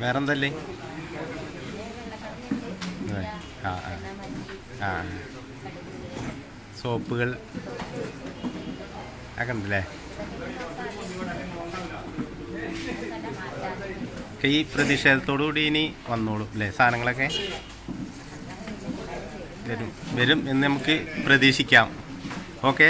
വേറെന്തല്ലേ? ആ ആ സോപ്പുകൾ ഒക്കെ ഉണ്ടല്ലേ? ഈ പ്രതിഷേധത്തോടു കൂടി ഇനി വന്നോളൂ അല്ലേ? സാധനങ്ങളൊക്കെ വരും എന്ന് നമുക്ക് പ്രതീക്ഷിക്കാം. ഓക്കെ.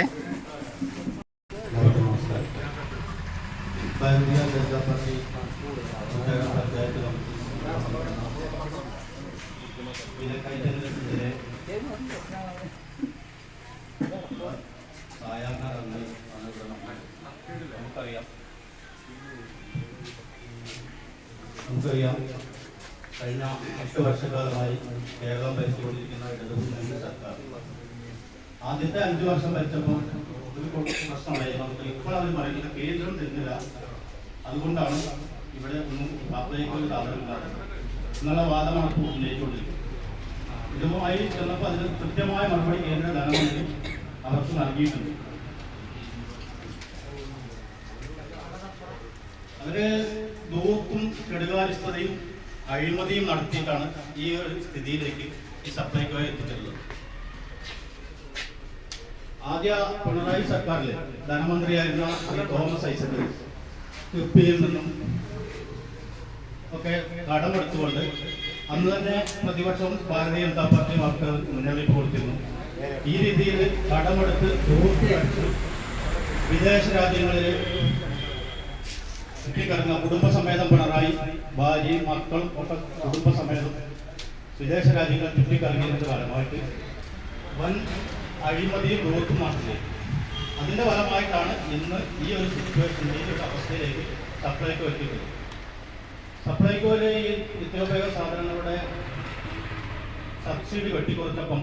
നമുക്കറിയാം, കഴിഞ്ഞ 8 വർഷക്കാലമായി കേരളം ഭരിച്ചുകൊണ്ടിരിക്കുന്ന ഇടതുമുന്നണി സർക്കാർ ആദ്യത്തെ 5 വർഷം ഭരിച്ചപ്പോൾ ഒരു പ്രശ്നമായി. നമുക്ക് ഇപ്പോൾ അവർ പറയുന്നത് കേന്ദ്രം തരുന്നില്ല, അതുകൊണ്ടാണ് ഇവിടെ ഒന്നും അപ്ലൈക്കൊരു സാധനമില്ലാതെ എന്നുള്ള വാദമാണ് ഇപ്പോൾ ഉന്നയിച്ചുകൊണ്ടിരിക്കുന്നത്. ഇതുമായി ചെന്നപ്പോൾ അതിന് കൃത്യമായ മറുപടി കേന്ദ്ര ധനമന്ത്രി അവർക്ക് നൽകിയിട്ടുണ്ട്. അവര് ദൂർത്തും കെടുകാര്യസ്ഥതയും അഴിമതിയും നടത്തിയിട്ടാണ് ഈ ഒരു സ്ഥിതിയിലേക്ക് ഈ സപ്ലൈകോയെ എത്തിച്ചിട്ടുള്ളത്. ആദ്യ പിണറായി സർക്കാരിലെ ധനമന്ത്രിയായിരുന്ന ശ്രീ തോമസ് ഐസക് കിഫ്ബിയിൽ നിന്നും ഒക്കെ കടമെടുത്തുകൊണ്ട് അന്ന് തന്നെ പ്രതിപക്ഷവും ഭാരതീയ ജനതാ പാർട്ടിയും അവർക്ക് മുന്നറിയിപ്പ് കൊടുത്തിരുന്നു. ഈ രീതിയിൽ കടമെടുത്ത് വിദേശ രാജ്യങ്ങളിൽ ചുറ്റിക്കറങ്ങുക, കുടുംബസമേതം പിണറായി ഭാര്യയും മക്കളും ഒക്കെ കുടുംബസമേതം വിദേശ രാജ്യങ്ങൾ ചുറ്റിക്കറങ്ങിയതിന്റെ ഫലമായിട്ട് വൻ അഴിമതിയും ഗ്രോത്തും നടത്തിയത്. അതിന്റെ ഫലമായിട്ടാണ് ഇന്ന് ഈ ഒരു സിറ്റുവേഷനിൽ, ഈ ഒരു അവസ്ഥയിലേക്ക് സപ്ലൈകോ എത്തിക്കുന്നത്. സപ്ലൈകോയിലെ ഈ നിത്യോപയോഗ സാധനങ്ങളുടെ സബ്സിഡി വെട്ടിക്കുറച്ചപ്പം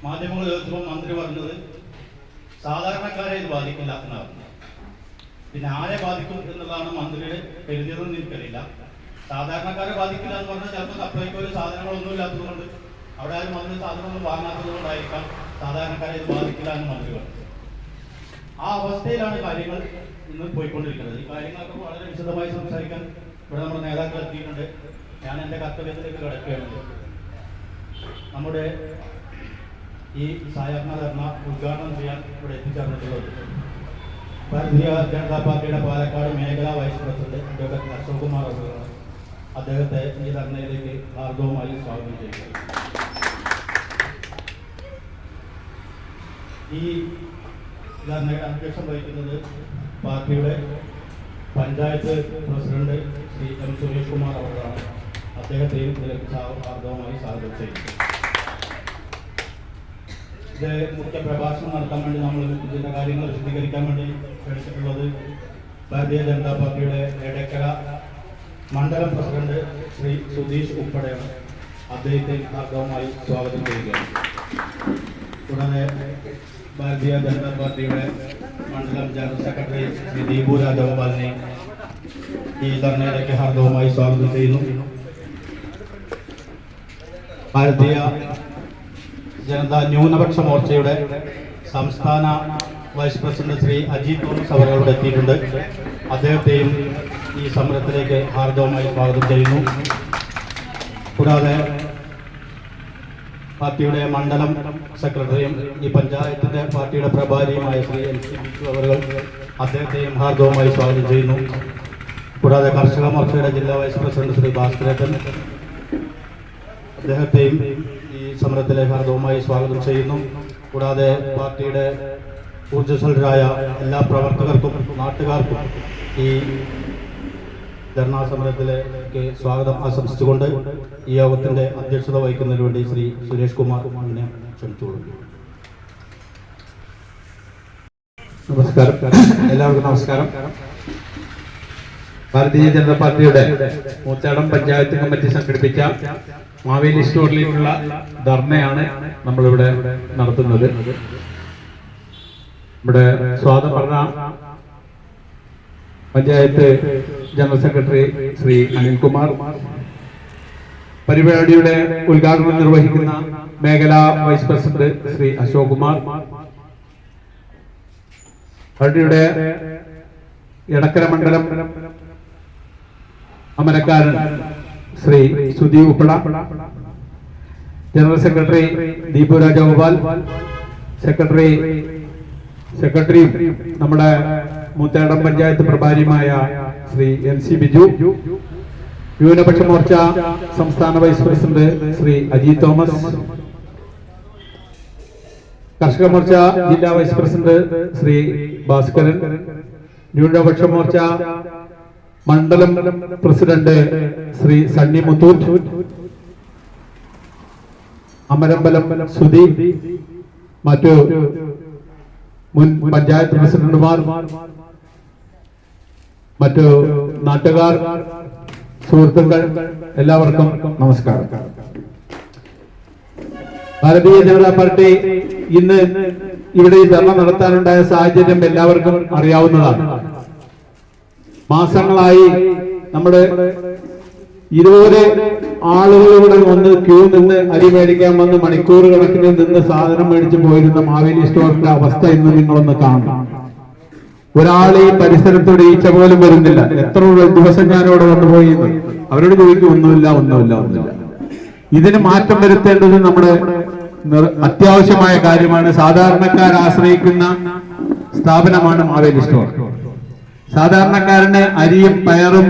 മാധ്യമങ്ങൾ ചോദിച്ചപ്പോൾ മന്ത്രി പറഞ്ഞത് സാധാരണക്കാരെ ഇത് ബാധിക്കില്ല എന്നാണ്. പിന്നെ ആരെ ബാധിക്കും എന്നുള്ളതാണ് മന്ത്രിയുടെ കരുതിയതെന്ന് എനിക്കറിയില്ല. സാധാരണക്കാരെ ബാധിക്കില്ല എന്ന് പറഞ്ഞാൽ ചിലപ്പോൾ സപ്ലൈകോയിൽ സാധനങ്ങളൊന്നും ഇല്ലാത്തതുകൊണ്ട്, അവിടെ ആരും മന്ത്രി സാധനമൊന്നും വാങ്ങാത്തത് കൊണ്ടായിരിക്കാം സാധാരണക്കാരെ ഇത് ബാധിക്കില്ല എന്ന് മന്ത്രി പറഞ്ഞു. ആ അവസ്ഥയിലാണ് കാര്യങ്ങൾ ഇന്ന് പോയിക്കൊണ്ടിരിക്കുന്നത്. ഈ കാര്യങ്ങളൊക്കെ വളരെ വിശദമായി സംസാരിക്കാൻ ഇവിടെ നമ്മുടെ നേതാക്കൾ എത്തിയിട്ടുണ്ട്. ഞാൻ എൻ്റെ കർത്തവ്യത്തിലേക്ക് കിടക്കുകയാണ്. നമ്മുടെ ഈ സായാഹ്ന ധർണ ഉദ്ഘാടനം ചെയ്യാൻ ഇവിടെ എത്തിച്ചേർന്നിട്ടുള്ളത് ഭാരതീയ ജനതാ പാർട്ടിയുടെ പാലക്കാട് മേഖലാ vice president advocate Ashok Kumar അവர்களാണ്. അദ്ദേഹത്തെ ഈ ധർണയിലേക്ക് ഹാർദവുമായി സ്വാഗതം ചെയ്യുക. ഈ ധർണയുടെ അധ്യക്ഷം വഹിക്കുന്നത് പാർട്ടിയുടെ പഞ്ചായത്ത് പ്രസിഡന്റ് ശ്രീ എം സുരേഷ് കുമാർ അവர்களാണ്. അദ്ദേഹത്തെയും ഇതിലേക്ക് ഹാർദവുമായി സ്വാഗതം ചെയ്യുന്നു. ഇത് മുഖ്യ പ്രഭാഷണം നടത്താൻ വേണ്ടി നമ്മൾ ഇതിൻ്റെ കാര്യങ്ങൾ വിശദീകരിക്കാൻ വേണ്ടി ക്ഷണിച്ചിട്ടുള്ളത് ഭാരതീയ ജനതാ പാർട്ടിയുടെ എടക്കര മണ്ഡലം പ്രസിഡന്റ് ശ്രീ സുധീഷ് ഉൾപ്പെടെയാണ്. അദ്ദേഹത്തെ ഹാർദവുമായി സ്വാഗതം ചെയ്യുകയാണ്. കൂടാതെ ഭാരതീയ ജനതാ പാർട്ടിയുടെ മണ്ഡലം ജനറൽ സെക്രട്ടറി ശ്രീ ദീപു രാജഗോപാലിനെ ഈ ധർണയിലേക്ക് ഹാർദവുമായി സ്വാഗതം ചെയ്യുന്നു. ഭാരതീയ ജനതാ ന്യൂനപക്ഷ മോർച്ചയുടെ സംസ്ഥാന വൈസ് പ്രസിഡന്റ് ശ്രീ അജിത് തോമസ് അവരുടെ എത്തിയിട്ടുണ്ട്. അദ്ദേഹത്തെയും ഈ സമരത്തിലേക്ക് ഹാർദവമായി സ്വാഗതം ചെയ്യുന്നു. കൂടാതെ പാർട്ടിയുടെ മണ്ഡലം സെക്രട്ടറിയും ഈ പഞ്ചായത്തിന്റെ പാർട്ടിയുടെ പ്രഭാരിയുമായ ശ്രീ എൽ സി ബിജു അവർ അദ്ദേഹത്തെയും ഹാർദവമായി സ്വാഗതം ചെയ്യുന്നു. കൂടാതെ കർഷക മോർച്ചയുടെ ജില്ലാ വൈസ് പ്രസിഡന്റ് ശ്രീ ഭാസ്കരൻ അദ്ദേഹത്തെയും ഈ സമരത്തിലേക്ക് ഹാർദവമായി സ്വാഗതം ചെയ്യുന്നു. കൂടാതെ പാർട്ടിയുടെ ഊർജ്ജസ്വലരായ എല്ലാ പ്രവർത്തകർക്കും നാട്ടുകാർക്കും ഈ ധർണാ സമരത്തിലേക്ക് സ്വാഗതം ആശംസിച്ചുകൊണ്ട് ഈ യോഗത്തിന്റെ അധ്യക്ഷത വഹിക്കുന്നതിന് വേണ്ടി ശ്രീ സുരേഷ് കുമാർ എന്നെ ക്ഷണിച്ചുകൊള്ളുന്നു. നമസ്കാരം, എല്ലാവർക്കും നമസ്കാരം. ഭാരതീയ ജനതാ പാർട്ടിയുടെ മൂച്ചാടം പഞ്ചായത്ത് കമ്മിറ്റി സംഘടിപ്പിച്ച മാവേലി സ്റ്റോറിലേക്കുള്ള ധർണയാണ് നമ്മളിവിടെ നടത്തുന്നത്. ഇവിടെ സ്വാഗതം പറഞ്ഞ പഞ്ചായത്ത് ജനറൽ സെക്രട്ടറി ശ്രീ അനിൽകുമാർ, പരിപാടിയുടെ ഉദ്ഘാടനം നിർവഹിക്കുന്ന മേഖലാ വൈസ് പ്രസിഡന്റ് ശ്രീ അശോക് കുമാർ, പാർട്ടിയുടെ എടക്കര മണ്ഡലം അമരക്കാരൻ ശ്രീ സുധി ഉപ്പള, ജനറൽ സെക്രട്ടറി ദീപു രാജഗോപാൽ, സെക്രട്ടറിയും നമ്മുടെ മൂത്തേടം പഞ്ചായത്ത് പ്രഭാരിയുമായ ശ്രീ NC ബിജു, ന്യൂനപക്ഷ മോർച്ച സംസ്ഥാന വൈസ് പ്രസിഡന്റ് ശ്രീ അജി തോമസ്, കർഷക മോർച്ച ജില്ലാ വൈസ് പ്രസിഡന്റ് ശ്രീ ഭാസ്കരൻ, ന്യൂനപക്ഷ മോർച്ച മണ്ഡലം പ്രസിഡന്റ് ശ്രീ സണ്ണി മുത്തൂറ്റ്, അമരമ്പലം സുധി, മറ്റു മുൻ പഞ്ചായത്ത് പ്രസിഡന്റുമാർ, മറ്റു നാട്ടുകാർ, സുഹൃത്തുക്കൾ, എല്ലാവർക്കും നമസ്കാരം. ഭാരതീയ ജനതാ പാർട്ടി ഇന്ന് ഇവിടെ ഈ ധർണ നടത്താനുണ്ടായ സാഹചര്യം എല്ലാവർക്കും അറിയാവുന്നതാണ്. മാസങ്ങളായി നമ്മുടെ 20 ആളുകളുടെ ഒന്ന് ക്യൂ നിന്ന് അരി മേടിക്കാൻ വന്ന് മണിക്കൂർ കണക്കിന് നിന്ന് സാധനം മേടിച്ചു പോയിരുന്ന മാവേലി സ്റ്റോറിന്റെ അവസ്ഥ ഇന്ന് നിങ്ങളൊന്ന് കാണണം. ഒരാൾ ഈ പരിസരത്തോട് ഈച്ച പോലും വരുന്നില്ല. എത്ര ദിവസം ഞാനിവിടെ വന്നുപോയി അവരോട് ചോദിക്കും, ഒന്നുമില്ല. ഇതിന് മാറ്റം വരുത്തേണ്ടത് നമ്മുടെ അത്യാവശ്യമായ കാര്യമാണ്. സാധാരണക്കാർ ആശ്രയിക്കുന്ന സ്ഥാപനമാണ് മാവേലി സ്റ്റോർ. സാധാരണക്കാരന് അരിയും പയറും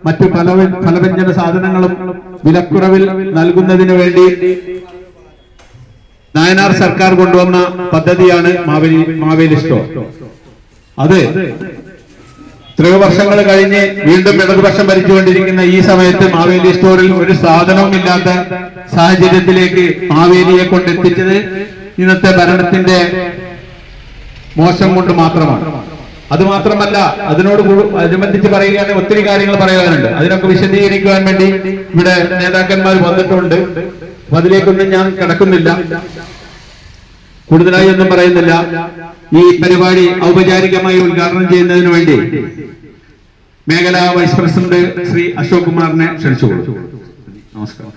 മറ്റു ഫലവ്യഞ്ജന സാധനങ്ങളും വിലക്കുറവിൽ നൽകുന്നതിന് വേണ്ടി നായനാർ സർക്കാർ കൊണ്ടുവന്ന പദ്ധതിയാണ് മാവേലി സ്റ്റോർ. അത് എത്രയോ വർഷങ്ങൾ കഴിഞ്ഞ് വീണ്ടും ഇടതുപക്ഷം ഭരിച്ചുകൊണ്ടിരിക്കുന്ന ഈ സമയത്ത് മാവേലി സ്റ്റോറിൽ ഒരു സാധനവും ഇല്ലാത്ത സാഹചര്യത്തിലേക്ക് മാവേലിയെ കൊണ്ടെത്തിച്ചത് ഇന്നത്തെ ഭരണത്തിന്റെ മോശം കൊണ്ട് മാത്രമാണ്. അതുമാത്രമല്ല, അതിനോട് അനുബന്ധിച്ച് പറയുകയാണെങ്കിൽ ഒത്തിരി കാര്യങ്ങൾ പറയാനുണ്ട്. അതിനൊക്കെ വിശദീകരിക്കുവാൻ വേണ്ടി ഇവിടെ നേതാക്കന്മാർ വന്നിട്ടുണ്ട്. അതിലേക്കൊന്നും ഞാൻ കിടക്കുന്നില്ല, കൂടുതലായി ഒന്നും പറയുന്നില്ല. ഈ പരിപാടി ഔപചാരികമായി ഉദ്ഘാടനം ചെയ്യുന്നതിന് വേണ്ടി മേഖലാ വൈസ് പ്രസിഡന്റ് ശ്രീ അശോക് കുമാറിനെ ക്ഷണിച്ചുകൊള്ളു. നമസ്കാരം.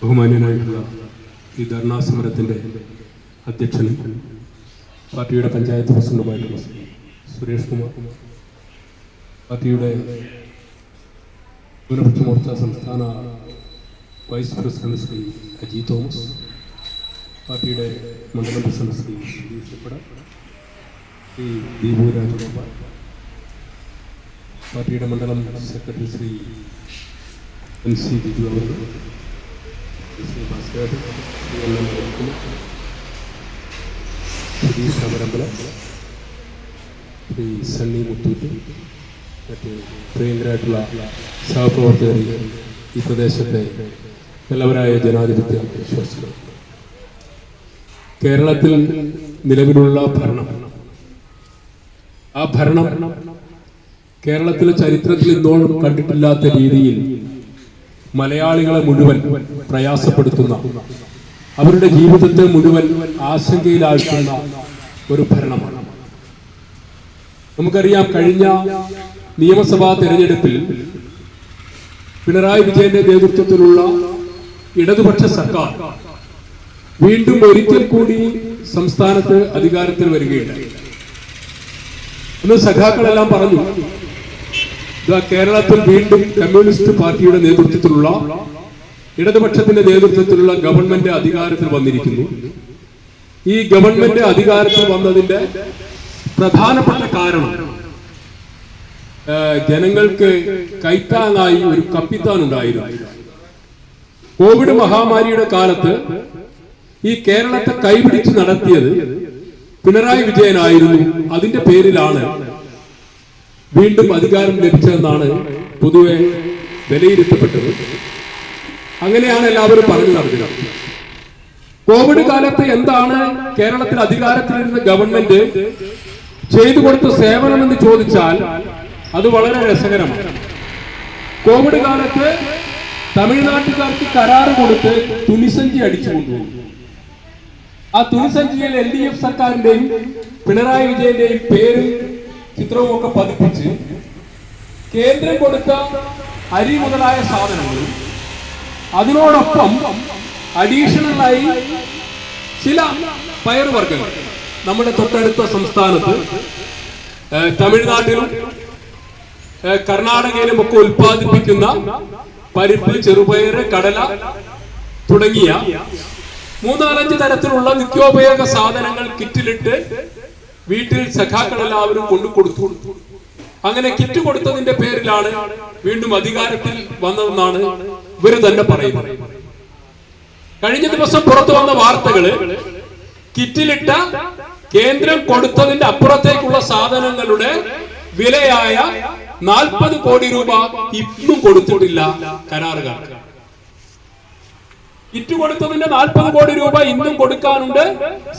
ബഹുമാന്യനായിട്ടുള്ള ഈ ധർണാ സമരത്തിന്റെ അധ്യക്ഷനും പാർട്ടിയുടെ പഞ്ചായത്ത് പ്രസിഡന്റുമായിട്ടുള്ള സുരേഷ് കുമാർ, പാർട്ടിയുടെ ന്യൂനപക്ഷ മോർച്ച സംസ്ഥാന വൈസ് പ്രസിഡന്റ് ശ്രീ അജി തോമസ്, പാർട്ടിയുടെ മണ്ഡലം പ്രസിഡന്റ് ശ്രീ ഉപ്പള, ശ്രീ ദീപു രാജഗോപാൽ, പാർട്ടിയുടെ മണ്ഡലം സെക്രട്ടറി ശ്രീ NC ബിജു അവർ, ശ്രീ ഭാസ്കരൻ, ശ്രീ അമരമ്പലം, ശ്രീ സണ്ണി മുത്തൂറ്റ്, മറ്റ് പ്രിയങ്കരായിട്ടുള്ള സഹപ്രവർത്തകർ, ഈ പ്രദേശത്തെ നല്ലവരായ ജനാധിപത്യ വിശ്വാസികൾ, കേരളത്തിൽ നിലവിലുള്ള ഭരണം, ആ ഭരണം കേരളത്തിലെ ചരിത്രത്തിൽ ഇന്നോളം കണ്ടിട്ടില്ലാത്ത രീതിയിൽ മലയാളികളെ മുഴുവൻ പ്രയാസപ്പെടുത്തുന്ന, അവരുടെ ജീവിതത്തെ മുഴുവൻ ആശങ്കയിലാഴ്ത്തുന്ന ഒരു ഭരണമാണ്. നമുക്കറിയാം, കഴിഞ്ഞ നിയമസഭാ തെരഞ്ഞെടുപ്പിൽ പിണറായി വിജയന്റെ നേതൃത്വത്തിലുള്ള ഇടതുപക്ഷ സർക്കാർ വീണ്ടും ഒരിക്കൽ കൂടി സംസ്ഥാനത്ത് അധികാരത്തിൽ വരികയുണ്ടായി. അന്ന് സഖാക്കളെല്ലാം പറഞ്ഞു, കേരളത്തിൽ വീണ്ടും കമ്മ്യൂണിസ്റ്റ് പാർട്ടിയുടെ നേതൃത്വത്തിലുള്ള, ഇടതുപക്ഷത്തിന്റെ നേതൃത്വത്തിലുള്ള ഗവൺമെന്റ് അധികാരത്തിൽ വന്നിരിക്കുന്നു. ഈ ഗവൺമെന്റ് അധികാരത്തിൽ വന്നതിന്റെ പ്രധാനപ്പെട്ട കാരണം ജനങ്ങൾക്ക് കൈത്താങ്ങായി ഒരു കപ്പിത്താൻ ഉണ്ടായിരുന്നു. കോവിഡ് മഹാമാരിയുടെ കാലത്ത് ഈ കേരളത്തെ കൈപിടിച്ച് നടത്തിയത് പിണറായി വിജയനായിരുന്നു. അതിന്റെ പേരിലാണ് വീണ്ടും അധികാരം ലഭിച്ചതെന്നാണ് പൊതുവെ വിലയിരുത്തപ്പെട്ടത്. അങ്ങനെയാണ് എല്ലാവരും പറഞ്ഞു നടന്നത്. കോവിഡ് കാലത്ത് എന്താണ് കേരളത്തിൽ അധികാരത്തിലിരുന്ന ഗവൺമെന്റ് ചെയ്തു കൊടുത്ത സേവനം എന്ന് ചോദിച്ചാൽ അത് വളരെ രസകരമാണ്. കോവിഡ് കാലത്ത് തമിഴ്നാട്ടുകാർക്ക് കരാറ് കൊടുത്ത് തുണിസഞ്ചി അടിച്ചു കൊണ്ടുപോകും. ആ തുണിസഞ്ചിയിൽ LDF സർക്കാരിന്റെയും പിണറായി വിജയന്റെയും പേരും ചിത്രവും ഒക്കെ പതിപ്പിച്ച് കേന്ദ്രം കൊടുത്ത അരി മുതലായ സാധനങ്ങളും അതിനോടൊപ്പം അഡീഷണലായി ചില പയറുവർഗ്ഗങ്ങൾ, നമ്മുടെ തൊട്ടടുത്ത സംസ്ഥാനത്ത് തമിഴ്നാട്ടിലും കർണാടകയിലും ഒക്കെ ഉൽപ്പാദിപ്പിക്കുന്ന പരിപ്പ്, ചെറുപയറ്, കടല തുടങ്ങിയ 3-4 തരത്തിലുള്ള നിത്യോപയോഗ സാധനങ്ങൾ കിറ്റിലിട്ട് വീട്ടിൽ സഖാക്കളെല്ലാവരും കൊണ്ടുകൊടുത്തു. അങ്ങനെ കിറ്റ് കൊടുത്തതിന്റെ പേരിലാണ് വീണ്ടും അധികാരത്തിൽ വന്നതെന്നാണ് ഇവര് തന്നെ പറയുന്നത്. കഴിഞ്ഞ ദിവസം പുറത്തു വന്ന വാർത്തകള് കിറ്റിലിട്ട കേന്ദ്രം കൊടുത്തതിന്റെ അപ്പുറത്തേക്കുള്ള സാധനങ്ങളുടെ വിലയായ 40 കോടി രൂപ ഇന്നും കൊടുത്തിട്ടില്ല കരാറുകാർക്ക്. കിറ്റ് കൊടുത്തതിന്റെ 40 കോടി രൂപ ഇന്നും കൊടുക്കാനുണ്ട്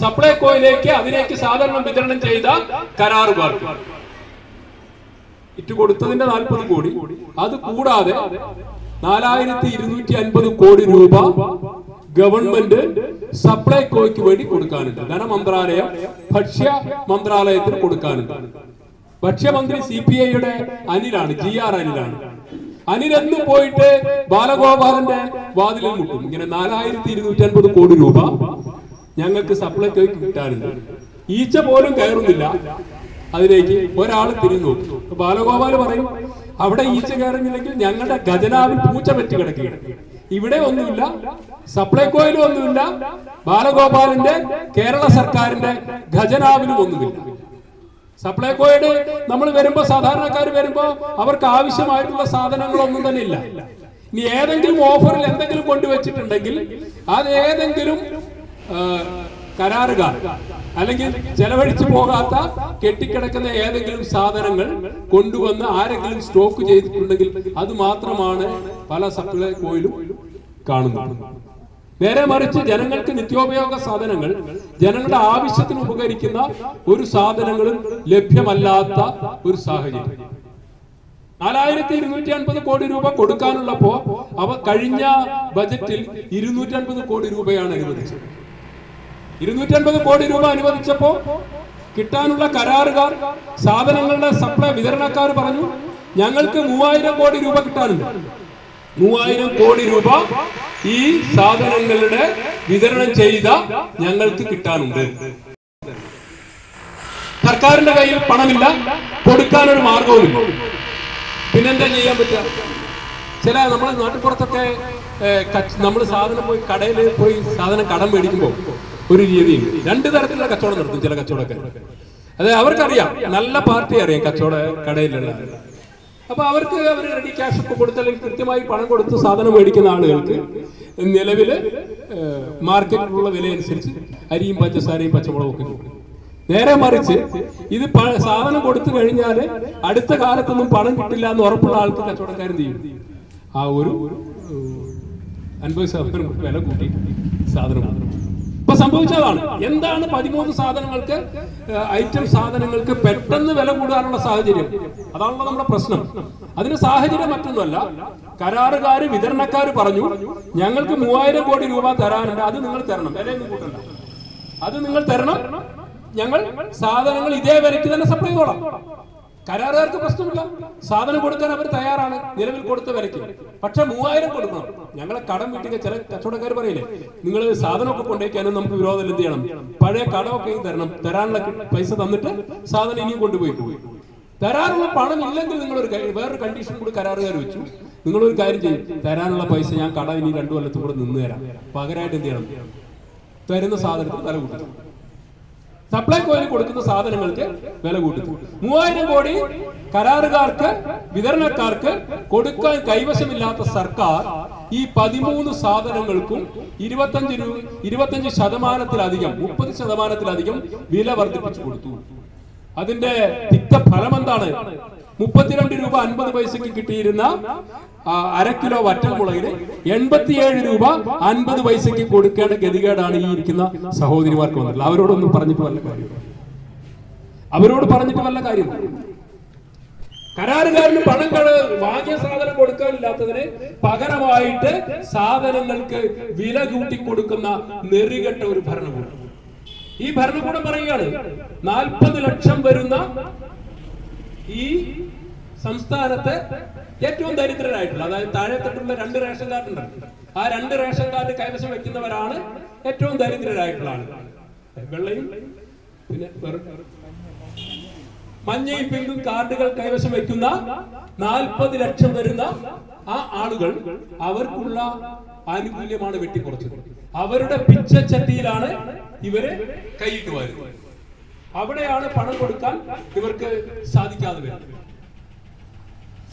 സപ്ലൈകോയിലേക്ക്, അതിലേക്ക് സാധനം വിതരണം ചെയ്ത കരാറുകാർക്ക്. കിറ്റ് കൊടുത്തതിന്റെ 40 കോടി, അത് കൂടാതെ 4250 കോടി രൂപ ഗവൺമെന്റ് സപ്ലൈകോയ്ക്ക് വേണ്ടി കൊടുക്കാനുണ്ട്. ധനമന്ത്രാലയം, ഭക്ഷ്യ മന്ത്രാലയത്തിന് കൊടുക്കാനുണ്ട്. ഭക്ഷ്യമന്ത്രി CPIയുടെ അനിലാണ്, GR അനിലാണ്. അനിലെന്ന് പോയിട്ട് ബാലഗോപാലന്റെ വാതിലിൽ മുട്ടും. ഇങ്ങനെ 4250 കോടി രൂപ ഞങ്ങൾക്ക് സപ്ലൈകോയ്ക്ക് കിട്ടാനുണ്ട്. ഈച്ച പോലും കയറുന്നില്ല അതിലേക്ക്. ഒരാൾ തിരിഞ്ഞു നോക്കും. ബാലഗോപാൽ പറയും, അവിടെ ഈച്ച കയറുന്നില്ലെങ്കിൽ ഞങ്ങളുടെ ഖജനാവിൽ പൂച്ച പറ്റി കിടക്കുകയാണ്. ഇവിടെ ഒന്നുമില്ല, സപ്ലൈകോയിലും ഒന്നുമില്ല, ബാലഗോപാലിന്റെ കേരള സർക്കാരിന്റെ ഖജനാവിലും ഒന്നുമില്ല. സപ്ലൈകോയുടെ നമ്മൾ വരുമ്പോ, സാധാരണക്കാർ വരുമ്പോ അവർക്ക് ആവശ്യമായിട്ടുള്ള സാധനങ്ങളൊന്നും തന്നെ ഇല്ല. ഇനി ഏതെങ്കിലും ഓഫറിൽ എന്തെങ്കിലും കൊണ്ടുവച്ചിട്ടുണ്ടെങ്കിൽ അത് ഏതെങ്കിലും കരാറുകാർ അല്ലെങ്കിൽ ചെലവഴിച്ചു പോകാത്ത കെട്ടിക്കിടക്കുന്ന ഏതെങ്കിലും സാധനങ്ങൾ കൊണ്ടുവന്ന് ആരെങ്കിലും സ്റ്റോക്ക് ചെയ്തിട്ടുണ്ടെങ്കിൽ അത് മാത്രമാണ് പല സപ്ലൈകോയിലും കാണുന്നത്. നേരെ മറിച്ച് ജനങ്ങൾക്ക് നിത്യോപയോഗ സാധനങ്ങൾ, ജനങ്ങളുടെ ആവശ്യത്തിന് ഉപകരിക്കുന്ന ഒരു സാധനങ്ങളും ലഭ്യമല്ലാത്ത ഒരു സാഹചര്യം. 4250 കോടി രൂപ കൊടുക്കാനുള്ളപ്പോ അവ കഴിഞ്ഞ ബജറ്റിൽ 250 കോടി രൂപയാണ് അനുവദിച്ചത്. 250 കോടി രൂപ അനുവദിച്ചപ്പോ കിട്ടാനുള്ള കരാറുകാർ, സാധനങ്ങളുടെ സപ്ലൈ വിതരണക്കാർ പറഞ്ഞു ഞങ്ങൾക്ക് 3000 കോടി രൂപ കിട്ടാനുണ്ട്. 3000 കോടി രൂപ ഈ സാധനങ്ങളുടെ വിതരണം ചെയ്ത ഞങ്ങൾക്ക് കിട്ടാനുണ്ട്. സർക്കാരിന്റെ കയ്യിൽ പണമില്ല, കൊടുക്കാനൊരു മാർഗവുമില്ല. പിന്നെന്താ ചെയ്യാൻ പറ്റുക? ചില നമ്മുടെ നാട്ടുപുറത്തൊക്കെ നമ്മൾ സാധനം പോയി കടയിൽ പോയി സാധനം കടം മേടിക്കുമ്പോൾ ഒരു രീതിയുണ്ട്. 2 തരത്തിലുള്ള കച്ചവടം നടത്തും ചില കച്ചവടക്കാർ. അതെ, അവർക്കറിയാം, നല്ല പാർട്ടി അറിയാം കച്ചവട കടയിലുള്ള. അപ്പൊ അവർക്ക് അവർ റെഡി ക്യാഷ് ഒക്കെ കൊടുത്തല്ലെങ്കിൽ കൃത്യമായി പണം കൊടുത്ത് സാധനം മേടിക്കുന്ന ആളുകൾക്ക് നിലവില് മാർക്കറ്റിലുള്ള വില അനുസരിച്ച് അരിയും പഞ്ചസാരയും പച്ചമുളകും ഒക്കെ കൊടുക്കും. നേരെ മറിച്ച് ഇത് സാധനം കൊടുത്തു കഴിഞ്ഞാല് അടുത്ത കാലത്തൊന്നും പണം കിട്ടില്ല എന്ന് ഉറപ്പുള്ള ആൾക്ക് കച്ചവടക്കാരൻ ചെയ്യും, ആ ഒരു 50% വില കൂട്ടി സാധനം. ഇപ്പൊ സംഭവിച്ചതാണ്. എന്താണ് 13 സാധനങ്ങൾക്ക്, ഐറ്റം സാധനങ്ങൾക്ക് പെട്ടെന്ന് വില കൂടാനുള്ള സാഹചര്യം? അതാണല്ലോ നമ്മുടെ പ്രശ്നം. അതിന് സാഹചര്യം മറ്റൊന്നുമല്ല. കരാറുകാര്, വിതരണക്കാര് പറഞ്ഞു ഞങ്ങൾക്ക് 3000 കോടി രൂപ തരാനുണ്ട്, അത് നിങ്ങൾ തരണം, വിലയൊന്നും കൂട്ടണ്ട, അത് നിങ്ങൾ തരണം, ഞങ്ങൾ സാധനങ്ങൾ ഇതേ വിലയ്ക്ക് തന്നെ സപ്ലൈ ചെയ്തോളാം. കരാറുകാർക്ക് പ്രശ്നമില്ല, സാധനം കൊടുക്കാൻ അവർ തയ്യാറാണ് നിലവിൽ കൊടുത്ത വിലയ്ക്ക്. പക്ഷെ 3000 കൊടുക്കണം. ഞങ്ങളെ കടം വീട്ടിൽ ചില കച്ചവടക്കാർ പറയില്ലേ, നിങ്ങൾ സാധനമൊക്കെ കൊണ്ടുവയ്ക്കാനും നമുക്ക് വിരോധം എന്ത് ചെയ്യണം, പഴയ കടമൊക്കെ തരണം, തരാനുള്ള പൈസ തന്നിട്ട് സാധനം ഇനിയും കൊണ്ടുപോയി. തരാനുള്ള പണം ഇല്ലെങ്കിൽ നിങ്ങളൊരു വേറൊരു കണ്ടീഷൻ കൂടി കരാറുകാർ വെച്ചു. നിങ്ങളൊരു കാര്യം ചെയ്യും, തരാനുള്ള പൈസ ഞാൻ കട ഇനി 2 കൊല്ലത്തും കൂടെ നിന്ന് തരാം, പകരമായിട്ട് എന്ത് ചെയ്യണം, തരുന്ന സാധനത്തിന് വില കൂട്ടും. സപ്ലൈകോയിൽ കൊടുക്കുന്ന സാധനങ്ങൾക്ക് വില കൂട്ടുന്നു. 3000 കോടി കരാറുകാർക്ക്, വിതരണക്കാർക്ക് കൊടുക്കാൻ കൈവശമില്ലാത്ത സർക്കാർ ഈ 13 സാധനങ്ങൾക്കും 25%-30%-ലധികം വില വർദ്ധിപ്പിച്ചു കൊടുത്തു. അതിന്റെ തിക്തഫലം എന്താണ്? 32 രൂപ 50 പൈസക്ക് കിട്ടിയിരുന്ന 1/2 കിലോ വറ്റൽമുളകിന് 87 രൂപ 50 പൈസക്ക് കൊടുക്കേണ്ട ഗതികേടാണ് ഈ ഇരിക്കുന്ന സഹോദരിമാർക്ക് വന്നിട്ടുള്ളത്. അവരോട് പറഞ്ഞിട്ട് വല്ല കാര്യം? കരാറുകാരന് പണം വാങ്ങിയ സാധനം കൊടുക്കാനില്ലാത്തതിന് പകരമായിട്ട് സാധനങ്ങൾക്ക് വില കൂട്ടി കൊടുക്കുന്ന നെറികെട്ട ഒരു ഭരണകൂടം. ഈ ഭരണകൂടം പറയുകയാണ് 40 ലക്ഷം വരുന്ന ഈ സംസ്ഥാനത്തെ ഏറ്റവും ദരിദ്രരായിട്ടുള്ള, അതായത് താഴെത്തട്ടുള്ള 2 റേഷൻ കാർഡ് ഉണ്ട്, ആ 2 റേഷൻ കാർഡ് കൈവശം വെക്കുന്നവരാണ് ഏറ്റവും ദരിദ്രരായിട്ടുള്ള ആളുകൾ. വെള്ളയും പിന്നെ മഞ്ഞയും പിങ്കും കാർഡുകൾ കൈവശം വയ്ക്കുന്ന 40 ലക്ഷം വരുന്ന ആ ആളുകൾ അവർക്കുള്ള ആനുകൂല്യമാണ് വെട്ടിക്കുറച്ചത്. അവരുടെ പിച്ചച്ചട്ടിയിലാണ് ഇവരെ കൈയിട്ട് വരുന്നത്. അവിടെയാണ് പണം കൊടുക്കാൻ ഇവർക്ക് സാധിക്കാതെ വരുന്നത്.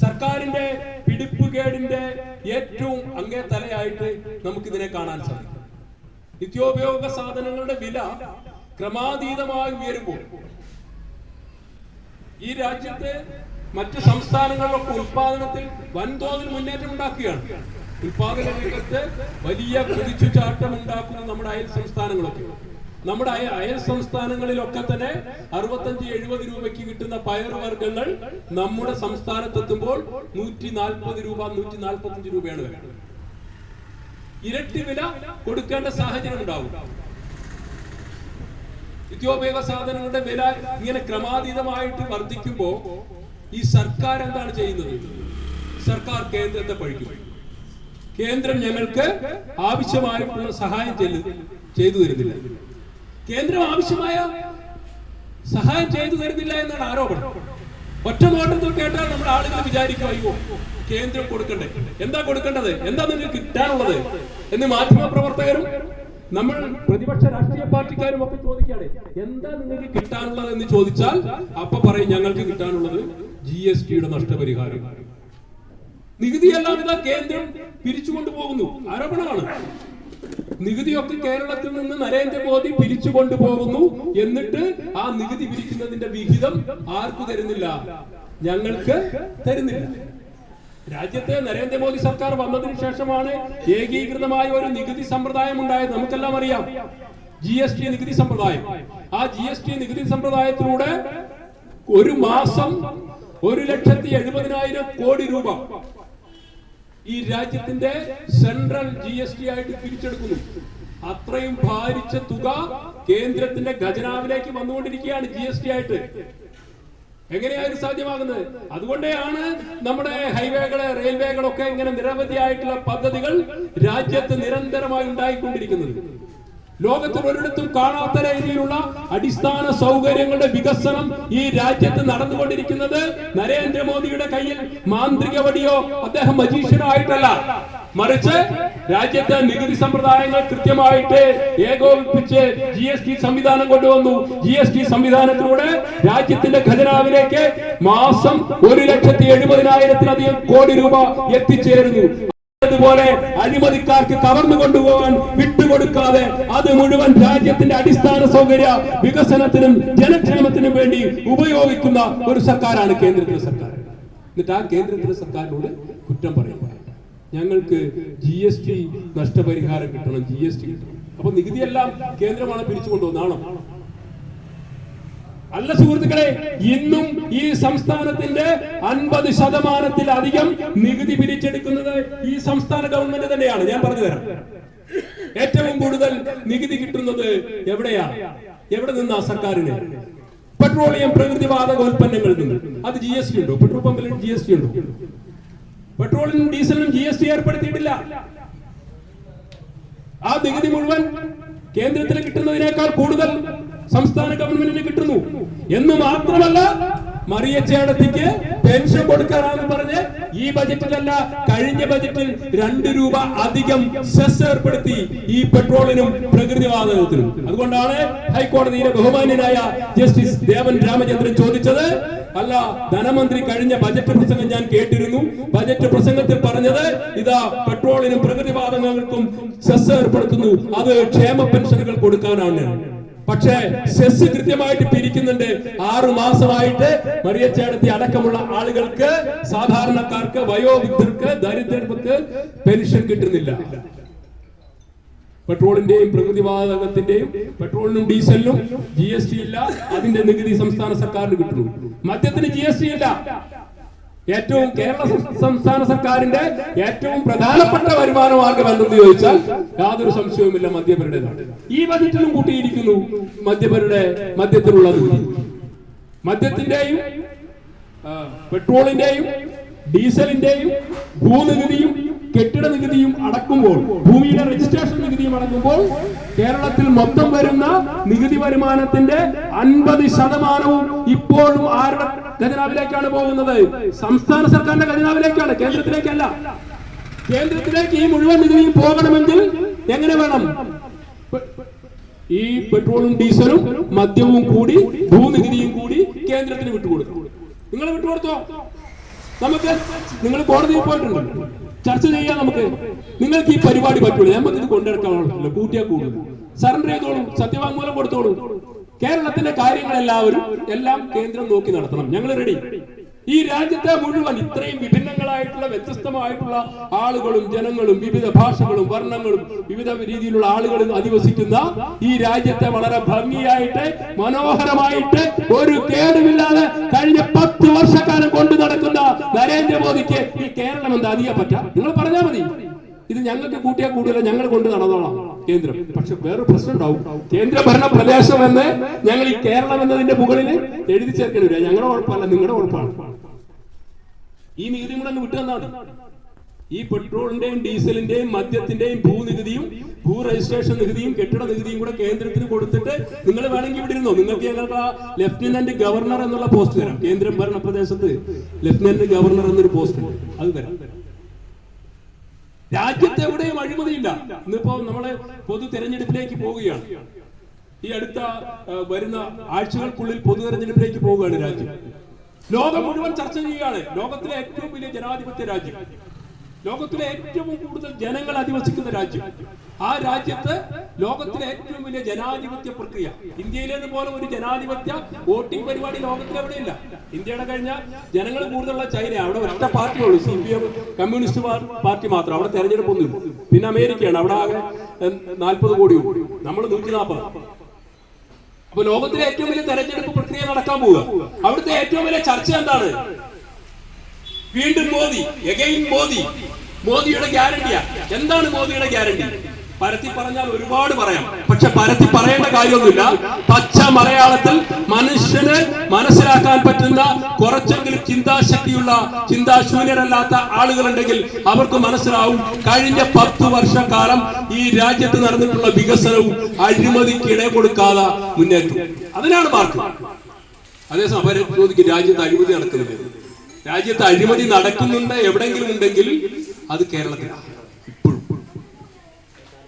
സർക്കാരിന്റെ പിടിപ്പുകേടിന്റെ ഏറ്റവും അങ്ങേ തലയായിട്ട് നമുക്കിതിനെ കാണാൻ സാധിക്കും. നിത്യോപയോഗ സാധനങ്ങളുടെ വില ക്രമാതീതമായി ഉയരുമ്പോൾ ഈ രാജ്യത്തെ മറ്റ് സംസ്ഥാനങ്ങളിലൊക്കെ ഉൽപാദനത്തിൽ വൻതോതിൽ മുന്നേറ്റം ഉണ്ടാക്കുകയാണ്. ഉൽപാദന രംഗത്ത് വലിയ കുതിച്ചുചാട്ടം ഉണ്ടാക്കുന്ന നമ്മുടെ അയൽ സംസ്ഥാനങ്ങളൊക്കെ. നമ്മുടെ അയൽ സംസ്ഥാനങ്ങളിലൊക്കെ തന്നെ 65-70 രൂപയ്ക്ക് കിട്ടുന്ന പയറുവർഗ്ഗങ്ങൾ നമ്മുടെ സംസ്ഥാനത്തെത്തുമ്പോൾ 140 രൂപ 145 രൂപയാണ് വില. ഇരട്ടി വില കൊടുക്കേണ്ട സാഹചര്യം ഉണ്ടാവും. നിത്യോപയോഗ സാധനങ്ങളുടെ വില ഇങ്ങനെ ക്രമാതീതമായിട്ട് വർദ്ധിക്കുമ്പോൾ ഈ സർക്കാർ എന്താണ് ചെയ്യുന്നത്? സർക്കാർ കേന്ദ്രത്തെ പഴിക്കും. കേന്ദ്രം ഞങ്ങൾക്ക് ആവശ്യമായിട്ടുള്ള സഹായം ചെയ്തു തരുന്നില്ല. കേന്ദ്രം ആവശ്യമായ സഹായം ചെയ്തു തരുന്നില്ല എന്നാണ് ആരോപണം. ഒറ്റ നോട്ടത്തിൽ കേട്ടാൽ നമ്മുടെ ആളുകൾ വിചാരിക്കും, അയ്യോ കേന്ദ്രം കൊടുക്കണ്ടേ, എന്താ കൊടുക്കേണ്ടത്, എന്താ നിങ്ങൾക്ക് കിട്ടാനുള്ളത് എന്ന് മാധ്യമ പ്രവർത്തകരും നമ്മൾ പ്രതിപക്ഷ രാഷ്ട്രീയ പാർട്ടിക്കാരും ഒക്കെ ചോദിക്കാതെ എന്താ നിങ്ങൾക്ക് കിട്ടാനുള്ളത് എന്ന് ചോദിച്ചാൽ അപ്പൊ പറയും ഞങ്ങൾക്ക് കിട്ടാനുള്ളത് GSTയുടെ നഷ്ടപരിഹാരം. നികുതിയെല്ലാം ഇതാ കേന്ദ്രം പിരിച്ചുകൊണ്ടു പോകുന്നു. ആരോപണമാണ്. നികുതിയൊക്കെ കേരളത്തിൽ നിന്ന് നരേന്ദ്രമോദി പിരിച്ചു കൊണ്ടുപോകുന്നു. എന്നിട്ട് ആ നികുതി പിരിക്കുന്നതിന്റെ വിഹിതം ആർക്കു തരുന്നില്ല? ഞങ്ങൾക്ക് തരുന്നില്ല. രാജ്യത്തെ നരേന്ദ്രമോദി സർക്കാർ വന്നതിന് ശേഷമാണ് ഏകീകൃതമായ ഒരു നികുതി സമ്പ്രദായം ഉണ്ടായത്. നമുക്കെല്ലാം അറിയാം, GST നികുതി സമ്പ്രദായം. ആ GST നികുതി സമ്പ്രദായത്തിലൂടെ ഒരു മാസം 1,70,000 കോടി രൂപ ഈ രാജ്യത്തിന്റെ സെൻട്രൽ GST ആയിട്ട് പിരിച്ചെടുക്കുന്നു. അത്രയും ഭാരിച്ച തുക കേന്ദ്രത്തിന്റെ ഖജനാവിലേക്ക് വന്നുകൊണ്ടിരിക്കുകയാണ് GST ആയിട്ട്. എങ്ങനെയാണ് സാധ്യമാകുന്നത്? അതുകൊണ്ടാണ് നമ്മുടെ ഹൈവേകള്, റെയിൽവേകളൊക്കെ ഇങ്ങനെ നിരവധിയായിട്ടുള്ള പദ്ധതികൾ രാജ്യത്ത് നിരന്തരമായി ഉണ്ടായിക്കൊണ്ടിരിക്കുന്നത്. ലോകത്തിൽ ഒരിടത്തും കാണാത്ത രീതിയിലുള്ള അടിസ്ഥാന സൗകര്യങ്ങളുടെ വികസനം ഈ രാജ്യത്ത് നടന്നുകൊണ്ടിരിക്കുന്നത് നരേന്ദ്രമോദിയുടെ കയ്യിൽ മാന്ത്രിക വടിയോ അദ്ദേഹം മജീഷ്യനായിട്ടല്ല, മറിച്ച് രാജ്യത്തെ നികുതി സമ്പ്രദായങ്ങൾ കൃത്യമായിട്ട് ഏകോപിപ്പിച്ച് GST സംവിധാനം കൊണ്ടുവന്നു. GST സംവിധാനത്തിലൂടെ രാജ്യത്തിന്റെ ഖജനാവിലേക്ക് മാസം 1,70,000 കോടി രൂപ എത്തിച്ചേരുന്നു. അതുപോലെ അഴിമതിക്കാർക്ക് കവർന്നു കൊണ്ടുപോകാൻ വിട്ടുകൊടുക്കാതെ അത് മുഴുവൻ രാജ്യത്തിന്റെ അടിസ്ഥാന സൗകര്യ വികസനത്തിനും ജനക്ഷേമത്തിനും വേണ്ടി ഉപയോഗിക്കുന്ന ഒരു സർക്കാരാണ് കേന്ദ്രത്തിലെ സർക്കാർ. എന്നിട്ട് ആ കേന്ദ്രത്തിലെ സർക്കാരിനോട് കുറ്റം പറയുക, ഞങ്ങൾക്ക് GST നഷ്ടപരിഹാരം കിട്ടണം, GST കിട്ടണം. അപ്പൊ നികുതിയെല്ലാം കേന്ദ്രമാണ് പിരിച്ചു കൊണ്ടുവന്നാണോ? അല്ല സുഹൃത്തുക്കളെ, ഇന്നും ഈ സംസ്ഥാനത്തിന്റെ 50%-ലധികം നികുതി പിരിച്ചെടുക്കുന്നത് ഈ സംസ്ഥാന ഗവൺമെന്റ് തന്നെയാണ്. ഞാൻ പറഞ്ഞു തരാം. ഏറ്റവും കൂടുതൽ നികുതി കിട്ടുന്നത് എവിടെയാണ്? എവിടെ നിന്നാ സർക്കാരിന്? പെട്രോളിയം പ്രകൃതിവാതക ഉൽപ്പന്നങ്ങളിൽ നിന്ന്. അത് GST ഉണ്ടോ? പെട്രോൾ പമ്പിൽ GST ഉണ്ടോ? പെട്രോളിനും ഡീസലിനും GST ഏർപ്പെടുത്തിയിട്ടില്ല. ആ നികുതി മുഴുവൻ കേന്ദ്രത്തിൽ കിട്ടുന്നതിനേക്കാൾ കൂടുതൽ സംസ്ഥാന ഗവൺമെന്റിന് കിട്ടുന്നു. എന്ന് മാത്രമല്ല, മറിയച്ചേടത്തിക്ക് പെൻഷൻ കൊടുക്കാനാണെന്ന് പറഞ്ഞ് ഈ ബജറ്റിലല്ല, കഴിഞ്ഞ ബജറ്റിൽ 2 രൂപ അധികം സെസ് ഏർപ്പെടുത്തി ഈ പെട്രോളിനും പ്രകൃതിവാതകത്തിനും. അതുകൊണ്ടാണ് ഹൈക്കോടതിയിലെ ബഹുമാന്യനായ ജസ്റ്റിസ് ദേവൻ രാമചന്ദ്രൻ ചോദിച്ചത്, അല്ല ധനമന്ത്രി കഴിഞ്ഞ ബജറ്റ് പ്രസംഗം ഞാൻ കേട്ടിരുന്നു, ബജറ്റ് പ്രസംഗത്തിൽ പറഞ്ഞത് ഇതാ പെട്രോളിനും പ്രകൃതിവാതകങ്ങൾക്കും സെസ് ഏർപ്പെടുത്തുന്നു, അത് ക്ഷേമ പെൻഷനുകൾ കൊടുക്കാനാണ്. പക്ഷേ സെസ് കൃത്യമായിട്ട് പിരിക്കുന്നുണ്ട്. 6 മാസമായിട്ട് മറിയച്ചേടത്തി അടക്കമുള്ള ആളുകൾക്ക്, സാധാരണക്കാർക്ക്, വയോവൃദ്ധർക്ക്, ദരിദ്രർക്ക് പെൻഷൻ കിട്ടുന്നില്ല. പെട്രോളിന്റെയും പ്രകൃതിവാതകത്തിന്റെയും, പെട്രോളിനും ഡീസലിനും GST ഇല്ല, അതിന്റെ നികുതി സംസ്ഥാന സർക്കാരിന് കിട്ടുന്നു. മദ്യത്തിന് GST ഇല്ല. ഏറ്റവും കേരള സംസ്ഥാന സർക്കാരിന്റെ ഏറ്റവും പ്രധാനപ്പെട്ട വരുമാന മാർഗം എന്തെന്ന് ചോദിച്ചാൽ യാതൊരു സംശയവുമില്ല മദ്യപരുടേതാണ്. ഈ ബജറ്റിലും കൂട്ടിയിരിക്കുന്നു മദ്യത്തിനുള്ള നികുതി. മദ്യത്തിന്റെയും പെട്രോളിന്റെയും ഡീസലിന്റെയും ഭൂനികുതിയും കെട്ടിട നികുതിയും അടക്കുമ്പോൾ, ഭൂമിയുടെ രജിസ്ട്രേഷൻ നികുതിയും അടക്കുമ്പോൾ കേരളത്തിൽ മൊത്തം വരുന്ന നികുതി വരുമാനത്തിന്റെ 50% ഇപ്പോഴും ആരുടെ ഖജനാവിലേക്കാണ് പോകുന്നത്? സംസ്ഥാന സർക്കാരിന്റെ ഖജനാവിലേക്കാണ്, കേന്ദ്രത്തിലേക്കല്ല. കേന്ദ്രത്തിലേക്ക് ഈ മുഴുവൻ നികുതിയും പോകണമെങ്കിൽ എങ്ങനെ വേണം? ഈ പെട്രോളും ഡീസലും മദ്യവും കൂടി ഭൂനികുതിയും കൂടി കേന്ദ്രത്തിന് വിട്ടുകൊടുക്കും. നിങ്ങൾ വിട്ടുകൊടുത്തോ? നമുക്ക്, നിങ്ങൾ കോടതിയിൽ പോയിട്ടുണ്ട്, ചർച്ച ചെയ്യാം. നമുക്ക് നിങ്ങൾക്ക് ഈ പരിപാടി പറ്റൂല, നമുക്ക് ഇത് കൊണ്ടെടുക്കാനുള്ള കൂട്ടിയാ കൂടുതൽ സറണ്ടർ ചെയ്തോളൂ, സത്യവാങ്മൂലം കൊടുത്തോളൂ. കേരളത്തിന്റെ കാര്യങ്ങളെല്ലാവരും എല്ലാം കേന്ദ്രം നോക്കി നടത്തണം. ഞങ്ങൾ റെഡി. ഈ രാജ്യത്തെ മുഴുവൻ ഇത്രയും വിഭിന്നങ്ങളായിട്ടുള്ള വ്യത്യസ്തമായിട്ടുള്ള ആളുകളും ജനങ്ങളും വിവിധ ഭാഷകളും വർണ്ണങ്ങളും വിവിധ രീതിയിലുള്ള ആളുകളും അധിവസിക്കുന്ന ഈ രാജ്യത്തെ വളരെ ഭംഗിയായിട്ട് മനോഹരമായിട്ട് ഒരു കേടുമില്ലാതെ കഴിഞ്ഞ 10 വർഷക്കാലം കൊണ്ടു നടക്കുന്ന നരേന്ദ്രമോദിക്ക് ഈ കേരളം എന്താ അധികം പറ്റാ? നിങ്ങൾ പറഞ്ഞാൽ മതി, ഇത് ഞങ്ങൾക്ക് കൂട്ടിയാൽ കൂടുതൽ ഞങ്ങൾ കൊണ്ട് നടന്നോളാം കേന്ദ്രം. പക്ഷെ വേറെ പ്രശ്നം ഉണ്ടാവും. കേന്ദ്രഭരണ പ്രദേശം എന്ന് ഞങ്ങൾ ഈ കേരളം എന്നതിന്റെ മുകളിൽ എഴുതി ചേർക്കണില്ല. ഞങ്ങളുടെ കുഴപ്പമല്ല, നിങ്ങളുടെ കുഴപ്പമാണ്. ഈ നികുതി കൂടെ അങ്ങ് വിട്ടുതന്നാണ്. ഈ പെട്രോളിന്റെയും ഡീസലിന്റെയും മദ്യത്തിന്റെയും ഭൂനികുതിയും ഭൂ രജിസ്ട്രേഷൻ നികുതിയും കെട്ടിട നികുതിയും കൂടെ കേന്ദ്രത്തിന് കൊടുത്തിട്ട് നിങ്ങൾ വേണമെങ്കിൽ ഇവിടെ ഇരുന്നോ. നിങ്ങൾക്ക് ഞങ്ങൾക്ക് ലഫ്റ്റനന്റ് ഗവർണർ എന്നുള്ള പോസ്റ്റ് തരാം. കേന്ദ്ര ഭരണ പ്രദേശത്ത് ലഫ്റ്റനന്റ് ഗവർണർ എന്നൊരു പോസ്റ്റ് ഉണ്ട്, അത് തരാം. രാജ്യത്ത് എവിടെയും അഴിമതിയില്ല. ഇന്നിപ്പോ നമ്മള് പൊതു തെരഞ്ഞെടുപ്പിലേക്ക് പോവുകയാണ്. ഈ അടുത്ത വരുന്ന ആഴ്ചകൾക്കുള്ളിൽ പൊതു തെരഞ്ഞെടുപ്പിലേക്ക് പോവുകയാണ് രാജ്യം. ലോകം മുഴുവൻ ചർച്ച ചെയ്യുകയാണ്. ലോകത്തിലെ ഏറ്റവും വലിയ ജനാധിപത്യ രാജ്യം, ലോകത്തിലെ ഏറ്റവും കൂടുതൽ ജനങ്ങൾ അധിവസിക്കുന്ന രാജ്യം. ആ രാജ്യത്ത് ലോകത്തിലെ ഏറ്റവും വലിയ ജനാധിപത്യ പ്രക്രിയ, ഇന്ത്യയിലേതുപോലെ ഒരു ജനാധിപത്യ വോട്ടിംഗ് പരിപാടി ലോകത്തിലെവിടെയില്ല. ഇന്ത്യയുടെ കഴിഞ്ഞ ജനങ്ങൾ കൂടുതലുള്ള ചൈന, അവിടെ ഒറ്റ പാർട്ടിയുള്ളൂ, CPM കമ്മ്യൂണിസ്റ്റ് പാർട്ടി മാത്രം. അവിടെ തെരഞ്ഞെടുപ്പൊന്നും. പിന്നെ അമേരിക്കയാണ്, അവിടെ ആകെ 40 കോടിയുള്ളൂ, നമ്മൾ 140. അപ്പൊ ലോകത്തിലെ ഏറ്റവും വലിയ തെരഞ്ഞെടുപ്പ് പ്രക്രിയ നടക്കാൻ പോവുക. അവിടുത്തെ ഏറ്റവും വലിയ ചർച്ച എന്താണ്? വീണ്ടും മോദി, എഗെയിൻ മോദി. മോദിയുടെ ഗ്യാരണ്ടിയാ. എന്താണ് മോദിയുടെ ഗ്യാരണ്ടി? പരത്തി പറഞ്ഞാൽ ഒരുപാട് പറയാം, പക്ഷെ പരത്തി പറയേണ്ട കാര്യമൊന്നുമില്ല. പച്ച മലയാളത്തിൽ മനുഷ്യന് മനസ്സിലാക്കാൻ പറ്റുന്ന കുറച്ചെങ്കിലും ചിന്താശക്തിയുള്ള, ചിന്താശൂന്യരല്ലാത്ത ആളുകളുണ്ടെങ്കിൽ അവർക്ക് മനസ്സിലാവും കഴിഞ്ഞ 10 വർഷക്കാലം ഈ രാജ്യത്ത് നടന്നിട്ടുള്ള വികസനവും അഴിമതിക്ക് ഇട കൊടുക്കാതെ മുന്നേറ്റം. അതിനാണ് മാർക്ക്. അതേസമയം അവരെ ചോദിക്കും രാജ്യത്ത് അഴിമതി നടക്കുന്നില്ല. രാജ്യത്ത് അഴിമതി നടക്കുന്നുണ്ട് എവിടെയെങ്കിലും ഉണ്ടെങ്കിൽ അത് കേരളത്തിലാണ്.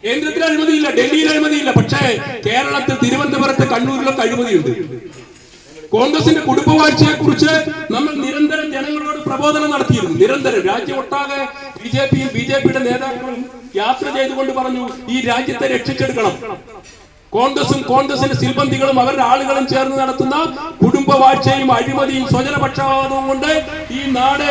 കേന്ദ്രത്തിൽ അഴിമതിയില്ല, ഡൽഹിയിൽ അഴിമതിയില്ല, പക്ഷേ കേരളത്തിൽ തിരുവനന്തപുരത്ത് കണ്ണൂരിലൊക്കെ അഴിമതിയുണ്ട്. കോൺഗ്രസിന്റെ കുടുംബവാഴ്ചയെ കുറിച്ച് നമ്മൾ നിരന്തരം ജനങ്ങളോട് പ്രബോധനം നടത്തിയിരുന്നു. നിരന്തരം രാജ്യമൊട്ടാകെ ബിജെപിയും ബിജെപിയുടെ നേതാക്കളും യാത്ര ചെയ്തുകൊണ്ട് പറഞ്ഞു ഈ രാജ്യത്തെ രക്ഷിച്ചെടുക്കണം. കോൺഗ്രസിന്റെ സിൽബന്ധികളും അവരുടെ ആളുകളും ചേർന്ന് നടത്തുന്ന കുടുംബവാഴ്ചയും അഴിമതിയും സ്വജനപക്ഷപാതവും കൊണ്ട് ഈ നാട്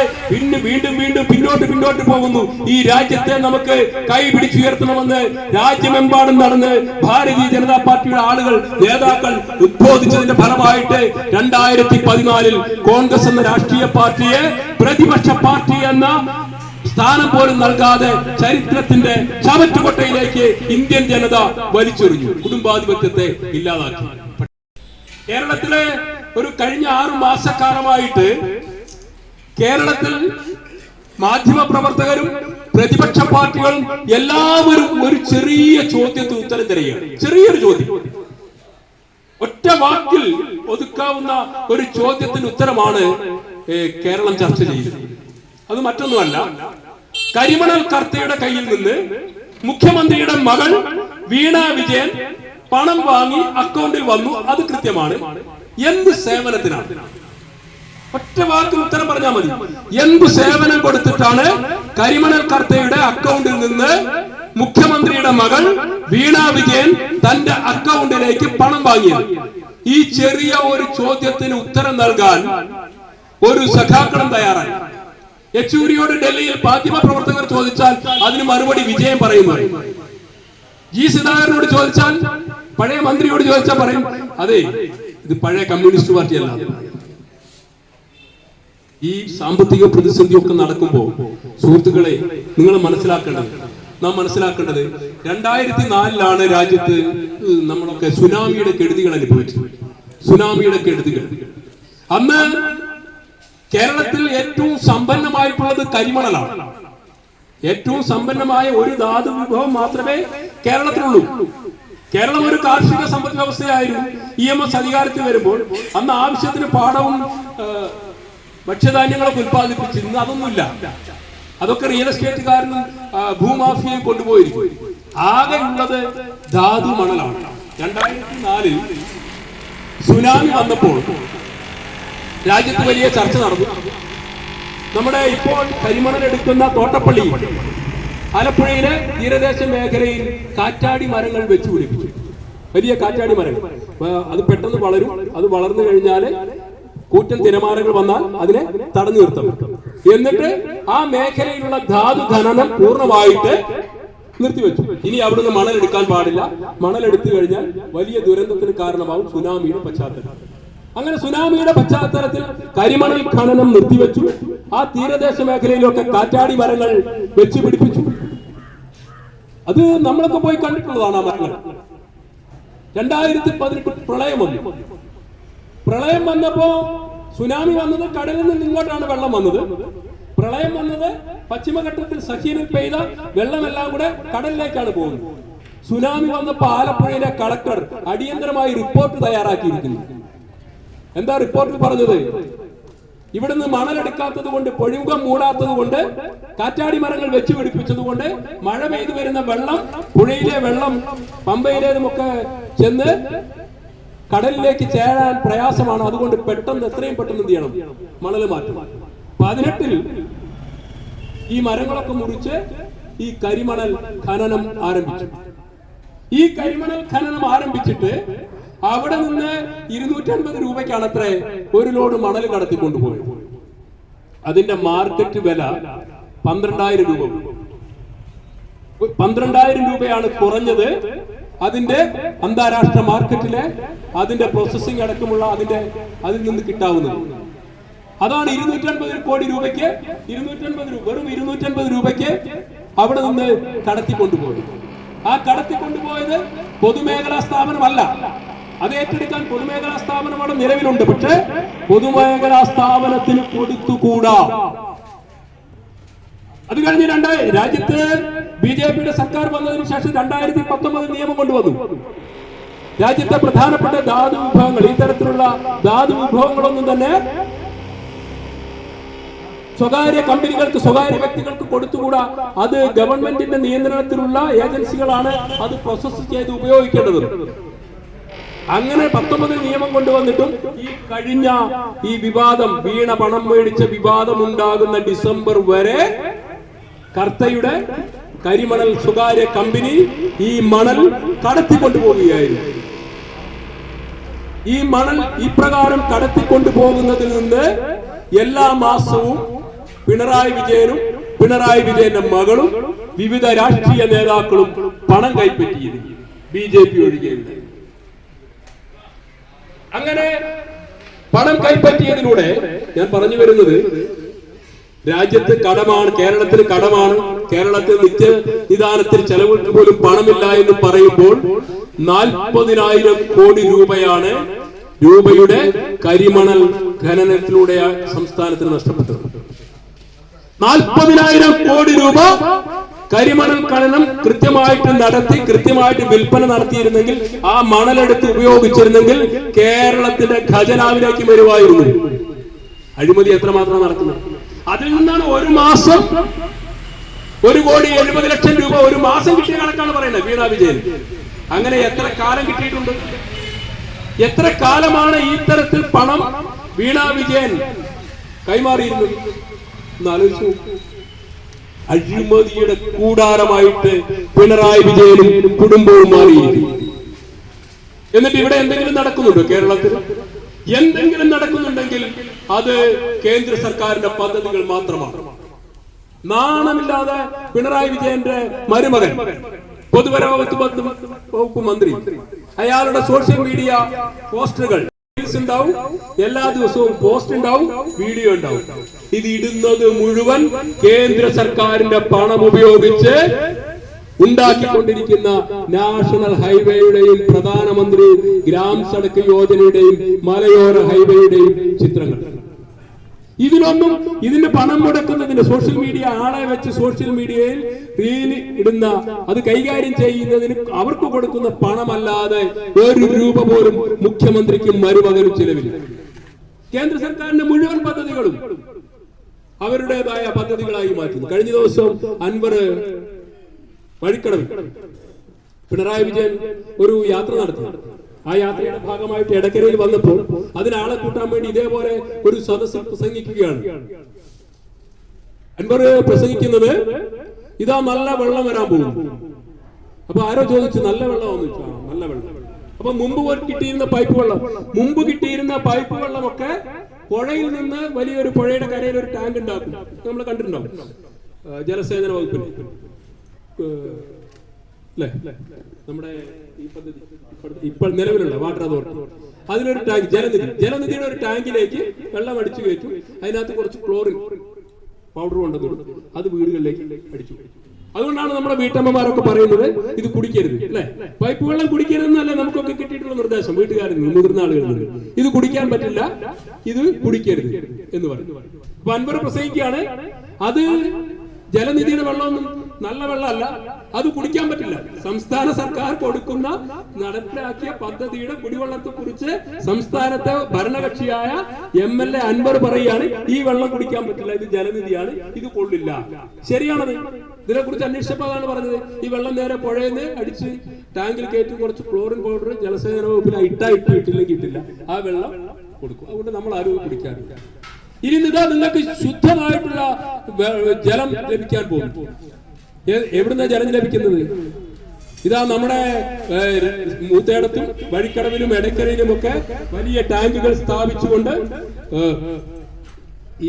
വീണ്ടും പിന്നോട്ട് പോകുന്നു. ഈ രാജ്യത്തെ നമുക്ക് കൈ പിടിച്ചുയർത്തണമെന്ന് രാജ്യമെമ്പാടും നടന്ന് ഭാരതീയ ജനതാ പാർട്ടിയുടെ ആളുകൾ, നേതാക്കൾ ഉദ്ബോധിച്ചതിന്റെ ഫലമായിട്ട് 2014 കോൺഗ്രസ് എന്ന രാഷ്ട്രീയ പാർട്ടിയെ പ്രതിപക്ഷ പാർട്ടി എന്ന സ്ഥാനം പോലും നൽകാതെ ചരിത്രത്തിന്റെ ചവറ്റുകൊട്ടയിലേക്ക് ഇന്ത്യൻ ജനത വലിച്ചെറിഞ്ഞു, കുടുംബാധിപത്യത്തെ ഇല്ലാതാക്കി. കേരളത്തിലെ ഒരു കഴിഞ്ഞ 6 മാസക്കാലമായിട്ട് കേരളത്തിൽ മാധ്യമ പ്രവർത്തകരും പ്രതിപക്ഷ പാർട്ടികളും എല്ലാവരും ഒരു ചെറിയ ചോദ്യത്തിന് ഉത്തരം തരികയാണ്. ചെറിയൊരു ചോദ്യം, ഒറ്റ വാക്കിൽ ഒതുക്കാവുന്ന ഒരു ചോദ്യത്തിന് ഉത്തരമാണ് കേരളം ചർച്ച ചെയ്യുന്നത്. അത് മറ്റൊന്നുമല്ല, കരിമണൽ കർത്തയുടെ കയ്യിൽ നിന്ന് മുഖ്യമന്ത്രിയുടെ മകൾ വീണ വിജയൻ പണം വാങ്ങി അക്കൗണ്ടിൽ വന്നു, അത് കൃത്യമാണ്. എന്ത് സേവനത്തിനാണ്? ഒറ്റ വാക്കിൽ ഉത്തരം പറഞ്ഞാൽ മതി. എന്ത് സേവനം കൊടുത്തിട്ടാണ് കരിമണൽ കർത്തയുടെ അക്കൗണ്ടിൽ നിന്ന് മുഖ്യമന്ത്രിയുടെ മകൾ വീണ വിജയൻ തന്റെ അക്കൗണ്ടിലേക്ക് പണം വാങ്ങിയത്? ഈ ചെറിയ ഒരു ചോദ്യത്തിന് ഉത്തരം നൽകാൻ ഒരു സഖാക്കളും തയ്യാറായി. യെച്ചൂരിയോട് ഡൽഹിയിൽ മാധ്യമ പ്രവർത്തകർ ചോദിച്ചാൽ അതിന് മറുപടി വിജയം പറയുന്നു. ജി സുധാകരനോട് ചോദിച്ചാൽ, പഴയ മന്ത്രിയോട് ചോദിച്ചാൽ പറയും അതെ ഇത് പഴയ കമ്മ്യൂണിസ്റ്റ് പാർട്ടിയല്ല. ഈ സാമ്പത്തിക പ്രതിസന്ധിയൊക്കെ നടക്കുമ്പോൾ സുഹൃത്തുക്കളെ നിങ്ങൾ നാം മനസ്സിലാക്കേണ്ടത് 2004 രാജ്യത്ത് നമ്മളൊക്കെ സുനാമിയുടെ കെടുതികൾ അനുഭവിച്ചു. അന്ന് കേരളത്തിൽ ഏറ്റവും സമ്പന്നമായിട്ടുള്ളത് കരിമണലാണ്. ഏറ്റവും സമ്പന്നമായ ഒരു ധാതു വിഭവം മാത്രമേ കേരളത്തിലുള്ളൂ. കേരളം ഒരു കാർഷിക സമ്പദ് വ്യവസ്ഥയായിരുന്നു. EMS അധികാരത്തിൽ വരുമ്പോൾ അന്ന് ആവശ്യത്തിന് പാടവും ഭക്ഷ്യധാന്യങ്ങളൊക്കെ ഉത്പാദിപ്പിച്ച്, ഇന്ന് അതൊന്നുമില്ല. അതൊക്കെ റിയൽ എസ്റ്റേറ്റുകാരനും ഭൂമാഫിയയും കൊണ്ടുപോയിരിക്കും. ആകെ ഉള്ളത് ധാതു മണലാണ്. 2004 സുനാമി വന്നപ്പോൾ രാജ്യത്ത് വലിയ ചർച്ച നടന്നു. നമ്മുടെ ഇപ്പോൾ കരിമണൽ എടുക്കുന്ന തോട്ടപ്പള്ളി ആലപ്പുഴയിലെ തീരദേശ മേഖലയിൽ കാറ്റാടി മരങ്ങൾ വെച്ചു പിടിപ്പിച്ചു. വലിയ കാറ്റാടി മരങ്ങൾ. അത് പെട്ടെന്ന് വളരും. അത് വളർന്നു കഴിഞ്ഞാൽ കൂറ്റൻ തിരമാലകൾ വന്നാൽ അതിനെ തടഞ്ഞു നിർത്തും. എന്നിട്ട് ആ മേഖലയിലുള്ള ധാതു ഖനനം പൂർണ്ണമായിട്ട് നിർത്തിവെച്ചു. ഇനി അവിടുന്ന് മണൽ എടുക്കാൻ പാടില്ല. മണൽ എടുത്തു കഴിഞ്ഞാൽ വലിയ ദുരന്തത്തിന് കാരണമാവും സുനാമിയുടെ പശ്ചാത്തലം. അങ്ങനെ സുനാമിയുടെ പശ്ചാത്തലത്തിൽ കരിമണൽ ഖനനം നിർത്തിവെച്ചു. ആ തീരദേശ മേഖലയിലൊക്കെ കാറ്റാടി മരങ്ങൾ വെച്ച് പിടിപ്പിച്ചു. അത് നമ്മളൊക്കെ പോയി കണ്ടിട്ടുള്ളതാണ് ആ മരങ്ങൾ. 2018 പ്രളയം വന്നു. പ്രളയം വന്നപ്പോ സുനാമി വന്നത് കടലിൽ നിന്ന് ഇങ്ങോട്ടാണ് വെള്ളം വന്നത്. പ്രളയം വന്നത് പശ്ചിമഘട്ടത്തിൽ സഹീനിൽ പെയ്ത വെള്ളമെല്ലാം കൂടെ കടലിലേക്കാണ് പോകുന്നത്. സുനാമി വന്നപ്പോ ആലപ്പുഴയിലെ കളക്ടർ അടിയന്തരമായി റിപ്പോർട്ട് തയ്യാറാക്കിയിരിക്കുന്നു. എന്താ റിപ്പോർട്ടിൽ പറഞ്ഞത്? ഇവിടുന്ന് മണലെടുക്കാത്തത് കൊണ്ട്, പൊഴിമുഖം മൂടാത്തത് കൊണ്ട്, കാറ്റാടി മരങ്ങൾ വെച്ച് പിടിപ്പിച്ചത് കൊണ്ട് മഴ പെയ്തു വരുന്ന വെള്ളം, പുഴയിലെ വെള്ളം പമ്പയിലേതുമൊക്കെ ചെന്ന് കടലിലേക്ക് ചേരാൻ പ്രയാസമാണ്. അതുകൊണ്ട് പെട്ടെന്ന് എത്രയും പെട്ടെന്ന് എന്ത് ചെയ്യണം? മണൽ മാറ്റും. 18 ഈ മരങ്ങളൊക്കെ മുറിച്ച് ഈ കരിമണൽ ഖനനം ആരംഭിച്ചു. ഈ കരിമണൽ ഖനനം ആരംഭിച്ചിട്ട് അവിടെ നിന്ന് 250 രൂപയ്ക്കാണ് അത്ര ഒരു ലോഡ് മണൽ കടത്തിക്കൊണ്ടുപോയത്. അതിന്റെ മാർക്കറ്റ് വില 12,000 രൂപ. 12,000 രൂപയാണ് കുറഞ്ഞത്. അതിന്റെ അന്താരാഷ്ട്ര മാർക്കറ്റിലെ അതിന്റെ പ്രോസസ്സിംഗ് അടക്കമുള്ള അതിൽ നിന്ന് കിട്ടാവുന്നത്. അതാണ് 250 കോടി രൂപയ്ക്ക് വെറും 250 രൂപയ്ക്ക് അവിടെ നിന്ന് കടത്തിക്കൊണ്ടുപോയത്. ആ കടത്തിക്കൊണ്ടുപോയത് പൊതുമേഖലാ സ്ഥാപനമല്ല. അത് ഏറ്റെടുക്കാൻ പൊതുമേഖലാ സ്ഥാപനം അവിടെ നിലവിലുണ്ട്. പക്ഷേ പൊതുമേഖലാ സ്ഥാപനത്തിന് കൊടുത്തുകൂടാ. അത് കഴിഞ്ഞ് രാജ്യത്ത് BJPയുടെ സർക്കാർ വന്നതിന് ശേഷം 2019 നിയമം കൊണ്ടുവന്നു. രാജ്യത്തെ പ്രധാനപ്പെട്ട ധാതു വിഭവങ്ങൾ, ഇത്തരത്തിലുള്ള ധാതു വിഭവങ്ങളൊന്നും തന്നെ സ്വകാര്യ കമ്പനികൾക്ക്, സ്വകാര്യ വ്യക്തികൾക്ക് കൊടുത്തുകൂടാ. അത് ഗവൺമെന്റിന്റെ നിയന്ത്രണത്തിലുള്ള ഏജൻസികളാണ് അത് പ്രോസസ് ചെയ്ത് ഉപയോഗിക്കേണ്ടത്. അങ്ങനെ 19 നിയമം കൊണ്ടുവന്നിട്ടും ഈ കഴിഞ്ഞ ഈ വിവാദം, വീണ പണം മേടിച്ച വിവാദം ഉണ്ടാകുന്ന ഡിസംബർ വരെ കർത്തയുടെ കരിമണൽ സ്വകാര്യ കമ്പനി ഈ മണൽ കടത്തിക്കൊണ്ടുപോവുകയായിരുന്നു. ഈ മണൽ ഇപ്രകാരം കടത്തിക്കൊണ്ടുപോകുന്നതിൽ നിന്ന് എല്ലാ മാസവും പിണറായി വിജയനും പിണറായി വിജയന്റെ മകളും വിവിധ രാഷ്ട്രീയ നേതാക്കളും പണം കൈപ്പറ്റിയിരുന്നു, BJP ഒഴികെയുണ്ട്. അങ്ങനെ പണം കൈപ്പറ്റിയതിലൂടെ ഞാൻ പറഞ്ഞു വരുന്നത്, രാജ്യത്ത് കടമാണ്, കേരളത്തിന് കടമാണ്. കേരളത്തിൽ നിത്യനിദാനത്തിൽ ചെലവുകൾക്ക് പോലും പണമില്ല എന്ന് പറയുമ്പോൾ 40,000 കോടി രൂപയുടെ കരിമണൽ ഖനനത്തിലൂടെ സംസ്ഥാനത്തിന് നഷ്ടപ്പെട്ടത്. 40,000 കോടി രൂപ കരിമണൽ ഖനനം കൃത്യമായിട്ട് നടത്തി, കൃത്യമായിട്ട് വിൽപ്പന നടത്തിയിരുന്നെങ്കിൽ, ആ മണലെടുത്ത് ഉപയോഗിച്ചിരുന്നെങ്കിൽ കേരളത്തിന്റെ ഖജനാവിലേക്ക് വരുമായിരുന്നു. അഴിമതി എത്രമാത്രം നടക്കുന്നത്? അതിൽ നിന്നാണ് ഒരു മാസം 1,70,00,000 രൂപ ഒരു മാസം കിട്ടിയ കണക്കാണ് പറയുന്നത് വീണ വിജയൻ. അങ്ങനെ എത്ര കാലം കിട്ടിയിട്ടുണ്ട്? എത്ര കാലമാണ് ഈ തരത്തിൽ പണം വീണ വിജയൻ കൈമാറിയിരുന്നത്? എന്നാലോചിച്ചു. അഴിമതിയുടെ കൂടാരമായിട്ട് പിണറായി വിജയനും കുടുംബവും മാറിയിരിക്കുന്നു. എന്നിട്ട് ഇവിടെ എന്തെങ്കിലും നടക്കുന്നുണ്ടോ? കേരളത്തിൽ എന്തെങ്കിലും നടക്കുന്നുണ്ടെങ്കിൽ അത് കേന്ദ്ര സർക്കാരിന്റെ പദ്ധതികൾ മാത്രമാണ്. നാണമില്ലാതെ പിണറായി വിജയന്റെ മരുമകൻ, പൊതുമരാമത്ത് വകുപ്പ് മന്ത്രി, അയാളുടെ സോഷ്യൽ മീഡിയ പോസ്റ്ററുകൾ ഉണ്ടാവും, എല്ലാ ദിവസവും പോസ്റ്റ് ഉണ്ടാവും, വീഡിയോ ഉണ്ടാവും. ഇത് ഇടുന്നത് മുഴുവൻ കേന്ദ്ര സർക്കാരിന്റെ പണം ഉപയോഗിച്ച് ഉണ്ടാക്കിക്കൊണ്ടിരിക്കുന്ന നാഷണൽ ഹൈവേയുടെയും പ്രധാനമന്ത്രി ഗ്രാം സഡക് യോജനയുടെയും മലയോര ഹൈവേയുടെയും ചിത്രങ്ങൾ. ഇതിനൊന്നും ഇതിന് പണം മുടക്കുന്നതിന് സോഷ്യൽ മീഡിയ ആളെ വെച്ച് സോഷ്യൽ മീഡിയയിൽ റീൽ ഇടുന്ന അത് കൈകാര്യം ചെയ്യുന്നതിന് അവർക്ക് കൊടുക്കുന്ന പണമല്ലാതെ ഒരു രൂപ പോലും മുഖ്യമന്ത്രിക്കും മരുമകനും ചിലവില്ല. കേന്ദ്ര സർക്കാരിന്റെ മുഴുവൻ പദ്ധതികളും അവരുടേതായ പദ്ധതികളായി മാറ്റുന്നു. കഴിഞ്ഞ ദിവസം അൻവർ വഴിക്കടവിൽ പിണറായി വിജയൻ ഒരു യാത്ര നടത്തി. ആ യാത്രയുടെ ഭാഗമായിട്ട് എടക്കരയിൽ വന്നപ്പോൾ അതിനാളെ കൂട്ടാൻ വേണ്ടി ഇതേപോലെ ഒരു സദസ്സിൽ പ്രസംഗിക്കുകയാണ്. അൻവർ പ്രസംഗിക്കുന്നത് ഇതാ നല്ല വെള്ളം വരാൻ പോകും. അപ്പൊ ആരോ ചോദിച്ചു നല്ല വെള്ളമാണെന്ന് ചോദിച്ചു. നല്ല വെള്ളം. അപ്പൊ മുമ്പ് കിട്ടിയിരുന്ന പൈപ്പ് വെള്ളമൊക്കെ പുഴയിൽ നിന്ന് വലിയൊരു പുഴയുടെ കരയിൽ ഒരു ടാങ്ക് ഉണ്ടാക്കും. നമ്മൾ കണ്ടിട്ടുണ്ടാവും ജലസേചന വകുപ്പിൽ അല്ലേ, നമ്മുടെ ഈ പദ്ധതി ഇപ്പോൾ നിലവിലുള്ള വാട്ടർ അതോറിറ്റി. അതിലൊരു ടാങ്ക് ജലനിധിയുടെ ഒരു ടാങ്കിലേക്ക് വെള്ളം അടിച്ചു കയറ്റും. അതിനകത്ത് കുറച്ച് ക്ലോറിൻ പൗഡർ കൊണ്ടുവന്നിടും. അത് വീടുകളിലേക്ക് അടിച്ചു. അതുകൊണ്ടാണ് നമ്മുടെ വീട്ടമ്മമാരൊക്കെ പറയുന്നത് ഇത് കുടിക്കരുത് അല്ലെ. പൈപ്പ് വെള്ളം കുടിക്കരുതെന്നല്ല നമുക്കൊക്കെ കിട്ടിയിട്ടുള്ള നിർദ്ദേശം വീട്ടുകാരിൽ നിന്ന്, മുതിർന്ന ആളുകളിൽ നിന്ന്. ഇത് കുടിക്കാൻ പറ്റില്ല, ഇത് കുടിക്കരുത് എന്ന് പറയും. അപ്പൊ അൻവർ പ്രസംഗിക്കുകയാണ് അത് ജലനിധിയുടെ വെള്ളമൊന്നും നല്ല വെള്ളമല്ല, അത് കുടിക്കാൻ പറ്റില്ല. സംസ്ഥാന സർക്കാർ കൊടുക്കുന്ന നടപ്പിലാക്കിയ പദ്ധതിയുടെ കുടിവെള്ളത്തെ കുറിച്ച് സംസ്ഥാനത്തെ ഭരണകക്ഷിയായ MLA അൻവർ പറയുകയാണ് ഈ വെള്ളം കുടിക്കാൻ പറ്റില്ല, ഇത് ജലനിധിയാണ്, ഇത് കൊള്ളില്ല. ശരിയാണത്. ഇതിനെ കുറിച്ച് അന്വേഷിച്ചപ്പോൾ അതാണ് പറഞ്ഞത്. ഈ വെള്ളം നേരെ പുഴയിൽ നിന്ന് അടിച്ച് ടാങ്കിൽ കയറ്റി കുറച്ച് ക്ലോറിൻ പൗഡർ ജലസേചന വകുപ്പിൽ ഇട്ടില്ലെങ്കിൽ കിട്ടില്ല. ആ വെള്ളം കൊടുക്കും. അതുകൊണ്ട് നമ്മൾ ആരും കുടിക്കാറില്ല. ഇനി ഇതാ നിങ്ങൾക്ക് ശുദ്ധമായിട്ടുള്ള ജലം ലഭിക്കാൻ പോകും. എവിടുന്ന ജലം ലഭിക്കുന്നത്? ഇതാ നമ്മുടെ മൂത്തേടത്തും വഴിക്കടവിലും എടക്കരയിലും ഒക്കെ വലിയ ടാങ്കുകൾ സ്ഥാപിച്ചുകൊണ്ട്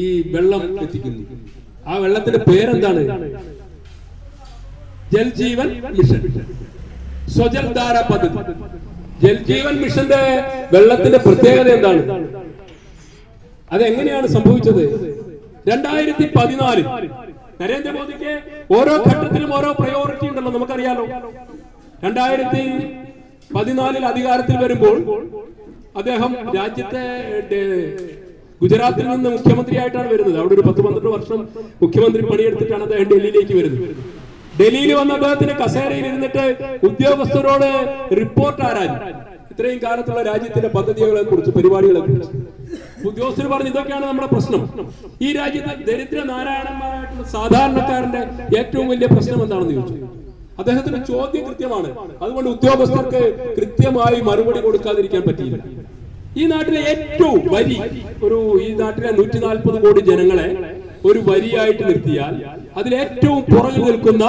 ഈ വെള്ളം എത്തിക്കുന്നു. ആ വെള്ളത്തിന്റെ പേരെന്താണ്? ജൽജീവൻ മിഷൻ, സ്വജൽധാര പദ്ധതി. ജൽജീവൻ മിഷന്റെ വെള്ളത്തിന്റെ പ്രത്യേകത എന്താണ്? അതെങ്ങനെയാണ് സംഭവിച്ചത്? 2014 നരേന്ദ്രമോദിക്ക് ഓരോ ഘട്ടത്തിലും ഓരോ പ്രയോറിറ്റി ഉണ്ടല്ലോ, നമുക്കറിയാലോ. 2014 അധികാരത്തിൽ വരുമ്പോൾ അദ്ദേഹം രാജ്യത്തെ ഗുജറാത്തിൽ നിന്ന് മുഖ്യമന്ത്രിയായിട്ടാണ് വരുന്നത്. അവിടെ ഒരു 10-12 വർഷം മുഖ്യമന്ത്രി പണിയെടുത്തിട്ടാണ് അദ്ദേഹം ഡൽഹിയിലേക്ക് വരുന്നത്. ഡൽഹിയിൽ വന്ന അദ്ദേഹത്തിന് കസേരയിൽ ഇരുന്നിട്ട് ഉദ്യോഗസ്ഥരോട് റിപ്പോർട്ട് ആരാഞ്ഞു. ഇത്രയും കാലത്തുള്ള രാജ്യത്തിന്റെ പദ്ധതികളെ കുറിച്ച്, പരിപാടികളെ കുറിച്ച് ഉദ്യോഗസ്ഥർ പറഞ്ഞു ഇതൊക്കെയാണ് നമ്മുടെ പ്രശ്നം. ഈ രാജ്യത്തെ ദരിദ്ര നാരായണന്മാരായിട്ടുള്ള സാധാരണക്കാരന്റെ ഏറ്റവും വലിയ പ്രശ്നം എന്താണെന്ന് ചോദിച്ചു. അദ്ദേഹത്തിന്റെ ചോദ്യം കൃത്യമാണ്. അതുകൊണ്ട് ഉദ്യോഗസ്ഥർക്ക് കൃത്യമായി മറുപടി കൊടുക്കാതിരിക്കാൻ പറ്റിയില്ല. ഈ നാട്ടിലെ ഏറ്റവും ഈ നാട്ടിലെ 140 കോടി ജനങ്ങളെ ഒരു വരിയായിട്ട് നിർത്തിയാൽ അതിലേറ്റവും പുറകിൽ നിൽക്കുന്ന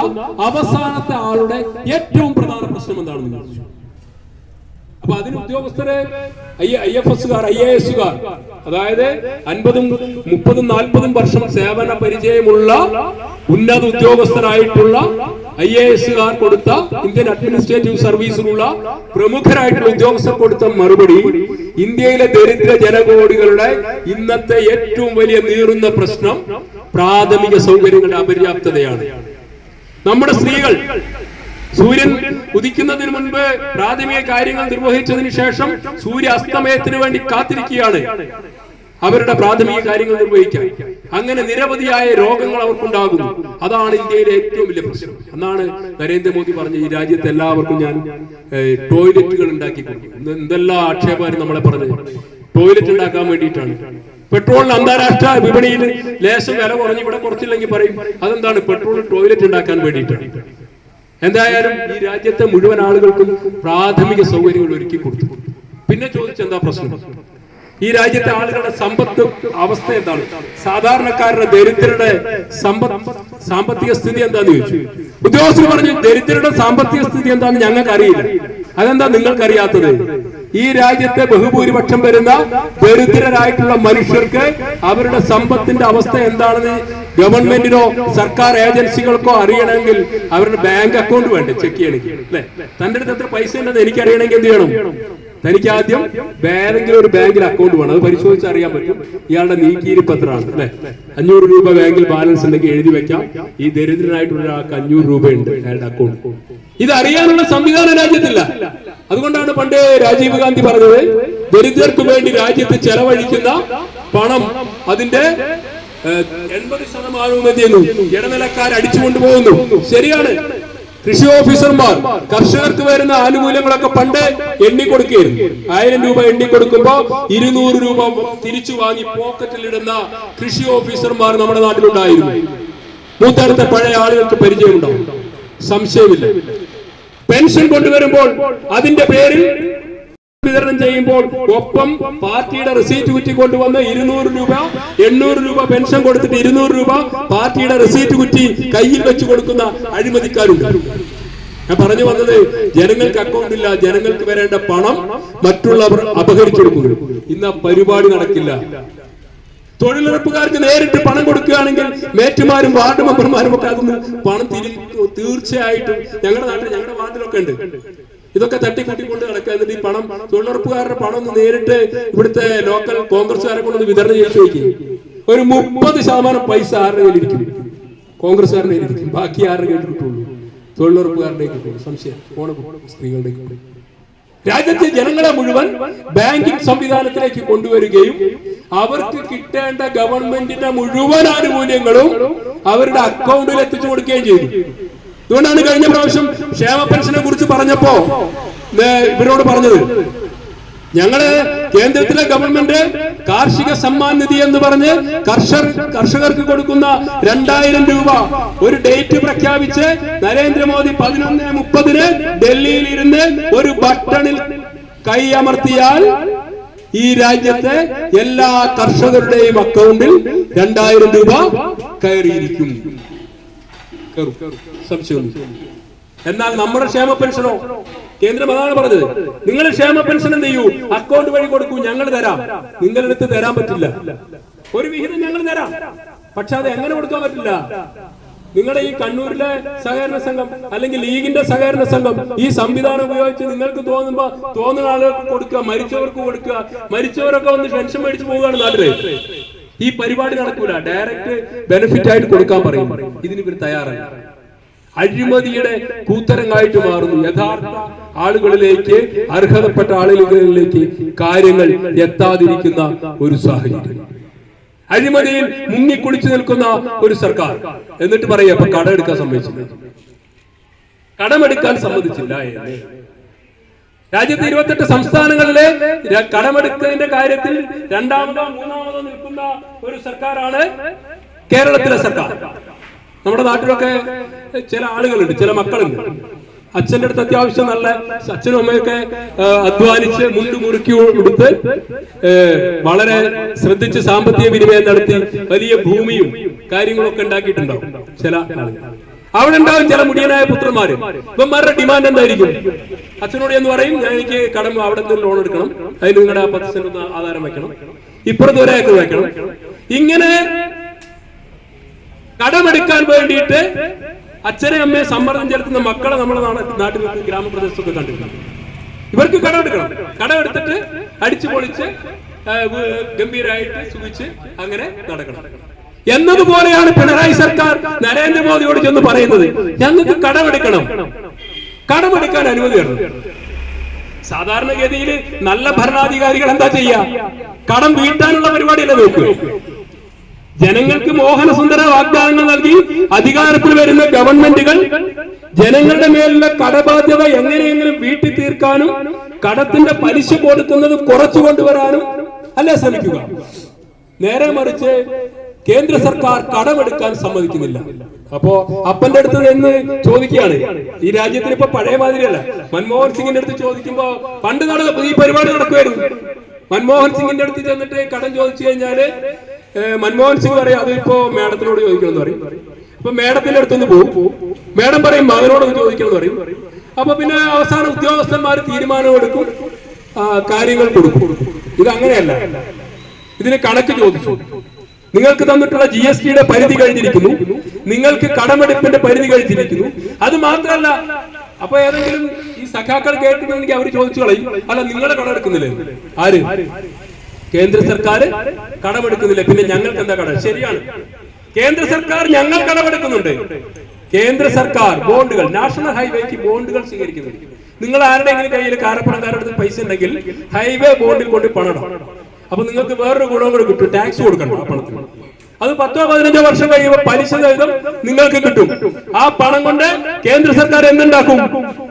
അവസാനത്തെ ആളുടെ ഏറ്റവും പ്രധാന പ്രശ്നം എന്താണെന്ന് ചോദിച്ചു. അപ്പൊ അതിന് ഉദ്യോഗസ്ഥര് IFSകാർ, IASകാർ, അതായത് 50, 30, 40 വർഷം സേവന പരിചയമുള്ള ഉന്നത ഉദ്യോഗസ്ഥരായിട്ടുള്ള IASകാർ കൊടുത്ത, ഇന്ത്യൻ അഡ്മിനിസ്ട്രേറ്റീവ് സർവീസിലുള്ള പ്രമുഖരായിട്ടുള്ള ഉദ്യോഗസ്ഥർ കൊടുത്ത മറുപടി ഇന്ത്യയിലെ ദരിദ്ര ജനകോടികളുടെ ഇന്നത്തെ ഏറ്റവും വലിയ നീറുന്ന പ്രശ്നം പ്രാഥമിക സൗകര്യങ്ങളുടെ അപര്യാപ്തതയാണ്. നമ്മുടെ സ്ത്രീകൾ സൂര്യൻ ഉദിക്കുന്നതിന് മുൻപ് പ്രാഥമിക കാര്യങ്ങൾ നിർവഹിച്ചതിന് ശേഷം സൂര്യാസ്തമയത്തിന് വേണ്ടി കാത്തിരിക്കുകയാണ് അവരുടെ പ്രാഥമിക കാര്യങ്ങൾ നിർവഹിക്കാൻ. അങ്ങനെ നിരവധിയായ രോഗങ്ങൾ അവർക്കുണ്ടാകുന്നു. അതാണ് ഇന്ത്യയിലെ ഏറ്റവും വലിയ പ്രശ്നം. എന്നാണ് നരേന്ദ്രമോദി പറഞ്ഞ ഈ രാജ്യത്ത് എല്ലാവർക്കും ഞാൻ ടോയ്ലറ്റുകൾ ഉണ്ടാക്കി കൊടുക്കും. എന്തെല്ലാം ആക്ഷേപമായിരുന്നു നമ്മളെ പറഞ്ഞത്. ടോയ്ലറ്റ് ഉണ്ടാക്കാൻ വേണ്ടിയിട്ടാണ്. പെട്രോളിന് അന്താരാഷ്ട്ര വിപണിയിൽ ലേശം വില കുറഞ്ഞ് ഇവിടെ കുറച്ചില്ലെങ്കിൽ പറയും അതെന്താണ് പെട്രോൾ ടോയ്ലറ്റ് ഉണ്ടാക്കാൻ വേണ്ടിയിട്ടാണ്. എന്തായാലും ഈ രാജ്യത്തെ മുഴുവൻ ആളുകൾക്കും പ്രാഥമിക സൗകര്യങ്ങൾ ഒരുക്കി കൊടുത്തു. പിന്നെ ചോദിച്ചെന്താ പ്രശ്നം? ഈ രാജ്യത്തെ ആളുകളുടെ സമ്പത്ത് അവസ്ഥ എന്താണ്? സാധാരണക്കാരുടെ, ദരിദ്രരുടെ സാമ്പത്തിക സ്ഥിതി എന്താന്ന് ചോദിച്ചു. ഉദ്യോഗസ്ഥർ പറഞ്ഞു ദരിദ്രരുടെ സാമ്പത്തിക സ്ഥിതി എന്താന്ന് ഞങ്ങൾക്ക് അറിയില്ല. അതെന്താ നിങ്ങൾക്കറിയാത്തത്? ഈ രാജ്യത്തെ ബഹുഭൂരിപക്ഷം വരുന്ന ദരിദ്രരായിട്ടുള്ള മനുഷ്യർക്ക് അവരുടെ സമ്പത്തിന്റെ അവസ്ഥ എന്താണെന്ന് ഗവൺമെന്റിനോ സർക്കാർ ഏജൻസികൾക്കോ അറിയണമെങ്കിൽ അവരുടെ ബാങ്ക് അക്കൗണ്ട് വേണ്ടേ ചെക്ക് ചെയ്യണമെങ്കിൽ, അല്ലെ? തന്റെ അടുത്ത് എത്ര പൈസ ഉണ്ടെന്ന് എനിക്കറിയണമെങ്കിൽ എന്ത് ചെയ്യണം? തനിക്ക് ആദ്യം ഏതെങ്കിലും ഒരു ബാങ്കിൽ അക്കൗണ്ട് വേണം. അത് പരിശോധിച്ച് അറിയാൻ പറ്റും ഇയാളുടെ നീക്കിയിരിപ്പ് എത്രയാണ്, അല്ലെ? 500 രൂപ ബാങ്കിൽ ബാലൻസ് ഉണ്ടെങ്കിൽ എഴുതി വെക്കാം. ഈ ദരിദ്രനായിട്ടുള്ള ഒരാൾക്ക് 500 രൂപയുണ്ട് അയാളുടെ അക്കൗണ്ട്. ഇത് അറിയാനുള്ള സംവിധാനം രാജ്യത്തില്ല. അതുകൊണ്ടാണ് പണ്ട് രാജീവ് ഗാന്ധി പറഞ്ഞത് ദരിദ്രർക്ക് വേണ്ടി രാജ്യത്ത് ചെലവഴിക്കുന്ന പണം അതിന്റെ 80% എന്ത് ചെയ്യുന്നു, ഇടനിലക്കാർ അടിച്ചുകൊണ്ടുപോകുന്നു. ശരിയാണ്. കൃഷി ഓഫീസർമാർ കർഷകർക്ക് വരുന്ന ആനുകൂല്യങ്ങളൊക്കെ പണ്ട് എണ്ണിക്കൊടുക്കുകയായിരുന്നു. 1000 രൂപ എണ്ണിക്കൊടുക്കുമ്പോ 200 രൂപ തിരിച്ചു വാങ്ങി പോക്കറ്റിലിടുന്ന കൃഷി ഓഫീസർമാർ നമ്മുടെ നാട്ടിലുണ്ടായിരുന്നു. മൂത്തടുത്ത പഴയ ആളുകൾക്ക് പരിചയമുണ്ടാവും, സംശയമില്ല. പെൻഷൻ കൊണ്ടുവരുമ്പോൾ അതിന്റെ പേരിൽ വിതരണം ചെയ്യുമ്പോൾ ഒപ്പം പാർട്ടിയുടെ റെസീറ്റ് കുറ്റി കൊണ്ടുവന്ന് 200 രൂപ 800 രൂപ പെൻഷൻ കൊടുത്തിട്ട് 200 രൂപ പാർട്ടിയുടെ റെസീറ്റ് കുറ്റി കയ്യിൽ വെച്ച് കൊടുക്കുന്ന അഴിമതിക്കാരുണ്ട്. ഞാൻ പറഞ്ഞു വന്നത്, ജനങ്ങൾക്ക് അക്കൗണ്ട് ഇല്ല, ജനങ്ങൾക്ക് വരേണ്ട പണം മറ്റുള്ളവർ അപഹരിച്ചെടുക്കുന്നു. ഇന്ന് ആ പരിപാടി നടക്കില്ല. തൊഴിലുറപ്പുകാർക്ക് നേരിട്ട് പണം കൊടുക്കുകയാണെങ്കിൽ മേറ്റുമാരും വാർഡ് മെമ്പർമാരും ഒക്കെ അതൊന്ന് പണം തീർച്ചയായിട്ടും ഞങ്ങളുടെ നാട്ടിൽ ഞങ്ങളുടെ വാർഡിലൊക്കെ ഉണ്ട്. ഇതൊക്കെ തട്ടിക്കൂട്ടി കൊണ്ട് നടക്കുക. എന്നിട്ട് ഈ പണം തൊഴിലുറപ്പുകാരുടെ പണം ഒന്ന് നേരിട്ട് ഇവിടുത്തെ ലോക്കൽ കോൺഗ്രസ്സുകാരെ കൊണ്ടൊന്ന് വിതരണം ചെയ്ത് ചോദിക്കും. ഒരു 30% പൈസ ആരുടെ കയ്യിലിരിക്കും? കോൺഗ്രസ്സുകാരുടെ കയ്യിലിരിക്കും. ബാക്കി ആരുടെ കയ്യിൽ കിട്ടുള്ളൂ? തൊഴിലുറപ്പുകാരുടെ കിട്ടുള്ളൂ. സംശയം സ്ത്രീകളുടെ കിട്ടും. രാജ്യത്തെ ജനങ്ങളെ മുഴുവൻ ബാങ്കിംഗ് സംവിധാനത്തിലേക്ക് കൊണ്ടുവരികയും അവർക്ക് കിട്ടേണ്ട ഗവൺമെന്റിന്റെ മുഴുവൻ ആനുകൂല്യങ്ങളും അവരുടെ അക്കൗണ്ടിൽ എത്തിച്ചു കൊടുക്കുകയും ചെയ്തു. അതുകൊണ്ടാണ് കഴിഞ്ഞ പ്രാവശ്യം ക്ഷേമ പെൻഷനെ കുറിച്ച് പറഞ്ഞപ്പോ ഇവരോട് പറഞ്ഞത്, ഞങ്ങള് കേന്ദ്രത്തിലെ ഗവൺമെന്റ് കാർഷിക സമ്മാൻ നിധി എന്ന് പറഞ്ഞ് കർഷകർക്ക് കൊടുക്കുന്ന 2000 രൂപ ഒരു ഡേറ്റ് പ്രഖ്യാപിച്ച് നരേന്ദ്രമോദി 11:30 ഡൽഹിയിൽ ഇരുന്ന് ഒരു ബട്ടണിൽ കൈയമർത്തിയാൽ ഈ രാജ്യത്തെ എല്ലാ കർഷകരുടെയും അക്കൗണ്ടിൽ 2000 രൂപ കയറിയിരിക്കും. സംശയമൊന്നും. എന്നാൽ നമ്മുടെ ക്ഷേമ പെൻഷനോ? കേന്ദ്രം അതാണ് പറഞ്ഞത്, നിങ്ങൾ ക്ഷേമ പെൻഷൻ എന്ത് ചെയ്യൂ, അക്കൗണ്ട് വഴി കൊടുക്കൂ, ഞങ്ങൾ തരാം. നിങ്ങളുടെ അടുത്ത് തരാൻ പറ്റില്ല. ഒരു വിഹിതം ഞങ്ങൾ തരാം, പക്ഷെ അത് എങ്ങനെ കൊടുക്കാൻ പറ്റില്ല. നിങ്ങളുടെ ഈ കണ്ണൂരിലെ സഹകരണ സംഘം അല്ലെങ്കിൽ ലീഗിന്റെ സഹകരണ സംഘം ഈ സംവിധാനം ഉപയോഗിച്ച് നിങ്ങൾക്ക് തോന്നുന്ന ആളുകൾക്ക് കൊടുക്കുക, മരിച്ചവർക്ക് കൊടുക്കുക. മരിച്ചവരൊക്കെ വന്ന് പെൻഷൻ മേടിച്ച് പോവുകയാണ് നാട്ടില്. ഈ പരിപാടി നടക്കൂല. ഡയറക്റ്റ് ബെനിഫിറ്റ് ആയിട്ട് കൊടുക്കാൻ പറയും. ഇതിന് ഇവർ തയ്യാറായി. അഴിമതിയുടെ കൂത്തരങ്ങായിട്ട് മാറുന്നു. യഥാർത്ഥ ആളുകളിലേക്ക്, അർഹതപ്പെട്ട ആളുകളിലേക്ക് കാര്യങ്ങൾ എത്താതിരിക്കുന്ന ഒരു സാഹചര്യം. അഴിമതിയിൽ മുങ്ങിക്കുളിച്ചു നിൽക്കുന്ന ഒരു സർക്കാർ. എന്നിട്ട് പറയാ ഇപ്പൊ കടമെടുക്കാൻ സമ്മതിച്ചില്ല. കടമെടുക്കാൻ സമ്മതിച്ചില്ല. രാജ്യത്ത് 28 സംസ്ഥാനങ്ങളിലെ കടമെടുക്കുന്നതിന്റെ കാര്യത്തിൽ 2ാമതോ 3ാമതോ നിൽക്കുന്ന ഒരു സർക്കാരാണ് കേരളത്തിലെ സർക്കാർ. നമ്മുടെ നാട്ടിലൊക്കെ ചില ആളുകളുണ്ട്, ചില മക്കളുണ്ട്. അച്ഛന്റെ അടുത്ത് അത്യാവശ്യം നല്ല അച്ഛനും അമ്മയൊക്കെ അധ്വാനിച്ച് മുണ്ട് മുറുക്കി കൊടുത്ത് വളരെ ശ്രദ്ധിച്ച് സാമ്പത്തിക വിനിമയം നടത്തി വലിയ ഭൂമിയും കാര്യങ്ങളൊക്കെ ഉണ്ടാക്കിയിട്ടുണ്ടാവും ചില ആളുകൾ. അവിടെ ഉണ്ടാവും ചില മുടിയനായ പുത്രന്മാര്. ഇവന്മാരുടെ ഡിമാൻഡ് എന്തായിരിക്കും? അച്ഛനോട് എന്ന് പറയും, എനിക്ക് കടം അവിടെ നിന്ന് ലോൺ എടുക്കണം, അതിന് നിങ്ങളുടെ 10% ആധാരം വെക്കണം, ഇപ്പുറത്ത് ഒരേക്കർ വെക്കണം. ഇങ്ങനെ കടമെടുക്കാൻ വേണ്ടിയിട്ട് അച്ഛനെ അമ്മയെ സമ്മർദ്ദം ചെലുത്തുന്ന മക്കളെ നമ്മുടെ നാട്ടിൽ ഗ്രാമപ്രദേശത്തൊക്കെ കണ്ടിട്ടുണ്ട്. ഇവർക്ക് കടമെടുക്കണം. കടമെടുത്തിട്ട് അടിച്ചു പൊളിച്ച് ഗംഭീരമായിട്ട് സുഖിച്ച് അങ്ങനെ നടക്കണം. എന്നതുപോലെയാണ് പിണറായി സർക്കാർ നരേന്ദ്രമോദിയോട് ചെന്ന് പറയുന്നത്, ഞങ്ങൾക്ക് കടമെടുക്കണം, കടമെടുക്കാൻ അനുമതി തരണം. സാധാരണഗതിയിൽ നല്ല ഭരണാധികാരികൾ എന്താ ചെയ്യാ? കടം വീട്ടാനുള്ള പരിപാടിയല്ലേ നോക്കുക. ജനങ്ങൾക്ക് മോഹനസുന്ദര വാഗ്ദാനങ്ങൾ നൽകി അധികാരത്തിൽ വരുന്ന ഗവൺമെന്റുകൾ ജനങ്ങളുടെ മേലുള്ള കടബാധ്യത എങ്ങനെയെങ്കിലും വീട്ടി തീർക്കാനും കടത്തിന്റെ പലിശ കൊടുക്കുന്നത് കുറച്ചു കൊണ്ടുവരാനും അല്ലേ ശ്രമിക്കുക. നേരെ മറിച്ച് കേന്ദ്ര സർക്കാർ കടമെടുക്കാൻ സമ്മതിക്കുന്നില്ല. അപ്പോ അപ്പന്റെ അടുത്ത് നിന്ന് ചോദിക്കുകയാണ്. ഈ രാജ്യത്തിന് ഇപ്പൊ പഴയ മാതിരിയല്ല. മൻമോഹൻ സിംഗിന്റെ അടുത്ത് ചോദിക്കുമ്പോ പണ്ട് ഈ പരിപാടി നടക്കുമായിരുന്നു. മൻമോഹൻ സിംഗിന്റെ അടുത്ത് ചെന്നിട്ട് കടം ചോദിച്ചു കഴിഞ്ഞാല് മൻമോഹൻ സിംഗ് പറയും അതിപ്പോ മേഡത്തിനോട് ചോദിക്കണം എന്ന് പറയും. അപ്പൊ മേഡത്തിന്റെ അടുത്തൊന്ന് പോകും. മേഡം പറയും മകനോട് ചോദിക്കണം എന്ന് പറയും. അപ്പൊ പിന്നെ അവസാന ഉദ്യോഗസ്ഥന്മാർ തീരുമാനമെടുക്കും, കാര്യങ്ങൾ കൊടുക്കും. ഇത് അങ്ങനെയല്ല. ഇതിന് കണക്ക് ചോദിച്ചു. നിങ്ങൾക്ക് തന്നിട്ടുള്ള GSTയുടെ പരിധി കഴിഞ്ഞിരിക്കുന്നു, നിങ്ങൾക്ക് കടമെടുപ്പിന്റെ പരിധി കഴിഞ്ഞിരിക്കുന്നു. അത് മാത്രമല്ല, അപ്പൊ ഏതെങ്കിലും ഈ സഖാക്കൾ കേട്ടിട്ടുണ്ടെങ്കിൽ അവർ ചോദിച്ചു കളയും, അല്ല നിങ്ങളെ കടമെടുക്കുന്നില്ലേ? ആര്? കേന്ദ്ര സർക്കാർ കടമെടുക്കുന്നില്ല, പിന്നെ ഞങ്ങൾക്ക് എന്താ കടം? ശരിയാണ്, കേന്ദ്ര സർക്കാർ ഞങ്ങൾ കടമെടുക്കുന്നുണ്ട്. കേന്ദ്ര സർക്കാർ ബോണ്ടുകൾ, നാഷണൽ ഹൈവേക്ക് ബോണ്ടുകൾ സ്വീകരിക്കുന്നുണ്ട്. നിങ്ങൾ ആരുടെയെങ്കിലും കയ്യിൽ കാരപ്പണക്കാരുടെ പൈസ ഉണ്ടെങ്കിൽ ഹൈവേ ബോണ്ടിൽ കൊണ്ട് പണം. അപ്പൊ നിങ്ങൾക്ക് വേറൊരു ഗുണം കൂടെ കിട്ടും, ടാക്സ് കൊടുക്കണം ആ പണത്തിന്. അത് 10-15 വർഷം കഴിയുമ്പോൾ പലിശ സഹിതം നിങ്ങൾക്ക് കിട്ടും. ആ പണം കൊണ്ട് കേന്ദ്ര സർക്കാർ എന്തുണ്ടാക്കും?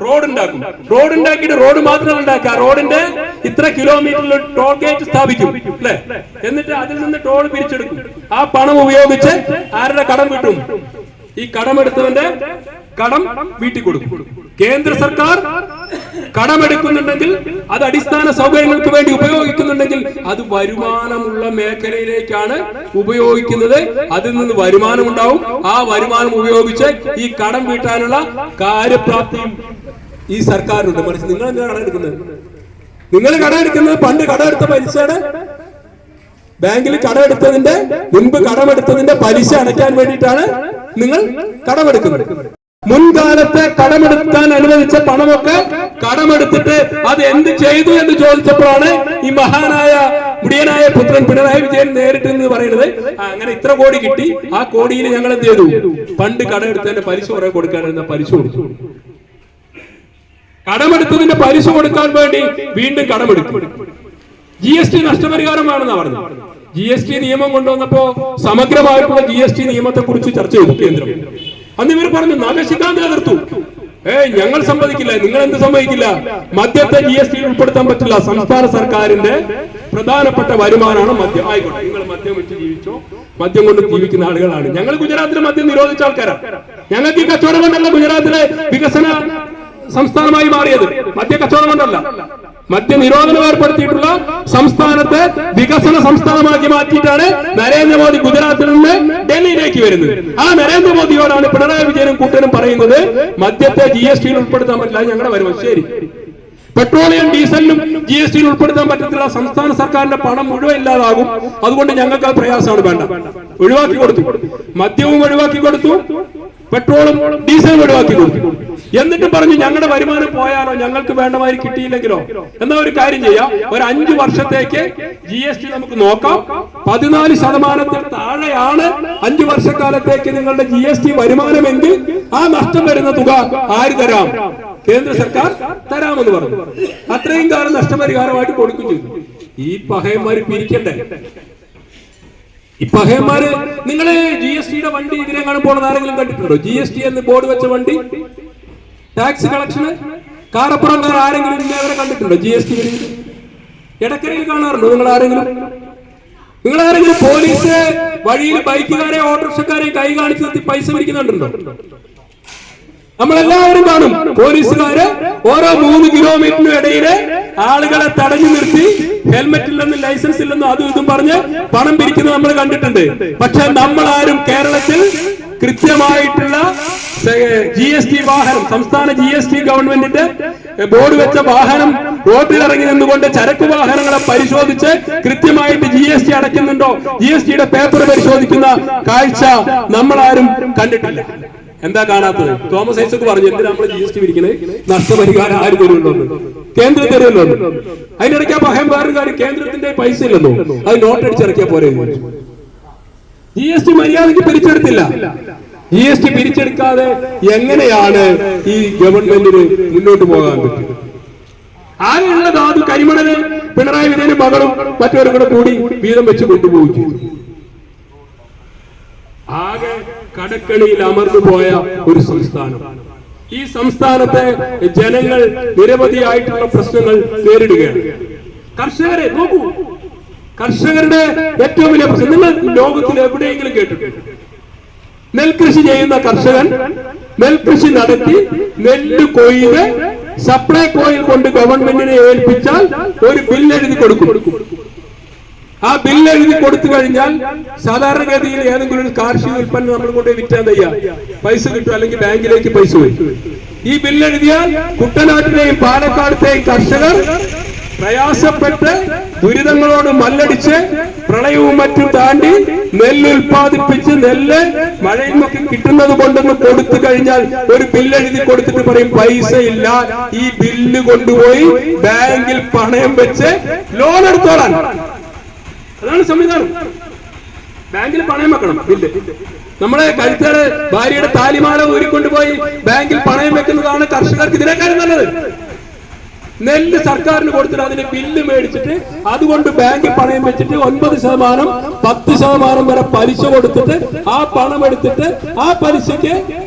റോഡ് ഉണ്ടാക്കും. റോഡ് ഉണ്ടാക്കിയിട്ട് റോഡ് മാത്രം ഉണ്ടാക്കുക, റോഡിന്റെ ഇത്ര കിലോമീറ്ററിൽ ടോൾ ഗേറ്റ് സ്ഥാപിക്കും അല്ലെ, എന്നിട്ട് അതിൽ നിന്ന് ടോൾ പിരിച്ചെടുക്കും. ആ പണം ഉപയോഗിച്ച് ആരുടെ കടം കിട്ടും? ഈ കടമെടുത്തവന്റെ കടം വീട്ടിൽ കൊടുക്കും. കേന്ദ്ര സർക്കാർ കടമെടുക്കുന്നുണ്ടെങ്കിൽ, അത് അടിസ്ഥാന സൗകര്യങ്ങൾക്ക് വേണ്ടി ഉപയോഗിക്കുന്നുണ്ടെങ്കിൽ അത് വരുമാനമുള്ള മേഖലയിലേക്കാണ് ഉപയോഗിക്കുന്നത്. അതിൽ നിന്ന് വരുമാനം ഉണ്ടാവും. ആ വരുമാനം ഉപയോഗിച്ച് ഈ കടം വീട്ടാനുള്ള കാര്യപ്രാപ്തിയും ഈ സർക്കാരിനുണ്ട്. മനസ്സിൽ നിങ്ങൾ എന്താണ് കടം എടുക്കുന്നത്? നിങ്ങൾ കടം എടുക്കുന്നത് പണ്ട് കടമെടുത്ത പലിശയുടെ, ബാങ്കിൽ കടമെടുത്തതിന്റെ മുൻപ് കടമെടുത്തതിന്റെ പലിശ അടയ്ക്കാൻ വേണ്ടിയിട്ടാണ് നിങ്ങൾ കടമെടുക്കുന്നത്. മുൻകാലത്തെ കടമെടുക്കാൻ അനുവദിച്ച പണമൊക്കെ കടമെടുത്തിട്ട് അത് എന്ത് ചെയ്തു എന്ന് ചോദിച്ചപ്പോഴാണ് ഈ മഹാനായ മുടിയനായ പുത്രൻ പിണറായി വിജയൻ നേരിട്ട് എന്ന് പറയുന്നത്, അങ്ങനെ ഇത്ര കോടി കിട്ടി, ആ കോടിയിൽ ഞങ്ങൾ എന്ത് ചെയ്തു? പണ്ട് കടമെടുത്തതിന്റെ പലിശ കുറെ കൊടുക്കാനിരുന്ന പലിശ കൊടുത്തു. കടമെടുത്തതിന്റെ പലിശ കൊടുക്കാൻ വേണ്ടി വീണ്ടും കടമെടുക്കും. GST നഷ്ടപരിഹാരമാണെന്നാ പറഞ്ഞത്. GST നിയമം കൊണ്ടുവന്നപ്പോ സമഗ്രമായിട്ടുള്ള GST നിയമത്തെ കുറിച്ച് ചർച്ച ചെയ്തു കേന്ദ്രം. അന്ന് ഇവർ പറഞ്ഞു നഖശിഖാന്തി എതിർത്തു. ഞങ്ങൾ സമ്മതിക്കില്ല. നിങ്ങൾ എന്ത് സമ്മതിക്കില്ല? മദ്യത്തെ GST ഉൾപ്പെടുത്താൻ പറ്റില്ല. സംസ്ഥാന സർക്കാരിന്റെ പ്രധാനപ്പെട്ട വരുമാനമാണ് മദ്യം. ആയിക്കോട്ടെ, നിങ്ങൾ മദ്യം വെച്ച് ജീവിച്ചോ, മദ്യം കൊണ്ട് ജീവിക്കുന്ന ആളുകളാണ്. ഞങ്ങൾ ഗുജറാത്തിലെ മദ്യം നിരോധിച്ച ആൾക്കാരാണ്. ഞങ്ങൾക്ക് ഈ കച്ചവടം കൊണ്ടല്ല ഗുജറാത്തിലെ വികസന സംസ്ഥാനമായി മാറിയത്. മദ്യ കച്ചവടം കൊണ്ടല്ല, മദ്യ നിരോധനം ഏർപ്പെടുത്തിയിട്ടുള്ള സംസ്ഥാനത്തെ വികസന സംസ്ഥാനമാക്കി മാറ്റിയിട്ടാണ് നരേന്ദ്രമോദി ഗുജറാത്തിൽ നിന്ന് ഡൽഹിയിലേക്ക് വരുന്നത്. ആ നരേന്ദ്രമോദിയോടാണ് പിണറായി വിജയനും കൂട്ടനും പറയുന്നത് മദ്യത്തെ GST ഉൾപ്പെടുത്താൻ പറ്റില്ല, ഞങ്ങളുടെ വരുമാനം. ശരി, പെട്രോളിയം ഡീസലിനും GST ഉൾപ്പെടുത്താൻ പറ്റത്തില്ല, സംസ്ഥാന സർക്കാരിന്റെ പണം മുഴുവൻ ഇല്ലാതാകും, അതുകൊണ്ട് ഞങ്ങൾക്ക് ആ പ്രയാസമാണ് വേണ്ട. ഒഴിവാക്കി കൊടുത്തു, മദ്യവും ഒഴിവാക്കി കൊടുത്തു, പെട്രോളും ഡീസലും ഒഴിവാക്കി കൊടുത്തു. എന്നിട്ട് പറഞ്ഞു ഞങ്ങളുടെ വരുമാനം പോയാലോ, ഞങ്ങൾക്ക് വേണ്ടമാതിരി കിട്ടിയില്ലെങ്കിലോ, എന്നാ ഒരു കാര്യം ചെയ്യാം, ഒരു 5 വർഷത്തേക്ക് GST നമുക്ക് നോക്കാം. 14% താഴെയാണ് 5 വർഷക്കാലത്തേക്ക് നിങ്ങളുടെ GST വരുമാനമെങ്കിൽ ആ നഷ്ടം വരുന്ന തുക ആര് തരാം? കേന്ദ്ര സർക്കാർ തരാമെന്ന് പറഞ്ഞു. അത്രയും കാലം നഷ്ടപരിഹാരമായിട്ട് കൊടുക്കും ചെയ്തു. ഈ പഹയന്മാര് പിരിക്കണ്ടേ? ഈ പഹയന്മാര്, നിങ്ങള് GSTയുടെ വണ്ടി ഇതിനെങ്ങാനും പോണത് ആരെങ്കിലും കണ്ടിട്ടുണ്ടോ? GST എന്ന് ബോർഡ് വെച്ച വണ്ടി, ടാക്സ് കളക്ഷന് കാറപ്പുറംകാർ ആരെങ്കിലും ഇന്നേവരെ കണ്ടിട്ടുണ്ടോ? GST ഇടക്കരയിൽ കാണാറുണ്ടോ നിങ്ങൾ ആരെങ്കിലും? പോലീസ് വഴിയിൽ ബൈക്കുകാരെ ഓട്ടോറിക്ഷക്കാരെ കൈ കാണിച്ച് നിർത്തി പൈസ പിരിക്കുന്നുണ്ടോ? നമ്മളെല്ലാവരും കാണും. പോലീസുകാര് ഓരോ 3 കിലോമീറ്ററിനും ഇടയില് ആളുകളെ തടഞ്ഞു നിർത്തി ഹെൽമെറ്റ് ഇല്ലെന്നും ലൈസൻസ് ഇല്ലെന്നും അതും ഇതും പറഞ്ഞ് പണം പിരിക്കുന്നത് നമ്മൾ കണ്ടിട്ടുണ്ട്. പക്ഷെ നമ്മളാരും കേരളത്തിൽ കൃത്യമായിട്ടുള്ള GST വാഹനം, സംസ്ഥാന GST ഗവൺമെന്റിന്റെ ബോർഡ് വെച്ച വാഹനം റോഡിലിറങ്ങി നിന്നുകൊണ്ട് ചരക്ക് വാഹനങ്ങളെ പരിശോധിച്ച് കൃത്യമായിട്ട് GST അടയ്ക്കുന്നുണ്ടോ, GSTയുടെ പേപ്പർ പരിശോധിക്കുന്ന കാഴ്ച നമ്മളാരും കണ്ടിട്ടില്ല. എന്താ കാണാത്തത്? തോമസ് ഐസക് പറഞ്ഞു എന്തിനാ നമ്മൾ GST പിരിക്കുന്നത്, നഷ്ടപരിഹാരം ആര് തരുമല്ലോ, കേന്ദ്രം തരുമല്ലോ. അതിനിടയ്ക്ക് ആ പഹയന്മാരും കാര്യം കേന്ദ്രത്തിന്റെ പൈസ ഇല്ലെന്നോ, അത് നോട്ടടിച്ചിറക്കിയാ പോരെ. GST മര്യാദയ്ക്ക് പിരിച്ചെടുത്തില്ല. GST പിരിച്ചെടുക്കാതെ എങ്ങനെയാണ് ഈ ഗവൺമെന്റിന് മുന്നോട്ട് പോകാൻ പറ്റും? ആകെയുള്ള ധാതു കരിമണന് പിണറായി വിജയനും മകളും മറ്റവരും കൂടെ കൂടി വീതം വെച്ച് കൊണ്ടുപോയി. ആകെ കടക്കണിയിൽ അമർന്നു പോയ ഒരു സംസ്ഥാനം. ഈ സംസ്ഥാനത്തെ ജനങ്ങൾ നിരവധിയായിട്ടുള്ള പ്രശ്നങ്ങൾ നേരിടുകയാണ്. കർഷകരെ നോക്കൂ, കർഷകരുടെ ഏറ്റവും വലിയ പ്രശ്നം നിങ്ങൾ ലോകത്തിൽ എവിടെയെങ്കിലും കേട്ടിട്ടുണ്ട്? നെൽകൃഷി ചെയ്യുന്ന കർഷകൻ നെൽകൃഷി നടത്തി നെല്ല് കൊയ്ത് സപ്ലൈകോയിൽ കൊണ്ട് ഗവൺമെന്റിനെ ഏൽപ്പിച്ചാൽ ഒരു ബില്ല് എഴുതി കൊടുക്കും. ആ ബില്ല് എഴുതി കൊടുത്തു കഴിഞ്ഞാൽ സാധാരണഗതിയിൽ ഏതെങ്കിലും ഒരു കാർഷിക ഉൽപ്പന്നം നമ്മൾ കൊണ്ട് വിറ്റാൻ തയ്യാ പൈസ കിട്ടും, അല്ലെങ്കിൽ ബാങ്കിലേക്ക് പൈസ വരും. ഈ ബില്ല് എഴുതിയാൽ കുട്ടനാട്ടിലെയും പാലക്കാടത്തെയും കർഷകർ പ്രയാസപ്പെട്ട് ദുരിതങ്ങളോട് മല്ലടിച്ച് പ്രളയവും മറ്റും താണ്ടി നെല്ല് ഉൽപ്പാദിപ്പിച്ച് നെല്ല് മഴയിൽ നിന്നൊക്കെ കിട്ടുന്നത് കൊണ്ടൊന്ന് കൊടുത്തു കഴിഞ്ഞാൽ ഒരു ബില്ല് എഴുതി കൊടുത്തിട്ട് പറയും പൈസ ഇല്ല, ഈ ബില്ല് കൊണ്ടുപോയി ബാങ്കിൽ പണയം വെച്ച് ലോൺ എടുത്തോളാൻ. അതാണ് സംവിധാനം. ബാങ്കിൽ പണയം വെക്കണം. ബില്ല് നമ്മളെ കഴുത്തേറെ ഭാര്യയുടെ താലിമാല ഊരിക്കൊണ്ടുപോയി ബാങ്കിൽ പണയം വെക്കുന്നതാണ് കർഷകർക്ക് ഇതിനേക്കാളും നല്ലത്. നെല്ല് സർക്കാരിന് കൊടുത്തിട്ട് അതിന് ബില്ല് മേടിച്ചിട്ട് അതുകൊണ്ട് ബാങ്കിൽ പണയം വെച്ചിട്ട് 9%, 10% വരെ പലിശ കൊടുത്തിട്ട് ആ പണം എടുത്തിട്ട് ആ പലിശയ്ക്ക്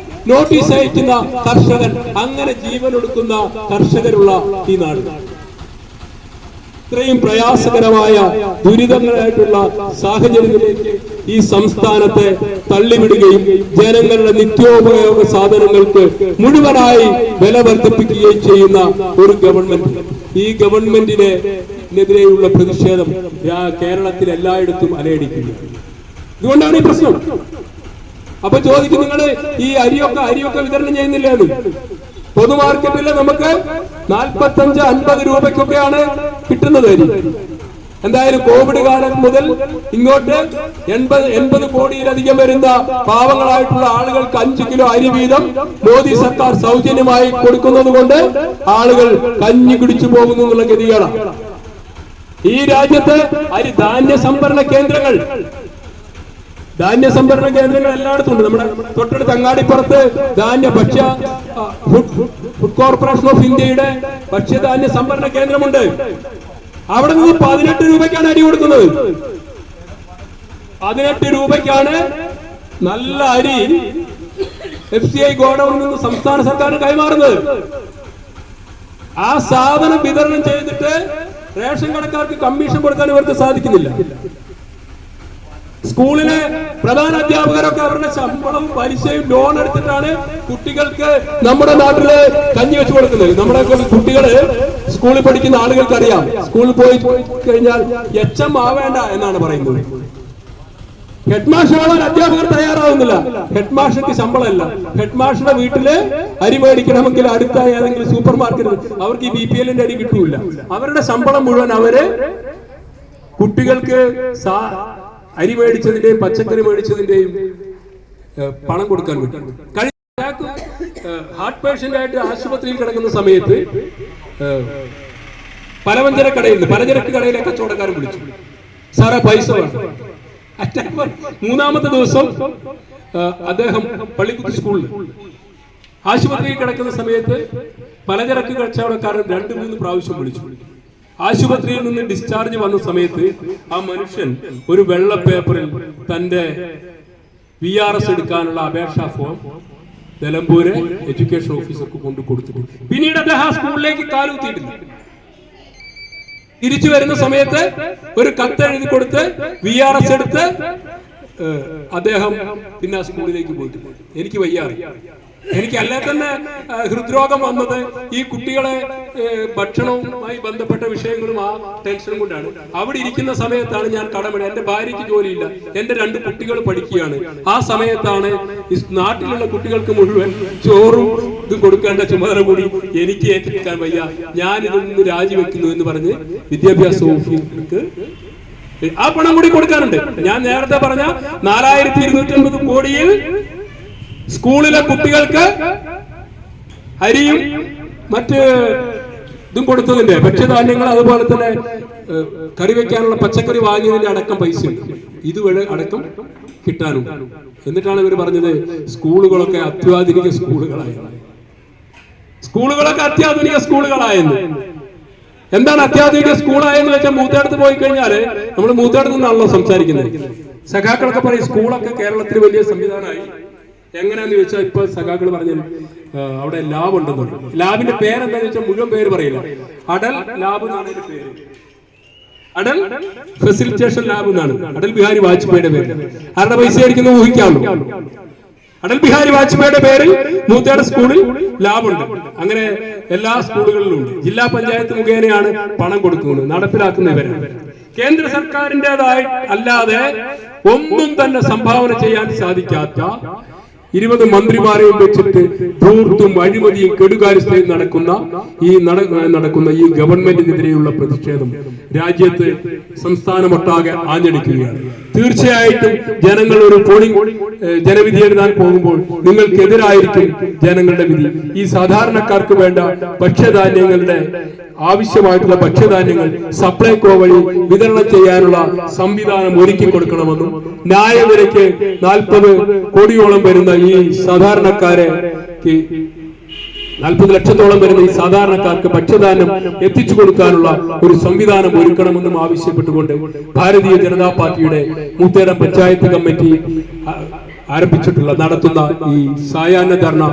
നോട്ടീസ് അയക്കുന്ന കർഷകൻ, അങ്ങനെ ജീവനൊടുക്കുന്ന കർഷകരുള്ള ഈ നാട്. ഇത്രയും പ്രയാസകരമായ ദുരിതങ്ങളായിട്ടുള്ള സാഹചര്യത്തിലേക്ക് ഈ സംസ്ഥാനത്തെ തള്ളിവിടുകയും ജനങ്ങളുടെ നിത്യോപയോഗ സാധനങ്ങൾക്ക് മുഴുവനായി വില വർദ്ധിപ്പിക്കുകയും ചെയ്യുന്ന ഒരു ഗവൺമെന്റ്. ഈ ഗവൺമെന്റിനെതിരെയുള്ള പ്രതിഷേധം കേരളത്തിൽ എല്ലായിടത്തും അലയടിക്കുന്നു. ഇതുകൊണ്ടാണ് ഈ പ്രശ്നം. അപ്പൊ ചോദിക്കും, നിങ്ങൾ ഈ അരിയൊക്കെ വിതരണം ചെയ്യുന്നില്ലേ? പൊതുമാർക്കറ്റിൽ നമുക്ക് 45-50 രൂപയ്ക്കൊക്കെയാണ് കിട്ടുന്നത് അരി. എന്തായാലും കോവിഡ് കാലം മുതൽ ഇങ്ങോട്ട് 80 കോടിയിലധികം വരുന്ന പാവങ്ങളായിട്ടുള്ള ആളുകൾക്ക് 5 കിലോ അരി വീതം മോദി സർക്കാർ സൗജന്യമായി കൊടുക്കുന്നത് കൊണ്ട് ആളുകൾ കഞ്ഞി കുടിച്ചു പോകുന്നു എന്നുള്ള ഗതികളാണ്. ഈ രാജ്യത്ത് ധാന്യ സംഭരണ കേന്ദ്രങ്ങൾ എല്ലായിടത്തും ഉണ്ട്. നമ്മുടെ തൊട്ടടുത്ത് അങ്ങാടിപ്പുറത്ത് ഫുഡ് കോർപ്പറേഷൻ ഓഫ് ഇന്ത്യയുടെ ഭക്ഷ്യധാന്യ സംഭരണ കേന്ദ്രമുണ്ട്. അവിടെ നിന്ന് 18 രൂപയ്ക്കാണ് അരി കൊടുക്കുന്നത്. 18 രൂപയ്ക്കാണ് നല്ല അരി FCI ഗോഡൌണിൽ നിന്ന് സംസ്ഥാന സർക്കാരിന് കൈമാറുന്നത്. ആ സാധനം വിതരണം ചെയ്തിട്ട് റേഷൻ കടക്കാർക്ക് കമ്മീഷൻ കൊടുക്കാൻ ഇവർക്ക് സാധിക്കുന്നില്ല. സ്കൂളിലെ പ്രധാന അധ്യാപകരൊക്കെ അവരുടെ ശമ്പളവും പലിശയും ലോൺ എടുത്തിട്ടാണ് കുട്ടികൾക്ക് നമ്മുടെ നാട്ടില് കഞ്ഞി വെച്ച് കൊടുക്കുന്നത്. നമ്മുടെ കുട്ടികള് സ്കൂളിൽ പഠിക്കുന്ന ആളുകൾക്ക് അറിയാം, സ്കൂളിൽ പോയി കഴിഞ്ഞാൽ HM ആവേണ്ട എന്നാണ് പറയുന്നത്. ഹെഡ് മാസ്റ്റർ ആവാൻ അധ്യാപകർ തയ്യാറാവുന്നില്ല. ഹെഡ് മാസ്റ്റർക്ക് ശമ്പളമല്ല. ഹെഡ് മാസ്റ്ററുടെ വീട്ടില് അരി മേടിക്കണമെങ്കിൽ അടുത്ത ഏതെങ്കിലും സൂപ്പർ മാർക്കറ്റ് അവർക്ക് ഈ BPL-ന്റെ അരി കിട്ടൂല. അവരുടെ ശമ്പളം മുഴുവൻ അവര് കുട്ടികൾക്ക് അരി മേടിച്ചതിന്റെയും പച്ചക്കറി മേടിച്ചതിന്റെയും പണം കൊടുക്കാൻ പറ്റും. ഹാർട്ട് പേഷ്യന്റ് ആയിട്ട് ആശുപത്രിയിൽ കിടക്കുന്ന സമയത്ത് പലചരക്ക് കടയിലെ കച്ചവടക്കാരൻ വിളിച്ചു, സാറേ പൈസ വേണം. മൂന്നാമത്തെ ദിവസം അദ്ദേഹം പള്ളിക്കുത്തി സ്കൂളിൽ ആശുപത്രിയിൽ കിടക്കുന്ന സമയത്ത് പലചരക്ക് കച്ചവടക്കാരൻ 2-3 പ്രാവശ്യം വിളിച്ചു. ആശുപത്രിയിൽ നിന്ന് ഡിസ്ചാർജ് വന്ന സമയത്ത് ആ മനുഷ്യൻ ഒരു വെള്ള പേപ്പറിൽ തന്റെ VRS എടുക്കാനുള്ള അപേക്ഷാ ഫോം നിലമ്പൂര് എഡ്യൂക്കേഷൻ ഓഫീസർക്ക് കൊണ്ടു കൊടുത്തിട്ടുണ്ട്. പിന്നീട് അദ്ദേഹം സ്കൂളിലേക്ക് കാലുകുത്തിയിട്ടില്ല. തിരിച്ചു വരുന്ന സമയത്ത് ഒരു കത്തെഴുതി കൊടുത്ത് VRS എടുത്ത് അദ്ദേഹം പിന്നെ സ്കൂളിലേക്ക് പോയിട്ടുണ്ട്. എനിക്ക് വയ്യാറി, എനിക്കല്ലേ തന്നെ ഹൃദ്രോഗം വന്നത് ഈ കുട്ടികളെ ഭക്ഷണവുമായി ബന്ധപ്പെട്ട വിഷയങ്ങളും ആ ടെൻഷനും കൊണ്ടാണ്. അവിടെ ഇരിക്കുന്ന സമയത്താണ് ഞാൻ കടമട, എന്റെ ഭാര്യയ്ക്ക് ജോലിയില്ല, എന്റെ 2 കുട്ടികൾ പഠിക്കുകയാണ്. ആ സമയത്താണ് നാട്ടിലുള്ള കുട്ടികൾക്ക് മുഴുവൻ ചോറും ഇതും കൊടുക്കേണ്ട ചുമതല കൂടി എനിക്ക് ഏറ്റെടുക്കാൻ വയ്യ, ഞാൻ ഇതൊന്ന് രാജിവെക്കുന്നു എന്ന് പറഞ്ഞ് വിദ്യാഭ്യാസ ഓഫീസർക്ക് ആ പണം കൂടി കൊടുക്കാനുണ്ട്. ഞാൻ നേരത്തെ പറഞ്ഞ 4250 കോടിയിൽ സ്കൂളിലെ കുട്ടികൾക്ക് അരിയും മറ്റ് ഇതും കൊടുത്തതിന്റെ ഭക്ഷ്യധാന്യങ്ങൾ, അതുപോലെ തന്നെ കറി വെക്കാനുള്ള പച്ചക്കറി വാങ്ങിയതിന്റെ അടക്കം പൈസയുണ്ട്. ഇതുവരെ അടക്കം കിട്ടാനുണ്ട്. എന്നിട്ടാണ് ഇവർ പറഞ്ഞത് സ്കൂളുകളൊക്കെ അത്യാധുനിക സ്കൂളുകളായെന്ന്. എന്താണ് അത്യാധുനിക സ്കൂളായെന്ന് വെച്ചാൽ മൂത്തേടത്ത് പോയി കഴിഞ്ഞാല് നമ്മൾ മൂത്തേടത്ത് നിന്നാണല്ലോ സംസാരിക്കുന്നത്. സഖാക്കളൊക്കെ പറയും സ്കൂളൊക്കെ കേരളത്തിൽ വലിയ സംവിധാനമായി. എങ്ങനെയാന്ന് ചോദിച്ചാൽ ഇപ്പൊ സഖാക്കൾ പറഞ്ഞു അവിടെ ലാബ് ഉണ്ടെന്നുണ്ട്. ലാബിന്റെ പേരെന്താന്ന് വെച്ചാൽ മുഴുവൻ പേര് പറയില്ല. അടൽ ലാബ് എന്നാണ് അതിന്റെ പേര്. അടൽ ഫെസിലിറ്റേഷൻ ലാബ് എന്നാണ് അടൽ ബിഹാരി വാജ്പേയിയുടെ പേര്. ആരുടെ പൈസ ആയിരിക്കുന്നു ഊഹിക്കാമല്ലോ. അടൽ ബിഹാരി വാജ്പേയിയുടെ പേരിൽ മൂത്തേട സ്കൂളിൽ ലാബുണ്ട്. അങ്ങനെ എല്ലാ സ്കൂളുകളിലും ഉണ്ട്. ജില്ലാ പഞ്ചായത്ത് മുഖേനയാണ് പണം കൊടുക്കുന്നത്, നടപ്പിലാക്കുന്നവരാണ്. കേന്ദ്ര സർക്കാരിൻ്റെതായി അല്ലാതെ ഒന്നും തന്നെ സംഭാവന ചെയ്യാൻ സാധിക്കാത്ത 20 മന്ത്രിമാരെയും വെച്ചിട്ട് ധൂർത്തും അഴിമതിയും കെടുകാര്യസ്ഥയും നടക്കുന്ന ഈ ഗവൺമെന്റിനെതിരെയുള്ള പ്രതിഷേധം രാജ്യത്ത് സംസ്ഥാനമൊട്ടാകെ ആഞ്ഞടിക്കുകയാണ്. തീർച്ചയായിട്ടും ജനങ്ങൾ ഒരു പോളിംഗ് ജനവിധി എഴുതാൻ പോകുമ്പോൾ നിങ്ങൾക്കെതിരായിരിക്കും ജനങ്ങളുടെ വിധി. ഈ സാധാരണക്കാർക്ക് വേണ്ട ഭക്ഷ്യധാന്യങ്ങളുടെ ആവശ്യമായിട്ടുള്ള ഭക്ഷ്യധാന്യങ്ങൾ സപ്ലൈകോ വഴി വിതരണം ചെയ്യാനുള്ള സംവിധാനം ഒരുക്കി കൊടുക്കണമെന്നും ന്യായവിലയ്ക്ക് 40 കോടിയോളം വരുന്ന ഈ സാധാരണക്കാരെ 40 ലക്ഷത്തോളം വരുന്ന ഈ സാധാരണക്കാർക്ക് ഭക്ഷ്യധാന്യം എത്തിച്ചു കൊടുക്കാനുള്ള ഒരു സംവിധാനം ഒരുക്കണമെന്നും ആവശ്യപ്പെട്ടുകൊണ്ട് ഭാരതീയ ജനതാ പാർട്ടിയുടെ മൂത്തേടം പഞ്ചായത്ത് കമ്മിറ്റി നടത്തുന്ന ഈ സായാഹ്ന ധർണ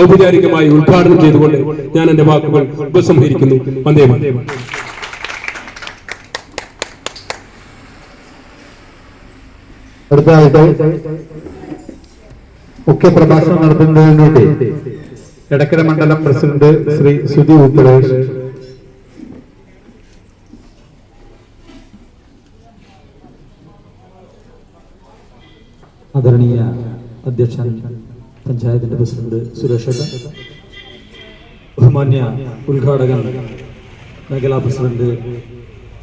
ഔപചാരികമായി ഉദ്ഘാടനം ചെയ്തുകൊണ്ട് ഞാൻ എന്റെ വാക്കുകൾ ഉപസംഹരിക്കുന്നു. വന്ദേ മാതരം. അടുത്തതായിട്ട് മുഖ്യ പ്രഭാഷണം നടത്തുന്നതിന് വേണ്ടി എടക്കര മണ്ഡലം പ്രസിഡന്റ് ശ്രീ സുധി ഉത്തരേഷ്. ആദരണീയ അധ്യക്ഷൻ പഞ്ചായത്തിന്റെ പ്രസിഡന്റ് സുരേഷ്, ബഹുമാന്യ ഉദ്ഘാടകൻ മേഖലാ പ്രസിഡന്റ്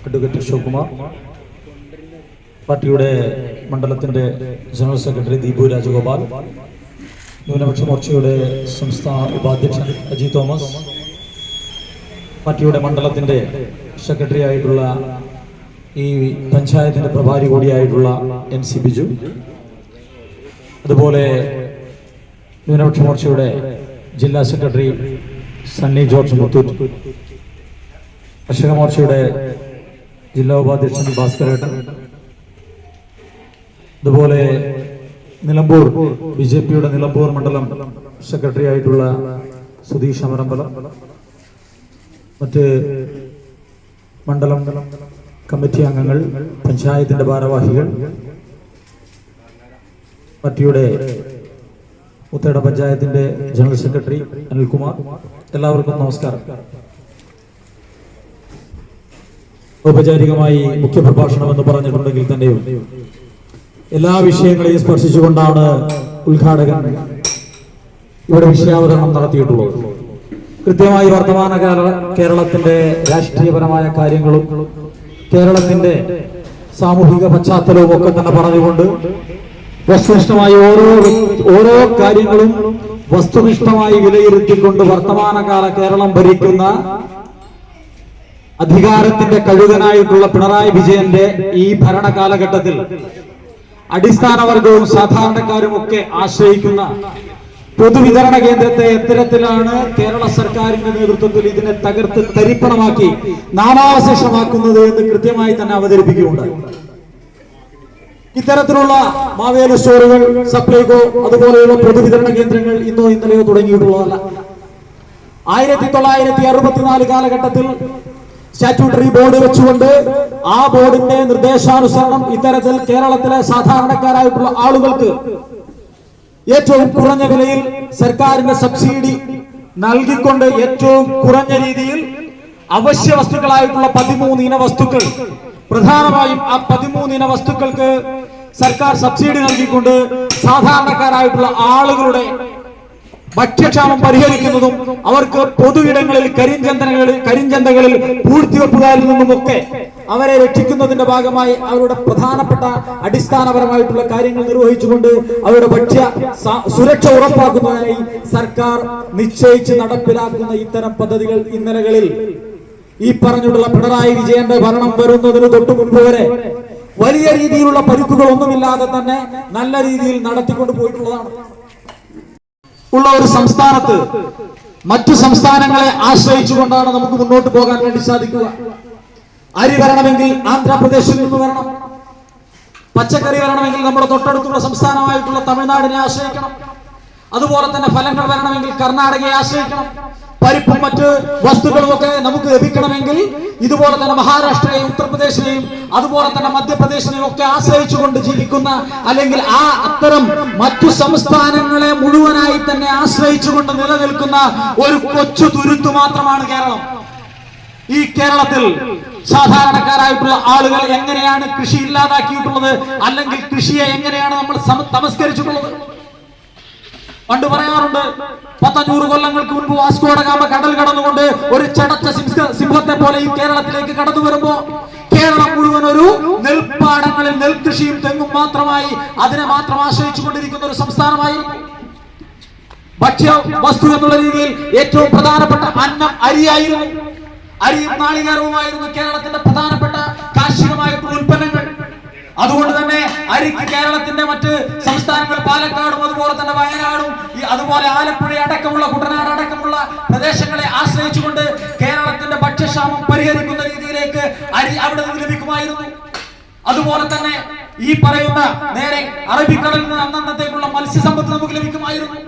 അഡ്വക്കേറ്റ് അശോക് കുമാർ, പാർട്ടിയുടെ മണ്ഡലത്തിന്റെ ജനറൽ സെക്രട്ടറി ദീപു രാജഗോപാൽ, ന്യൂനപക്ഷ മോർച്ചയുടെ സംസ്ഥാന ഉപാധ്യക്ഷൻ അജി തോമസ്, പാർട്ടിയുടെ മണ്ഡലത്തിന്റെ സെക്രട്ടറി ആയിട്ടുള്ള ഈ പഞ്ചായത്തിന്റെ പ്രഭാരി കൂടിയായിട്ടുള്ള MC ബിജു, അതുപോലെ ന്യൂനപക്ഷ മോർച്ചയുടെ ജില്ലാ സെക്രട്ടറി സണ്ണി ജോർജ് മുത്തൂറ്റ്, കർഷക മോർച്ചയുടെ ജില്ലാ ഉപാധ്യക്ഷൻ ഭാസ്കരേട്ടൻ, അതുപോലെ നിലമ്പൂർ BJPയുടെ നിലമ്പൂർ മണ്ഡലം സെക്രട്ടറി ആയിട്ടുള്ള സുധീഷ് അമരമ്പലം, മറ്റ് മണ്ഡലം കമ്മിറ്റി അംഗങ്ങൾ, പഞ്ചായത്തിന്റെ ഭാരവാഹികൾ, പാർട്ടിയുടെ മുത്തേടം പഞ്ചായത്തിന്റെ ജനറൽ സെക്രട്ടറി അനിൽകുമാർ, എല്ലാവർക്കും നമസ്കാരം. ഔപചാരികമായി മുഖ്യപ്രഭാഷണം എന്ന് പറഞ്ഞിട്ടുണ്ടെങ്കിൽ തന്നെയും എല്ലാ വിഷയങ്ങളെയും സ്പർശിച്ചുകൊണ്ടാണ് ഉദ്ഘാടകൻ ഇവിടെ വിഷയാവതരണം നടത്തിയിട്ടുള്ളത്. കൃത്യമായി വർത്തമാന കേരളത്തിന്റെ രാഷ്ട്രീയപരമായ കാര്യങ്ങളും കേരളത്തിന്റെ സാമൂഹിക പശ്ചാത്തലവും ഒക്കെ തന്നെ പറഞ്ഞുകൊണ്ട് വസ്തുനിഷ്ഠമായി ഓരോ കാര്യങ്ങളും വസ്തുനിഷ്ഠമായി വിലയിരുത്തിക്കൊണ്ട് വർത്തമാനകാല കേരളം ഭരിക്കുന്ന അധികാരത്തിന്റെ കഴുകനായിട്ടുള്ള പിണറായി വിജയന്റെ ഈ ഭരണ കാലഘട്ടത്തിൽ അടിസ്ഥാന വർഗവും സാധാരണക്കാരും ഒക്കെ ആശ്രയിക്കുന്ന പൊതുവിതരണ കേന്ദ്രത്തെ എത്തരത്തിലാണ് കേരള സർക്കാരിന്റെ നേതൃത്വത്തിൽ ഇതിനെ തകർത്ത് തരിപ്പണമാക്കി നാമാവശേഷമാക്കുന്നത് എന്ന് കൃത്യമായി തന്നെ അവതരിപ്പിക്കുകയുണ്ടായി. ഇത്തരത്തിലുള്ള മാവേലി സ്റ്റോറുകൾ, സപ്ലൈകോ അതുപോലെയുള്ള പൊതുവിതരണ കേന്ദ്രങ്ങൾ ഇന്നോ ഇന്നലെയോ തുടങ്ങിയിട്ടുള്ളതല്ല. 1964 കാലഘട്ടത്തിൽ സ്റ്റാറ്റ്യൂട്ടറി ബോർഡ് വെച്ചുകൊണ്ട് ആ ബോർഡിന്റെ നിർദ്ദേശാനുസരണം ഇത്തരത്തിൽ കേരളത്തിലെ സാധാരണക്കാരായിട്ടുള്ള ആളുകൾക്ക് ഏറ്റവും കുറഞ്ഞ വിലയിൽ സർക്കാരിന്റെ സബ്സിഡി നൽകിക്കൊണ്ട് ഏറ്റവും കുറഞ്ഞ രീതിയിൽ അവശ്യ വസ്തുക്കളായിട്ടുള്ള 13 ഇന വസ്തുക്കൾ, പ്രധാനമായും ആ 13 ഇന വസ്തുക്കൾക്ക് സർക്കാർ സബ്സിഡി നൽകിക്കൊണ്ട് സാധാരണക്കാരായിട്ടുള്ള ആളുകളുടെ ഭക്ഷ്യക്ഷാമം പരിഹരിക്കുന്നതും അവർക്ക് പൊതു ഇടങ്ങളിൽ കരിഞ്ചന്തകളിൽ പൂഴ്ത്തിവെപ്പുകാരിൽ നിന്നുമൊക്കെ അവരെ രക്ഷിക്കുന്നതിന്റെ ഭാഗമായി അവരുടെ പ്രധാനപ്പെട്ട അടിസ്ഥാനപരമായിട്ടുള്ള കാര്യങ്ങൾ നിർവഹിച്ചുകൊണ്ട് അവരുടെ ഭക്ഷ്യ സുരക്ഷ ഉറപ്പാക്കുന്നതിനായി സർക്കാർ നിശ്ചയിച്ച് നടപ്പിലാക്കുന്ന ഇത്തരം പദ്ധതികൾ ഇന്നലകളിൽ ഈ പറഞ്ഞിട്ടുള്ള പിണറായി വിജയന്റെ ഭരണം വരുന്നതിന് തൊട്ടു മുൻപ് വരെ വലിയ രീതിയിലുള്ള പരിക്കുകളൊന്നുമില്ലാതെ തന്നെ നല്ല രീതിയിൽ നടത്തിക്കൊണ്ടു പോയിട്ടുള്ളതാണ്. ഉള്ള ഒരു സംസ്ഥാനത്ത് മറ്റു സംസ്ഥാനങ്ങളെ ആശ്രയിച്ചുകൊണ്ടാണ് നമുക്ക് മുന്നോട്ട് പോകാൻ വേണ്ടി സാധിക്കുക. അരി വരണമെങ്കിൽ ആന്ധ്രാപ്രദേശിൽ നിന്ന് വരണം, പച്ചക്കറി വരണമെങ്കിൽ നമ്മുടെ തൊട്ടടുത്തുള്ള സംസ്ഥാനമായിട്ടുള്ള തമിഴ്നാടിനെ ആശ്രയിക്കണം, അതുപോലെ തന്നെ ഫലങ്ങൾ വരണമെങ്കിൽ കർണാടകയെ ആശ്രയിക്കണം, പരിപ്പും മറ്റ് വസ്തുക്കളും ഒക്കെ നമുക്ക് ലഭിക്കണമെങ്കിൽ ഇതുപോലെ തന്നെ മഹാരാഷ്ട്രയെയും ഉത്തർപ്രദേശിനെയും അതുപോലെ തന്നെ മധ്യപ്രദേശിനെയും ഒക്കെ ആശ്രയിച്ചുകൊണ്ട് ജീവിക്കുന്ന, അല്ലെങ്കിൽ ആ അത്തരം മറ്റു സംസ്ഥാനങ്ങളെ മുഴുവനായി തന്നെ ആശ്രയിച്ചുകൊണ്ട് നിലനിൽക്കുന്ന ഒരു കൊച്ചു തുരുത്തു മാത്രമാണ് കേരളം. ഈ കേരളത്തിൽ സാധാരണക്കാരായിട്ടുള്ള ആളുകൾ എങ്ങനെയാണ് കൃഷി ഇല്ലാതാക്കിയിട്ടുള്ളത്, അല്ലെങ്കിൽ കൃഷിയെ എങ്ങനെയാണ് നമ്മൾ തമസ്കരിച്ചിട്ടുള്ളത്? പണ്ട് പറയാറുണ്ട്, 100 കൊല്ലങ്ങൾക്ക് മുൻപ് വാസ്കോ ഡ ഗാമ കടൽ കടന്നുകൊണ്ട് ഒരു ചടച്ച സിംഹത്തെ പോലെ ഈ കേരളത്തിലേക്ക് കടന്നു വരുമ്പോ കേരളം മുഴുവൻ ഒരു നെൽപ്പാടങ്ങളിൽ നെൽകൃഷിയും തെങ്ങും മാത്രമായി അതിനെ മാത്രം ആശ്രയിച്ചു കൊണ്ടിരിക്കുന്ന ഒരു സംസ്ഥാനമായിരുന്നു. ഭക്ഷ്യ വസ്തു എന്നുള്ള രീതിയിൽ ഏറ്റവും പ്രധാനപ്പെട്ട അന്നം അരിയായിരുന്നു. അരിയും നാളികേരവുമായിരുന്നു കേരളത്തിന്റെ പ്രധാനപ്പെട്ട കാർഷികമായിട്ടുള്ള ഉൽപ്പന്നങ്ങൾ. അതുകൊണ്ട് തന്നെ അരിക്ക് കേരളത്തിന്റെ മറ്റ് സംസ്ഥാനങ്ങൾ പാലക്കാടും അതുപോലെ തന്നെ വയനാടും അതുപോലെ ആലപ്പുഴ അടക്കമുള്ള കുട്ടനാട് അടക്കമുള്ള പ്രദേശങ്ങളെ ആശ്രയിച്ചുകൊണ്ട് കേരളത്തിന്റെ ഭക്ഷ്യക്ഷാമം പരിഹരിക്കുന്ന രീതിയിലേക്ക് അരി അവിടെ നിന്ന് ലഭിക്കുമായിരുന്നു. അതുപോലെ തന്നെ ഈ പറയുന്ന നേരെ അറബിക്കടലിൽ നിന്ന് അന്നത്തേക്കുള്ള മത്സ്യസമ്പത്ത് നമുക്ക് ലഭിക്കുമായിരുന്നു.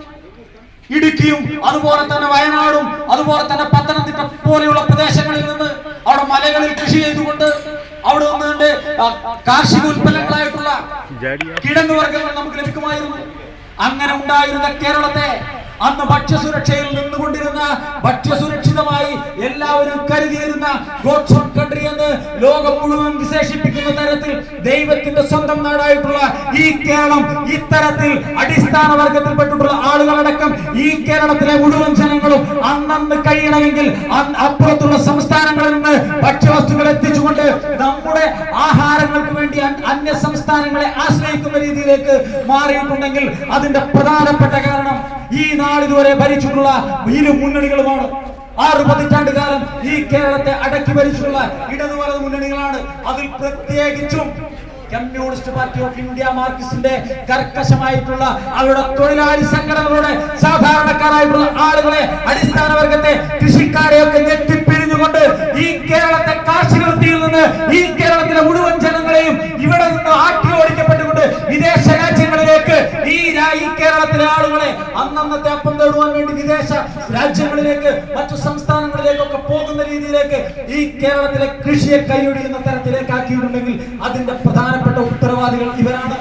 ഇടുക്കിയും അതുപോലെ തന്നെ വയനാടും അതുപോലെ തന്നെ പത്തനംതിട്ട പോലെയുള്ള പ്രദേശങ്ങളിൽ നിന്ന് അവിടെ മലകളിൽ കൃഷി ചെയ്തുകൊണ്ട് അവിടെ നിന്ന് കാർഷിക ഉൽപ്പന്നങ്ങളായിട്ടുള്ള കിഴങ്ങ് വർഗ്ഗങ്ങൾ നമുക്ക് ലഭിക്കുമായിരുന്നു. അങ്ങനെ ഉണ്ടായിരുന്ന കേരളത്തെ അന്ന് ഭക്ഷ്യസുരക്ഷയിൽ നിന്നുകൊണ്ടിരുന്ന ഭക്ഷ്യസുരക്ഷിതമായി എല്ലാവരും കരുതിയിരുന്ന ഗോഡ്സ് ഓൺ കൺട്രി എന്ന് ലോകം മുഴുവൻ വിശേഷിപ്പിക്കുന്ന തരത്തിൽ ദൈവത്തിന്റെ സ്വന്തം നാടായിട്ടുള്ള ഈ കേരളം ഇത്തരത്തിൽ അടിസ്ഥാന വർഗത്തിൽപ്പെട്ടിട്ടുള്ള ആളുകളടക്കം ഈ കേരളത്തിലെ മുഴുവൻ ജനങ്ങളും അന്നന്ന് കഴിയണമെങ്കിൽ അപ്പുറത്തുള്ള സംസ്ഥാനങ്ങളിൽ നിന്ന് ഭക്ഷ്യവസ്തുക്കൾ എത്തിച്ചുകൊണ്ട് നമ്മുടെ ആഹാരങ്ങൾക്ക് വേണ്ടി അന്യ സംസ്ഥാനങ്ങളെ ആശ്രയിക്കുന്ന രീതിയിലേക്ക് മാറിയിട്ടുണ്ടെങ്കിൽ അതിന്റെ പ്രധാനപ്പെട്ട കാരണം ഈ നാളിതുവരെ ഭരിച്ചിട്ടുള്ള ഇരു മുന്നണികളുമാണ്. 6 പതിറ്റാണ്ട് കാലം ഈ കേരളത്തെ അടക്കി ഭരിച്ചിട്ടുള്ള ഇടതുവലത് മുന്നണികളാണ്. അതിൽ പ്രത്യേകിച്ചും കമ്മ്യൂണിസ്റ്റ് പാർട്ടി ഓഫ് ഇന്ത്യ മാർക്സിന്റെ കർക്കശമായിട്ടുള്ള അവരുടെ തൊഴിലാളി സംഘടനകളുടെ സാധാരണക്കാരായിട്ടുള്ള ആളുകളെ അടിസ്ഥാന വർഗത്തെ കൃഷിക്കാരെയൊക്കെ ഞെട്ടിപ്പിരിഞ്ഞുകൊണ്ട് ഈ കേരളത്തെ കാർഷിക വൃത്തിയിൽ നിന്ന് ഈ കേരളത്തിലെ മുഴുവൻ ജനങ്ങളെയും ഇവിടെ നിന്ന് ആട്ടി ഓടിക്കപ്പെട്ടുകൊണ്ട് വിദേശ രാജ്യങ്ങളിലേക്ക് ഈ കേരളത്തിലെ ആളുകളെ അന്നത്തെ അപ്പം തേടുവാൻ വേണ്ടി വിദേശ രാജ്യങ്ങളിലേക്ക് മറ്റു സംസ്ഥാനങ്ങളിലേക്കൊക്കെ പോകുന്ന രീതിയിലേക്ക് ഈ കേരളത്തിലെ കൃഷിയെ കൈയൊഴിയുന്ന തരത്തിലേക്ക് ആക്കിയിട്ടുണ്ടെങ്കിൽ അതിന്റെ പ്രധാനപ്പെട്ട ഉത്തരവാദികൾ ഇവരാണ്.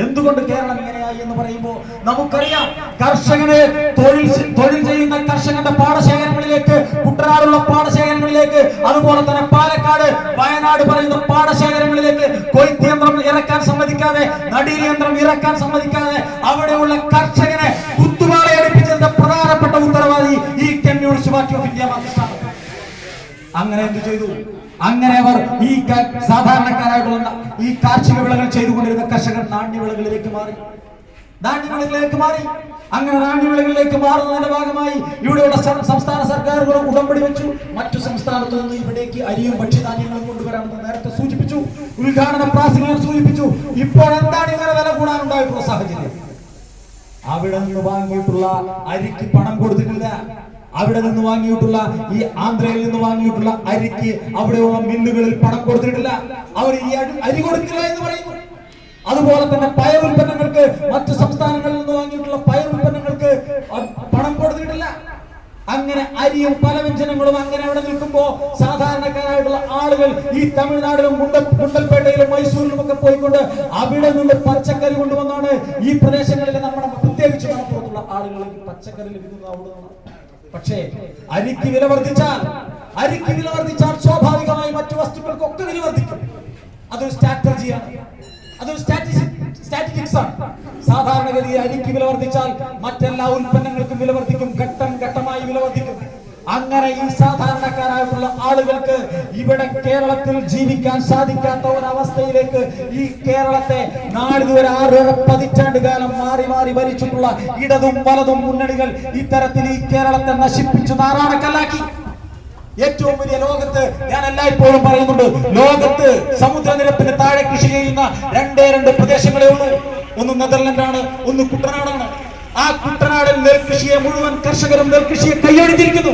എന്തുകൊണ്ട് കേരളം ഇങ്ങനെയായി എന്ന് പറയുമ്പോൾ നമുക്കറിയാം, കർഷകന് തൊഴിൽ ചെയ്യുന്ന കർഷകന്റെ പാടശേഖരങ്ങളിലേക്ക്, കുട്ടനാടുള്ള പാടശേഖരങ്ങളിലേക്ക്, അതുപോലെ തന്നെ പാലക്കാട് വയനാട് പറയുന്ന പാടശേഖരങ്ങളിലേക്ക് കൊയ്ത്ത് യന്ത്രം ഇറക്കാൻ സമ്മതിക്കാതെ, നടീൽ യന്ത്രം ഇറക്കാൻ സമ്മതിക്കാതെ അവിടെയുള്ള കർഷകനെ കുത്തുപാളയടിപ്പിച്ചതിന്റെ പ്രധാനപ്പെട്ട ഉത്തരവാദി ഈ കമ്മ്യൂണിസ്റ്റ് പാർട്ടി ഓഫ് ഇന്ത്യ മാർക്സിസ്റ്റാണ്. അങ്ങനെ എന്ത് ചെയ്തു? അങ്ങനെ അവർ ഈ സാധാരണക്കാരായിട്ടുള്ള ഈ കാർഷിക വിളകൾ ചെയ്തുകൊണ്ടിരുന്ന കർഷകർ നാണ്യവിളകളിലേക്ക് മാറി. അങ്ങനെ നാണ്യവിളകളിലേക്ക് മാറുന്നതിന്റെ ഭാഗമായി ഇവിടെയുള്ള സംസ്ഥാന സർക്കാരുകൾ ഉടമ്പടി വെച്ചു. മറ്റു സംസ്ഥാനത്തു നിന്ന് ഇവിടേക്ക് അരിയും ഭക്ഷ്യധാന്യങ്ങളും കൊണ്ടുവരാമെന്ന് നേരത്തെ സൂചിപ്പിച്ചു. ഉദ്ഘാടന പ്രാസംഗികർ സൂചിപ്പിച്ചു. ഇപ്പോൾ എന്താണ് ഇങ്ങനെ വില കൂടാനുണ്ടായിട്ടുള്ള സാഹചര്യം? അവിടെ നിന്ന് വാങ്ങിയിട്ടുള്ള അരിക്ക് പണം കൊടുത്തിട്ടില്ല. അവിടെ നിന്ന് വാങ്ങിയിട്ടുള്ള ഈ ആന്ധ്രയിൽ നിന്ന് വാങ്ങിയിട്ടുള്ള അരിക്ക് അവിടെയുള്ള മില്ലുകളിൽ പണം കൊടുത്തിട്ടില്ല. അവർ ഈ അരി കൊടുക്കില്ല എന്ന് പറയുന്നു. അതുപോലെ തന്നെ പയർ ഉൽപ്പന്നങ്ങൾക്ക് മറ്റു സംസ്ഥാനങ്ങളിൽ നിന്ന് വാങ്ങിയിട്ടുള്ള പയർ ഉൽപ്പന്നങ്ങൾക്ക് പണം കൊടുത്തിട്ടില്ല. അങ്ങനെ അരിയും പല വ്യഞ്ജനങ്ങളും അങ്ങനെ അവിടെ നിൽക്കുമ്പോ സാധാരണക്കാരായിട്ടുള്ള ആളുകൾ ഈ തമിഴ്നാടിലും ഗുണ്ടൽപേട്ടയിലും മൈസൂരിലും ഒക്കെ പോയിക്കൊണ്ട് അവിടെ നിന്ന് പച്ചക്കറി കൊണ്ടുവന്നാണ് ഈ പ്രദേശങ്ങളിലെ നമ്മുടെ പ്രത്യേകിച്ച് മലപ്പുറത്തുള്ള ആളുകളിൽ പച്ചക്കറി ലഭിക്കുന്നത് അവിടെ. പക്ഷേ അരിക്ക് വില വർദ്ധിച്ചാൽ സ്വാഭാവികമായി മറ്റു വസ്തുക്കൾക്കൊക്കെ വില വർദ്ധിക്കും. അതൊരു സ്ട്രാറ്റജിയാണ്, അതൊരു സ്റ്റാറ്റിസ്റ്റിക്സ് ആണ്. സാധാരണഗതിയിൽ അരിക്ക് വില വർദ്ധിച്ചാൽ മറ്റെല്ലാ ഉൽപ്പന്നങ്ങൾക്കും വില വർദ്ധിക്കും, ഘട്ടമായി വില വർദ്ധിക്കും. അങ്ങനെ ഈ സാധാരണക്കാരായിട്ടുള്ള ആളുകൾക്ക് ഇവിടെ കേരളത്തിൽ ജീവിക്കാൻ സാധിക്കാത്ത ഒരവസ്ഥയിലേക്ക് ഈ കേരളത്തെ നാളിതുവരെ 6 പതിറ്റാണ്ട് കാലം മാറി ഭരിച്ചിട്ടുള്ള ഇടതും വലതും മുന്നണികൾ ഇത്തരത്തിൽ ഈ കേരളത്തെ നശിപ്പിച്ചു നാറാണക്കല്ലാക്കി. ഏറ്റവും വലിയ ലോകത്ത്, ഞാൻ എല്ലായ്പ്പോഴും പറയുന്നുണ്ട്, ലോകത്ത് സമുദ്രനിരപ്പിന് താഴെ കൃഷി ചെയ്യുന്ന 2 പ്രദേശങ്ങളേ ഉള്ളൂ. ഒന്ന് നെതർലൻഡാണ്, ഒന്ന് കുട്ടനാടാണ്. ആ കുട്ടനാടൻ നെൽകൃഷിയെ മുഴുവൻ കർഷകരും നെൽകൃഷിയെ കൈയൊഴിഞ്ഞിരിക്കുന്നു.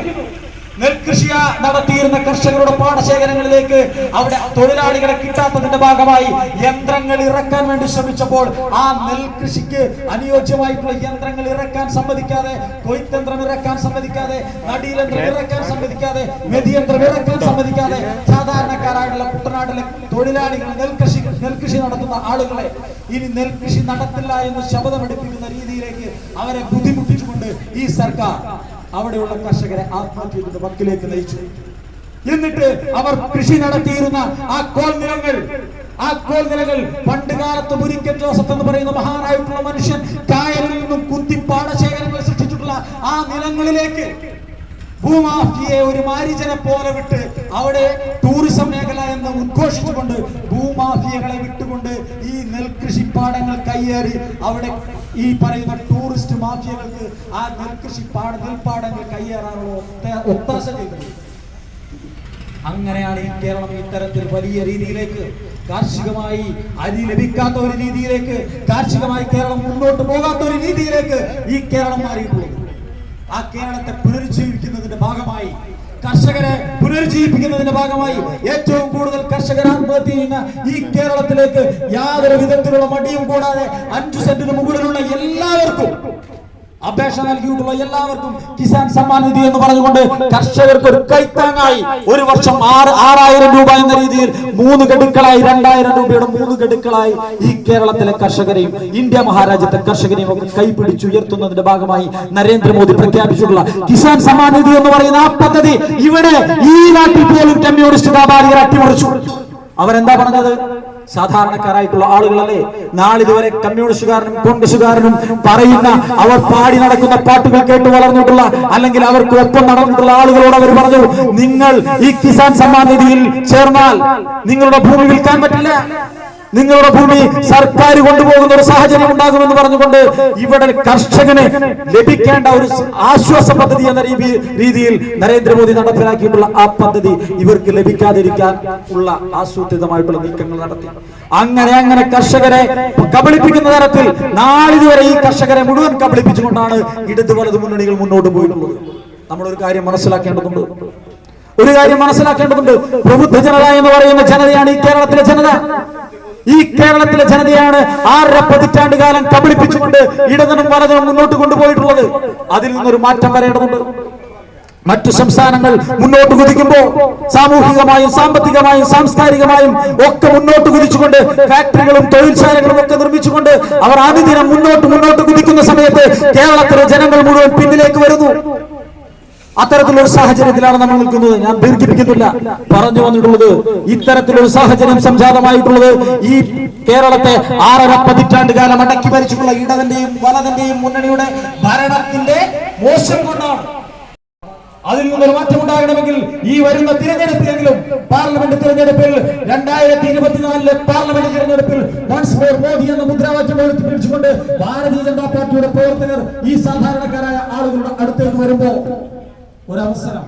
നെൽകൃഷി നടത്തിയിരുന്ന കർഷകരുടെ പാടശേഖരങ്ങളിലേക്ക് അവിടെ തൊഴിലാളികളെ കിട്ടാത്തതിന്റെ ഭാഗമായി യന്ത്രങ്ങൾ ഇറക്കാൻ വേണ്ടി ശ്രമിച്ചപ്പോൾ ആ നെൽകൃഷിക്ക് അനുയോജ്യമായിട്ടുള്ള യന്ത്രങ്ങൾ ഇറക്കാൻ സമ്മതിക്കാതെ, കൊയ്ത്തന്ത്രം ഇറക്കാൻ സമ്മതിക്കാതെ, നടീലന്ത്രം ഇറക്കാൻ സമ്മതിക്കാതെ, മെതിയന്ത്രം ഇറക്കാൻ സമ്മതിക്കാതെ സാധാരണക്കാരായിട്ടുള്ള കുട്ടനാട്ടിലെ തൊഴിലാളികൾ നെൽകൃഷി നടത്തുന്ന ആളുകളെ ഇനി നെൽകൃഷി നടത്തില്ല എന്ന് ശപഥമെടുപ്പിക്കുന്ന രീതിയിലേക്ക് അവരെ ബുദ്ധിമുട്ടിച്ചുകൊണ്ട് ഈ സർക്കാർ അവിടെയുള്ള കർഷകരെ ആത്മഹത്യയുടെ വക്കിലേക്ക് നയിച്ചു. എന്നിട്ട് അവർ കൃഷി നടത്തിയിരുന്ന ആ കോൽനിലങ്ങൾ പണ്ട് കാലത്ത് മുരിക്കൻ ജോസഫ് എന്ന് പറയുന്ന മഹാനായിട്ടുള്ള മനുഷ്യൻ കായലിൽ നിന്നും കുത്തി പാടശേഖരങ്ങൾ സൃഷ്ടിച്ചിട്ടുള്ള ആ നിലങ്ങളിലേക്ക് ഭൂമാഫിയെ ഒരു മാരിജനെ പോലെ വിട്ട് അവിടെ ടൂറിസം മേഖല എന്ന് ഉദ്ഘോഷിച്ചുകൊണ്ട് ഭൂമാഫിയകളെ വിട്ടുകൊണ്ട് ഈ നെൽകൃഷിപ്പാടങ്ങൾ കയ്യേറി അവിടെ ഈ പറയുന്ന ടൂറിസ്റ്റ് മാഫിയകൾക്ക് ആ നെൽപാടങ്ങൾ കയ്യേറാനുള്ള ഒത്താശ ചെയ്തത്. അങ്ങനെയാണ് ഈ കേരളം ഇത്തരത്തിൽ വലിയ രീതിയിലേക്ക് കാർഷികമായി അരി ലഭിക്കാത്ത ഒരു രീതിയിലേക്ക്, കാർഷികമായി കേരളം മുന്നോട്ട് പോകാത്ത ഒരു രീതിയിലേക്ക് ഈ കേരളം മാറിയിട്ടുള്ളത്. ആ കേരളത്തെ പുനരുജ്ജീവിക്കുന്നതിന്റെ ഭാഗമായി, കർഷകരെ പുനരുജ്ജീവിപ്പിക്കുന്നതിന്റെ ഭാഗമായി ഏറ്റവും കൂടുതൽ കർഷകർ ആത്മഹത്യ ചെയ്യുന്ന ഈ കേരളത്തിലേക്ക് യാതൊരു വിധത്തിലുള്ള മടിയും കൂടാതെ 5 സെന്റിന് മുകളിലുള്ള എല്ലാവർക്കും അപേക്ഷ നൽകിയിട്ടുള്ള എല്ലാവർക്കും കിസാൻ സമ്മാൻ നിധി എന്ന് പറഞ്ഞുകൊണ്ട് കർഷകർക്ക് ഒരു കൈത്താങ്ങായി ഒരു വർഷം 6,000 രൂപ എന്ന രീതിയിൽ 3 ഗഡുക്കളായി 2,000 രൂപയുടെ 3 ഗഡുക്കളായി ഈ കേരളത്തിലെ കർഷകരെയും ഇന്ത്യ മഹാരാജ്യത്തെ കർഷകരെയും ഒക്കെ കൈപിടിച്ചുയർത്തുന്നതിന്റെ ഭാഗമായി നരേന്ദ്രമോദി പ്രഖ്യാപിച്ചിട്ടുള്ള കിസാൻ സമ്മാൻ നിധി എന്ന് പറയുന്ന ആ പദ്ധതി ഇവിടെ ഈ നാട്ടിൽ പോലും കമ്മ്യൂണിസ്റ്റ് വ്യാപാരികൾ അട്ടിമറിച്ചു. അവരെന്താ പറഞ്ഞത്? സാധാരണക്കാരായിട്ടുള്ള ആളുകളല്ലേ നാളിതുവരെ കമ്മ്യൂണിസ്റ്റുകാരനും കോൺഗ്രസുകാരനും പറയുന്ന, അവർ പാടി നടക്കുന്ന പാട്ടുകൾ കേട്ട് വളർന്നിട്ടുള്ള, അല്ലെങ്കിൽ അവർക്ക് ഒപ്പം നടന്നിട്ടുള്ള ആളുകളോട് അവർ പറഞ്ഞു, നിങ്ങൾ ഈ കിസാൻ സമ്മാൻ നിധിയിൽ ചേർന്നാൽ നിങ്ങളുടെ ഭൂമി വിൽക്കാൻ പറ്റില്ല, നിങ്ങളുടെ ഭൂമി സർക്കാർ കൊണ്ടുപോകുന്ന ഒരു സാഹചര്യം ഉണ്ടാകുമെന്ന് പറഞ്ഞുകൊണ്ട് ഇവിടെ കർഷകന് ലഭിക്കേണ്ട ഒരു ആശ്വാസ പദ്ധതി എന്ന രീതിയിൽ നരേന്ദ്രമോദി നടപ്പിലാക്കിയിട്ടുള്ള ആ പദ്ധതി ഇവർക്ക് ലഭിക്കാതിരിക്കാൻ ഉള്ള ആസൂത്രിതമായിട്ടുള്ള നീക്കങ്ങൾ നടത്തി. അങ്ങനെ കർഷകരെ കബളിപ്പിക്കുന്ന തരത്തിൽ നാളിതുവരെ ഈ കർഷകരെ മുഴുവൻ കബളിപ്പിച്ചുകൊണ്ടാണ് ഇടത് വലത് മുന്നണികൾ മുന്നോട്ട് പോയിട്ടുള്ളത്. നമ്മളൊരു കാര്യം മനസ്സിലാക്കേണ്ടതുണ്ട്. പ്രബുദ്ധ ജനത എന്ന് പറയുന്ന ജനതയാണ് ഈ കേരളത്തിലെ ജനത. ഈ കേരളത്തിലെ ജനതയാണ് 6 പതിറ്റാണ്ട് കാലം കബളിപ്പിച്ചുകൊണ്ട് ഇടതിനും വലതിനും മുന്നോട്ട് കൊണ്ടുപോയിട്ടുള്ളത്. അതിൽ നിന്നൊരു മാറ്റം വരേണ്ടതുണ്ട്. മറ്റു സംസ്ഥാനങ്ങൾ മുന്നോട്ട് കുതിക്കുമ്പോൾ സാമൂഹികമായും സാമ്പത്തികമായും സാംസ്കാരികമായും ഒക്കെ മുന്നോട്ട് കുതിച്ചുകൊണ്ട് ഫാക്ടറികളും തൊഴിൽശാലകളും ഒക്കെ നിർമ്മിച്ചുകൊണ്ട് അവർ അനുദിനം മുന്നോട്ട് കുതിക്കുന്ന സമയത്ത് കേരളത്തിലെ ജനങ്ങൾ മുഴുവൻ പിന്നിലേക്ക് വരുന്നു. അത്തരത്തിലൊരു സാഹചര്യത്തിലാണ് നമ്മൾ നിൽക്കുന്നത്. ഞാൻ ദീർഘിപ്പിക്കുന്നില്ല, പറഞ്ഞു വന്നിട്ടുള്ളത് ഇത്തരത്തിലൊരു സാഹചര്യം സംജാതമായിട്ടുള്ളത് ഈ കേരളത്തെ 6.5 പതിറ്റാണ്ട് കാലം അടക്കി ഭരിച്ചിട്ടുള്ള ഇടതിന്റെയും വലതിന്റെയും മുന്നണിയുടെ ഭരണത്തിന്റെ മോശം കൊണ്ടാണ്. അതിൽ നിന്നൊരു മാറ്റം ഉണ്ടാകണമെങ്കിൽ ഈ വരുന്ന തിരഞ്ഞെടുപ്പിലെങ്കിലും, പാർലമെന്റ് തിരഞ്ഞെടുപ്പിൽ 2024 പാർലമെന്റ് തിരഞ്ഞെടുപ്പിൽ വൺസ് മോർ മോദി എന്ന മുദ്രാവാക്യം ഉയർത്തിപ്പിടിച്ചുകൊണ്ട് ഭാരതീയ ജനതാ പാർട്ടിയുടെ പ്രവർത്തകർ ഈ സാധാരണക്കാരായ ആളുകളുടെ അടുത്തേക്ക് വരുമ്പോ ഒരവസരം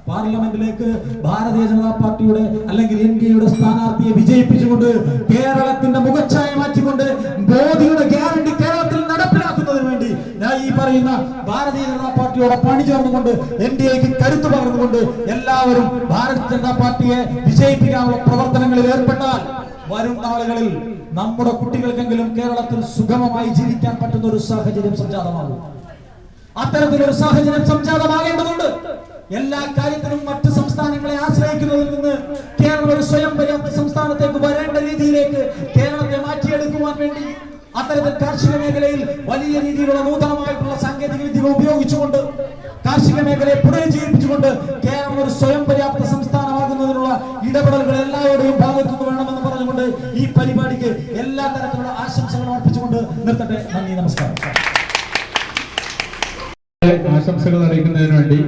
പാർലമെന്റിലേക്ക് ഭാരതീയ ജനതാ പാർട്ടിയുടെ അല്ലെങ്കിൽ ഇന്ത്യയുടെ സ്ഥാനാർത്ഥിയെ വിജയിപ്പിച്ചുകൊണ്ട് കേരളത്തിന്റെ മുഖച്ഛായ മാറ്റിക്കൊണ്ട് മോദിയുടെ ഗ്യാരണ്ടി കേരളത്തിൽ നടപ്പിലാക്കുന്നതിന് വേണ്ടി ഞാൻ ഈ പറയുന്ന ഭാരതീയ ജനതാ പാർട്ടിയോടെ പണി ചേർന്നുകൊണ്ട് NDAക്ക് കരുത്തു പകർന്നുകൊണ്ട് എല്ലാവരും ഭാരതീയ ജനതാ പാർട്ടിയെ വിജയിപ്പിക്കാനുള്ള പ്രവർത്തനങ്ങളിൽ ഏർപ്പെട്ടാൽ വരും നാളുകളിൽ നമ്മുടെ കുട്ടികൾക്കെങ്കിലും കേരളത്തിൽ സുഗമമായി ജീവിക്കാൻ പറ്റുന്ന ഒരു സാഹചര്യം സംജാതമാകും. അത്തരത്തിലൊരു സാഹചര്യം സംജാതമാകേണ്ടതുണ്ട്. എല്ലാ കാര്യത്തിനും മറ്റ് സംസ്ഥാനങ്ങളെ ആശ്രയിക്കുന്നതിൽ നിന്ന് കേരളം ഒരു സ്വയം പര്യാപ്ത സംസ്ഥാനത്തേക്ക് വരേണ്ട രീതിയിലേക്ക് കേരളത്തെ മാറ്റിയെടുക്കുവാൻ വേണ്ടി അത്തരത്തിൽ കാർഷിക മേഖലയിൽ വലിയ രീതിയിലുള്ള നൂതനമായിട്ടുള്ള സാങ്കേതിക വിദ്യകൾ ഉപയോഗിച്ചുകൊണ്ട് കാർഷിക മേഖലയെ പുനരുജ്ജീവിപ്പിച്ചുകൊണ്ട് കേരളം ഒരു സ്വയം പര്യാപ്ത സംസ്ഥാനമാകുന്നതിനുള്ള ഇടപെടലുകൾ എല്ലാവരുടെയും ഭാഗത്തുനിന്ന് വേണമെന്ന് പറഞ്ഞുകൊണ്ട് ഈ പരിപാടിക്ക് എല്ലാ തരത്തിലുള്ള ആശംസകളും അർപ്പിച്ചുകൊണ്ട് നിർത്തട്ടെ. നന്ദി, നമസ്കാരം. ആശംസകൾ അറിയിക്കുന്നതിന് വേണ്ടി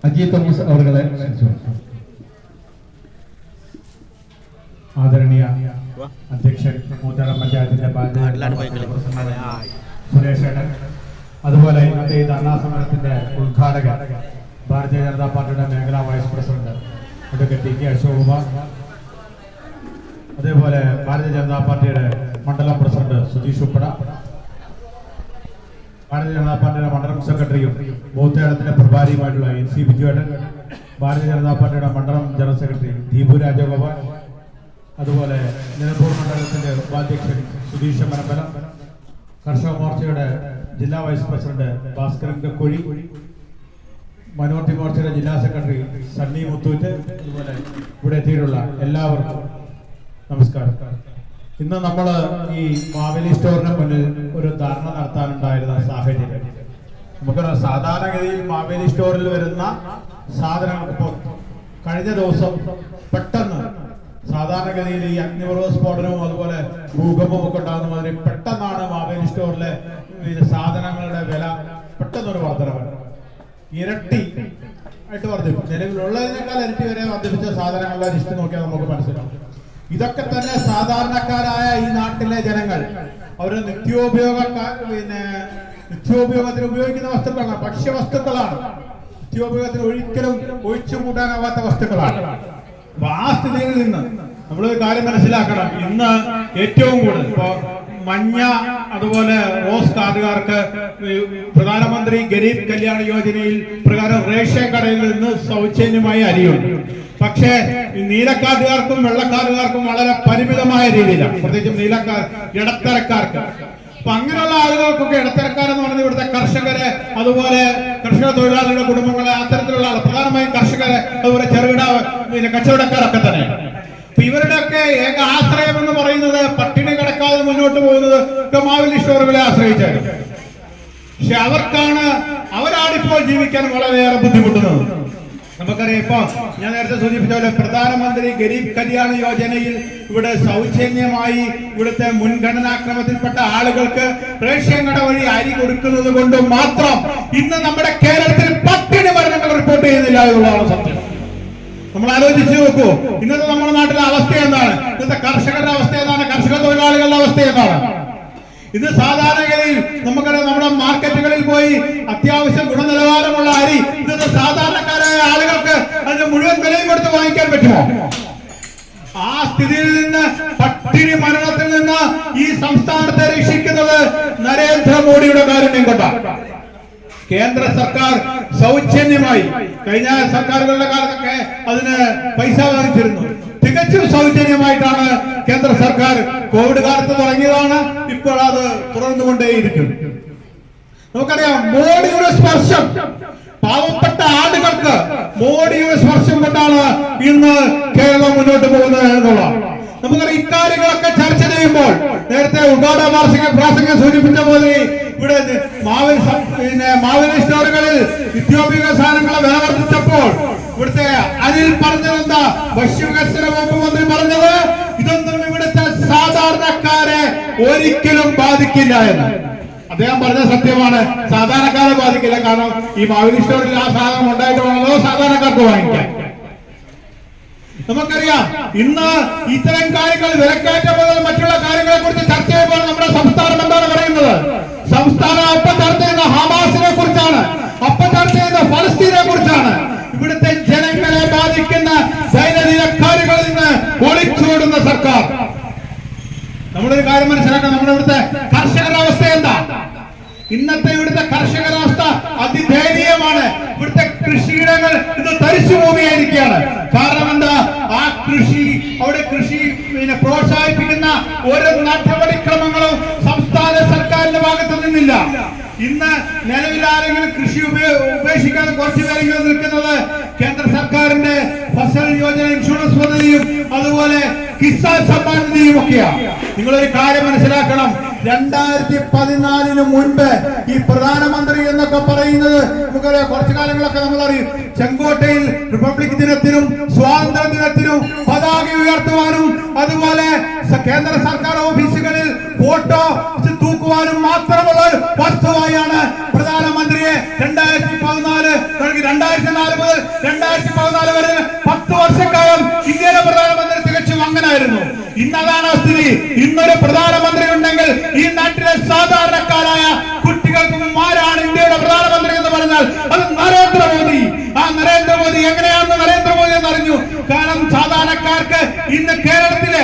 അജി തോമസ് അവരുടെ ആദരണീയ അധ്യക്ഷൻ മൂത്തളം പഞ്ചായത്തിന്റെ സുരേഷേട്ടൻ, അതുപോലെ ഇന്നത്തെ ഈ ധർണാ സമരത്തിന്റെ ഉദ്ഘാടകൻ ഭാരതീയ ജനതാ പാർട്ടിയുടെ മേഖലാ vice president advocate T K. Ashokumar, അതേപോലെ ഭാരതീയ ജനതാ പാർട്ടിയുടെ മണ്ഡലം പ്രസിഡന്റ് സുജീഷ് ഉപ്പട, ഭാരതീയ ജനതാ പാർട്ടിയുടെ മണ്ഡലം സെക്രട്ടറിയും ബൂത്തേടത്തിന്റെ പ്രഭാരിയുമായിട്ടുള്ള NC ബിജുവേട്ടൻ, ഭാരതീയ ജനതാ പാർട്ടിയുടെ മണ്ഡലം ജനറൽ സെക്രട്ടറി ദീപു രാജഗോപാൽ, അതുപോലെ നിലമ്പൂർ മണ്ഡലത്തിന്റെ ഉപാധ്യക്ഷൻ സുധീഷ് മരമ്പലം, കർഷക മോർച്ചയുടെ ജില്ലാ vice president Bhaskaran Kakkuzhi, minority മോർച്ചയുടെ ജില്ലാ സെക്രട്ടറി സണ്ണി മുത്തൂറ്റ്, അതുപോലെ ഇവിടെ എത്തിയിട്ടുള്ള എല്ലാവർക്കും നമസ്കാരം. ഇന്ന് നമ്മൾ ഈ മാവേലി സ്റ്റോറിന് മുന്നിൽ ഒരു ധർണ നടത്താനുണ്ടായിരുന്ന സാഹചര്യം, നമുക്കറിയാം സാധാരണഗതിയിൽ മാവേലി സ്റ്റോറിൽ വരുന്ന സാധനങ്ങൾ ഇപ്പോൾ കഴിഞ്ഞ ദിവസം പെട്ടെന്ന് സാധാരണഗതിയിൽ ഈ അഗ്നിപർവ്വത സ്ഫോടനവും അതുപോലെ ഭൂകമ്പവും ഒക്കെ ഉണ്ടാകുന്ന മാതിരി പെട്ടെന്നാണ് മാവേലി സ്റ്റോറിലെ സാധനങ്ങളുടെ വില പെട്ടെന്നൊരു വർധനവ്, ഇരട്ടി ആയിട്ട് വർദ്ധിക്കും. നിലവിലുള്ളതിനേക്കാൾ ഇരട്ടി വരെ വർദ്ധിപ്പിച്ച സാധനങ്ങളുടെ ലിസ്റ്റ് നോക്കിയാൽ നമുക്ക് മനസ്സിലാവും. ഇതൊക്കെ തന്നെ സാധാരണക്കാരായ ഈ നാട്ടിലെ ജനങ്ങൾ അവര് നിത്യോപയോഗത്തിന് ഉപയോഗിക്കുന്ന വസ്തുക്കളാണ്, ഭക്ഷ്യവസ്തുക്കളാണ്. നിത്യോപയോഗത്തിന് ഒരിക്കലും ഒഴിച്ചു കൂട്ടാനാവാത്ത വസ്തുക്കളാണ്. അപ്പൊ ആ സ്ഥിതിയിൽ നിന്ന് നമ്മളൊരു കാര്യം മനസ്സിലാക്കണം. ഇന്ന് ഏറ്റവും കൂടുതൽ ഇപ്പോ മഞ്ഞ അതുപോലെ റോസ് കാർഡുകാർക്ക് പ്രധാനമന്ത്രി ഗരീബ് കല്യാണ യോജനയിൽ പ്രകാരം റേഷൻ കടയിൽ നിന്ന് സൗജന്യമായി അരിയുണ്ട്. പക്ഷേ നീലക്കാർഡുകാർക്കും വെള്ളക്കാർഡുകാർക്കും വളരെ പരിമിതമായ രീതിയിലാണ്, പ്രത്യേകിച്ചും ഇടത്തരക്കാർക്ക്. അപ്പൊ അങ്ങനെയുള്ള ആളുകൾക്കൊക്കെ ഇടത്തരക്കാരെന്ന് പറഞ്ഞാൽ ഇവിടുത്തെ കർഷകരെ, അതുപോലെ കർഷക തൊഴിലാളികളുടെ കുടുംബങ്ങളെ, അത്തരത്തിലുള്ള പ്രധാനമായും കർഷകരെ, അതുപോലെ ചെറുകിട കച്ചവടക്കാരൊക്കെ തന്നെ. അപ്പൊ ഇവരുടെയൊക്കെ ഏക ആശ്രയം എന്ന് പറയുന്നത് പട്ടിണി കിടക്കാതെ മുന്നോട്ട് പോകുന്നത് മാവേലി സ്റ്റോറുകളെ ആശ്രയിച്ചായിരുന്നു. പക്ഷെ അവരാണിപ്പോൾ ജീവിക്കാൻ വളരെയേറെ ബുദ്ധിമുട്ടുന്നത്. നമുക്കറിയാം, ഇപ്പൊ ഞാൻ നേരത്തെ സൂചിപ്പിച്ച പോലെ പ്രധാനമന്ത്രി ഗരീബ് കല്യാണ യോജനയിൽ ഇവിടെ സൗജന്യമായി ഇവിടുത്തെ മുൻഗണനാക്രമത്തിൽപ്പെട്ട ആളുകൾക്ക് റേഷൻ കട വഴി അരി കൊടുക്കുന്നത് കൊണ്ട് മാത്രം ഇന്ന് നമ്മുടെ കേരളത്തിൽ പട്ടിണി മരണങ്ങൾ റിപ്പോർട്ട് ചെയ്യുന്നില്ല എന്നുള്ളതാണ് സത്യം. നമ്മൾ ആലോചിച്ച് നോക്കൂ, ഇന്നത്തെ നമ്മുടെ നാട്ടിലെ അവസ്ഥ എന്താണ്? ഇന്നത്തെ കർഷകരുടെ അവസ്ഥ എന്താണ്? കർഷക തൊഴിലാളികളുടെ അവസ്ഥ എന്താണ്? ഇത് സാധാരണഗതിയിൽ നമുക്കറിയാം, നമ്മുടെ മാർക്കറ്റുകളിൽ പോയി അത്യാവശ്യം ഗുണനിലവാരമുള്ള അരി ഇന്നത്തെ സാധാരണക്കാരായ ആളുകൾക്ക് അതിന് മുഴുവൻ വിലയും കൊടുത്ത് വാങ്ങിക്കാൻ പറ്റുമോ? ആ സ്ഥിതിയിൽ നിന്ന്, പട്ടിണി മരണത്തിൽ നിന്ന് ഈ സംസ്ഥാനത്തെ രക്ഷിക്കുന്നത് നരേന്ദ്രമോദിയുടെ കാരുണ്യം കൊണ്ടാണ്. കേന്ദ്ര സർക്കാർ സൗജന്യമായി, കഴിഞ്ഞ സർക്കാരുകളുടെ കാലത്തൊക്കെ അതിന് പൈസ വാങ്ങിച്ചിരുന്നു, തികച്ചും സൗജന്യമായിട്ടാണ് കേന്ദ്ര സർക്കാർ കോവിഡ് കാലത്ത് തുടങ്ങിയതാണ്. ഇപ്പോൾ അത് തുടർന്നുകൊണ്ടേയിരിക്കും. നമുക്കറിയാം, മോഡിയുടെ സ്പർശം പാവപ്പെട്ട ആളുകൾക്ക് മോഡിയുടെ സ്പർശം കൊണ്ടാണ് ഇന്ന് കേരളം മുന്നോട്ട് പോകുന്നത് എന്നുള്ളതാണ്. നമുക്കറിയാം, ഇക്കാര്യങ്ങളൊക്കെ ചർച്ച ചെയ്യുമ്പോൾ നേരത്തെ ഉദ്ഘാടന പ്രാസംഗം സൂചിപ്പിച്ച പോലെ ഇവിടെ മാവേലി സ്റ്റോറുകളിൽ നിത്യോപയോഗ സാധനങ്ങളെ വില വർദ്ധിച്ചപ്പോൾ ഇവിടുത്തെ അനിൽ പറഞ്ഞതെന്താ? ഭക്ഷ്യവികസന വകുപ്പ് മന്ത്രി പറഞ്ഞത് ഇതൊന്നും ഇവിടുത്തെ സാധാരണക്കാരെ ഒരിക്കലും ബാധിക്കില്ല എന്ന്. അദ്ദേഹം പറഞ്ഞ സത്യമാണ്. സാധാരണക്കാരെ ബാധിക്കില്ല. കാരണം ഈ മാവേലി സ്റ്റോറിൽ ആ സാധനം ഉണ്ടായിട്ട് വേണമല്ലോ സാധാരണക്കാർക്ക് വാങ്ങിക്കാൻ. നമുക്കറിയാം, ഇന്ന് ഇത്തരം കാര്യങ്ങൾ, വിലക്കയറ്റം മുതൽ മറ്റുള്ള കാര്യങ്ങളെ കുറിച്ച് ചർച്ച ചെയ്യുമ്പോൾ നമ്മുടെ സംസ്ഥാനം എന്താണ് പറയുന്നത്? സംസ്ഥാനം അപ്പം ചർച്ച ചെയ്യുന്ന ഹമാസിനെ കുറിച്ചാണ്, അപ്പം ചർച്ച ചെയ്യുന്ന ഫലസ്തീനെ കുറിച്ചാണ്. ഇവിടുത്തെ ജനങ്ങളെ ബാധിക്കുന്ന ദൈനംദിന കാര്യങ്ങളിൽ നിന്ന് ഒളിച്ചോടുന്ന സർക്കാർ. നമ്മളൊരു കാര്യം മനസ്സിലാക്കണം, നമ്മുടെ ഇവിടുത്തെ കർഷകരുടെ അവസ്ഥ എന്താ? ഇന്നത്തെ ഇവിടുത്തെ കർഷകരുടെ അവസ്ഥ അതിദയനീയമാണ്. ഇവിടുത്തെ കൃഷിയിടങ്ങൾ ഇത് തരിശുഭൂമിയായിരിക്കുകയാണ്. കാരണം എന്താ? ആ അവിടെ കൃഷി പ്രോത്സാഹിപ്പിക്കുന്ന ഓരോ നടപടിക്രമങ്ങളും സംസ്ഥാന സർക്കാരിന്റെ ഭാഗത്ത് നിന്നില്ല. ഇന്ന് നിലവിൽ ആരെങ്കിലും കൃഷി ഉപേക്ഷിക്കാതെ കുറച്ചു പേരെങ്കിലും നിൽക്കുന്നത് കേന്ദ്ര സർക്കാരിന്റെ ഫസൽ യോജന ഇൻഷുറൻസ് പദ്ധതിയും അതുപോലെ കിസാൻ സമ്മാൻ നിധിയും ഒക്കെയാണ്. നിങ്ങളൊരു കാര്യം മനസ്സിലാക്കണം, 2014 മുൻപ് ഈ പ്രധാനമന്ത്രി എന്നൊക്കെ പറയുന്നത് നമുക്കറിയാം. കുറച്ചു കാലങ്ങളൊക്കെ നമ്മളറിയും, ചെങ്കോട്ടയിൽ റിപ്പബ്ലിക് ദിനത്തിനും സ്വാതന്ത്ര്യ ദിനത്തിനും പതാക ഉയർത്തുവാനും അതുപോലെ കേന്ദ്ര സർക്കാർ ഓഫീസുകളിൽ ഫോട്ടോ തൂക്കുവാനും മാത്രമുള്ള ഒരു വസ്തുവായാണ് പ്രധാനമന്ത്രിയെ 2014 മുതൽ 2014 വരെ 10 വർഷക്കാലം ഇന്ത്യയിലെ പ്രധാനമന്ത്രി തികച്ചും അങ്ങനായിരുന്നു. ഇന്നതാണ് സ്ഥിതി. ഇന്നൊരു പ്രധാനമന്ത്രി ഉണ്ടെങ്കിൽ ഈ നാട്ടിലെ സാധാരണക്കാരായ കുട്ടികൾക്കും ആരാണ് ഇന്ത്യയുടെ പ്രധാനമന്ത്രി എന്ന് പറഞ്ഞാൽ അത് നരേന്ദ്രമോദി. ആ നരേന്ദ്രമോദി എങ്ങനെയാണെന്ന് നരേന്ദ്രമോദി എന്നറിഞ്ഞു. കാരണം സാധാരണക്കാർക്ക് ഇന്ന് കേരളത്തില്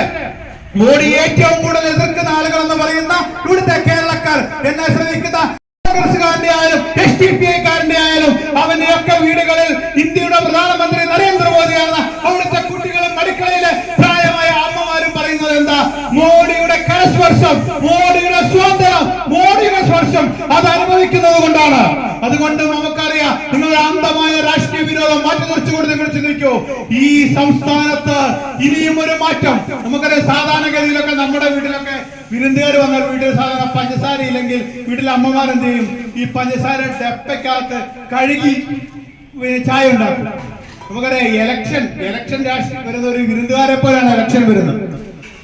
മോഡി ഏറ്റവും കൂടുതൽ എതിർക്കുന്ന ആളുകൾ എന്ന് പറയുന്ന ഇവിടുത്തെ കേരളക്കാർ എന്നെ ശ്രമിക്കുന്ന കോൺഗ്രസുകാരന്റെ ആയാലും SDPI-കാരന്റെ ആയാലും അവന്റെയൊക്കെ വീടുകളിൽ ഇന്ത്യയുടെ പ്രധാനമന്ത്രി നരേന്ദ്രമോദിയാണ്. അവിടുത്തെ കുട്ടികളും അടുക്കളയിലെ പ്രായമായ അമ്മമാരും പറയുന്നത് എന്താ? മോഡിയുടെ കരസ്പർശം, മോഡിയുടെ സ്വാതന്ത്ര്യം, മോഡിയുടെ സ്പർശം അത് അനുഭവിക്കുന്നത് കൊണ്ടാണ്. അതുകൊണ്ട് നമുക്കറിയാം, നിങ്ങളുടെ അന്ധമായ രാഷ്ട്രീയ വിരോധം മാറ്റി നിർച്ചുകൊണ്ട് നിങ്ങൾ ചിന്തിക്കൂ. ഈ സംസ്ഥാനത്ത് ഇനിയും ഒരു മാറ്റം. നമുക്കറിയാം, സാധാരണഗതിയിലൊക്കെ നമ്മുടെ വീട്ടിലൊക്കെ വിരുന്നുകാർ വന്നാൽ വീട്ടിൽ സാധാരണ പഞ്ചസാര ഇല്ലെങ്കിൽ വീട്ടിലെ അമ്മമാരെന്ത് ചെയ്യും? ഈ പഞ്ചസാര ഡപ്പയ്ക്കകത്ത് കഴുകി ചായ ഉണ്ടാക്കും. നമുക്കറിയാം, ഇലക്ഷൻ രാഷ്ട്രീയം വരുന്ന ഒരു വിരുന്നുകാരെ പോലെയാണ് ഇലക്ഷൻ വരുന്നത്.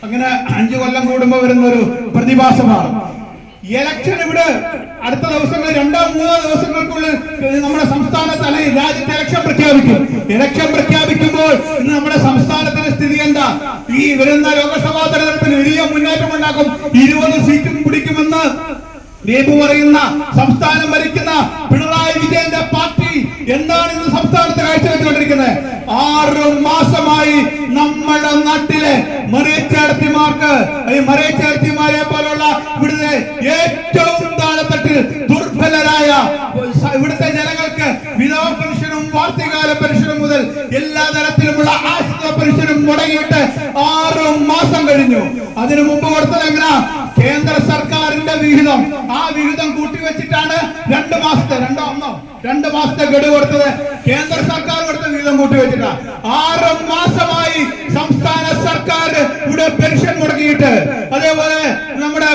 അങ്ങനെ 5 കൊല്ലം കൂടുമ്പോൾ വരുന്ന ഒരു പ്രതിഭാസമാണ് ഇലക്ഷൻ. ഇവിടെ അടുത്ത ദിവസങ്ങൾ 2-3 ദിവസങ്ങൾക്കുള്ളിൽ നമ്മുടെ സംസ്ഥാനത്ത് അല്ലെങ്കിൽ രാജ്യത്ത് ഇലക്ഷൻ പ്രഖ്യാപിക്കും. ഇലക്ഷൻ പ്രഖ്യാപിക്കുമ്പോൾ ഇന്ന് നമ്മുടെ സംസ്ഥാനത്തിന്റെ സ്ഥിതി എന്താ? ഈ വരുന്ന ലോക്സഭാ തെരഞ്ഞെടുപ്പിൽ വലിയ മുന്നേറ്റം ഉണ്ടാക്കും. 20 സീറ്റും പിടിക്കുമെന്ന് ദീപു പറയുന്ന സംസ്ഥാനം ഭരിക്കുന്ന പിണറായി വിജയന്റെ പാർട്ടി എന്താണ് ഇന്ന് സംസ്ഥാനത്ത് കാഴ്ചവെച്ചുകൊണ്ടിരിക്കുന്നത്? 6 മാസമായി നമ്മുടെ നാട്ടിലെ മറിയച്ചേർത്തിമാർക്ക്, ഈ മറിയച്ചേർത്തിമാരെ പോലുള്ള ഇവിടുത്തെ ഏറ്റവും താഴെത്തട്ടിൽ ദുർബലരായ ഇവിടുത്തെ ജനങ്ങൾക്ക് വിധവ പെൻഷനും വാർഷികകാല പെൻഷനും മുതൽ എല്ലാ തരത്തിലുമുള്ള ആശ്രിത പെൻഷനും മുടങ്ങിയിട്ട് 6 മാസം കഴിഞ്ഞു. അതിനു മുമ്പ് കൊടുത്തത് എങ്ങനെ? കേന്ദ്ര സർക്കാരിന്റെ വിഹിതം, ആ വിഹിതം കൂട്ടിവെച്ചിട്ടാണ് 2 മാസത്തെ ഗഡു കൊടുത്തത്. കേന്ദ്ര സർക്കാർ കൊടുത്ത വിഹിതം കൂട്ടിവെച്ചിട്ടാ 6 മാസമായി സംസ്ഥാന സർക്കാർ ഇവിടെ പെൻഷൻ മുടങ്ങിയിട്ട്. അതേപോലെ നമ്മുടെ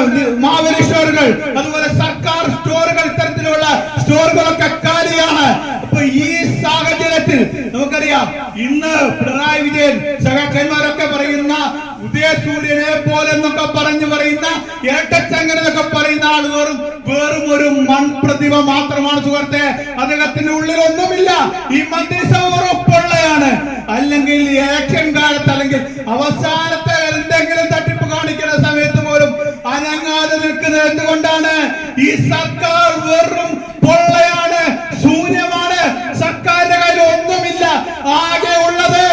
മാവേലി സ്റ്റോറുകൾ, അതുപോലെ സർക്കാർ സ്റ്റോറുകൾ, ഇത്തരത്തിലുള്ള സ്റ്റോറുകളൊക്കെ കാലിയാണ്. അപ്പൊ ഈ സാഹചര്യത്തിൽ നമുക്കറിയാം, ഇന്ന് പിണറായി വിജയൻ സഖാക്കന്മാരൊക്കെ പറയുന്ന ഉദയസൂര്യനെ പോലെ എന്നൊക്കെ പറയുന്ന ഇരട്ടച്ചങ്ങൻ എന്നൊക്കെ പറയുന്ന ആൾ വെറും ഒരു മൺപ്രതിഭ മാത്രമാണ് സുഹൃത്തെ. അദ്ദേഹത്തിന്റെ ഉള്ളിൽ ഒന്നുമില്ല. ഈ മന്ത്രിസഭ ഉറപ്പുള്ളയാണ്. അല്ലെങ്കിൽ ഇലക്ഷൻ കാലത്ത്, അല്ലെങ്കിൽ അവസാനത്തെ എന്തെങ്കിലും തട്ടിപ്പ് കാണിക്കുന്ന സമയത്ത് പോലും അനങ്ങാതെ നിൽക്കുന്നത് എന്തുകൊണ്ടാണ്? ഈ സർക്കാർ വെറും പൊള്ളയാണ്, ശൂന്യമാണ്. സർക്കാരിന്റെ കയ്യിൽ ഒന്നുമില്ല. ആകെ ഉള്ളത്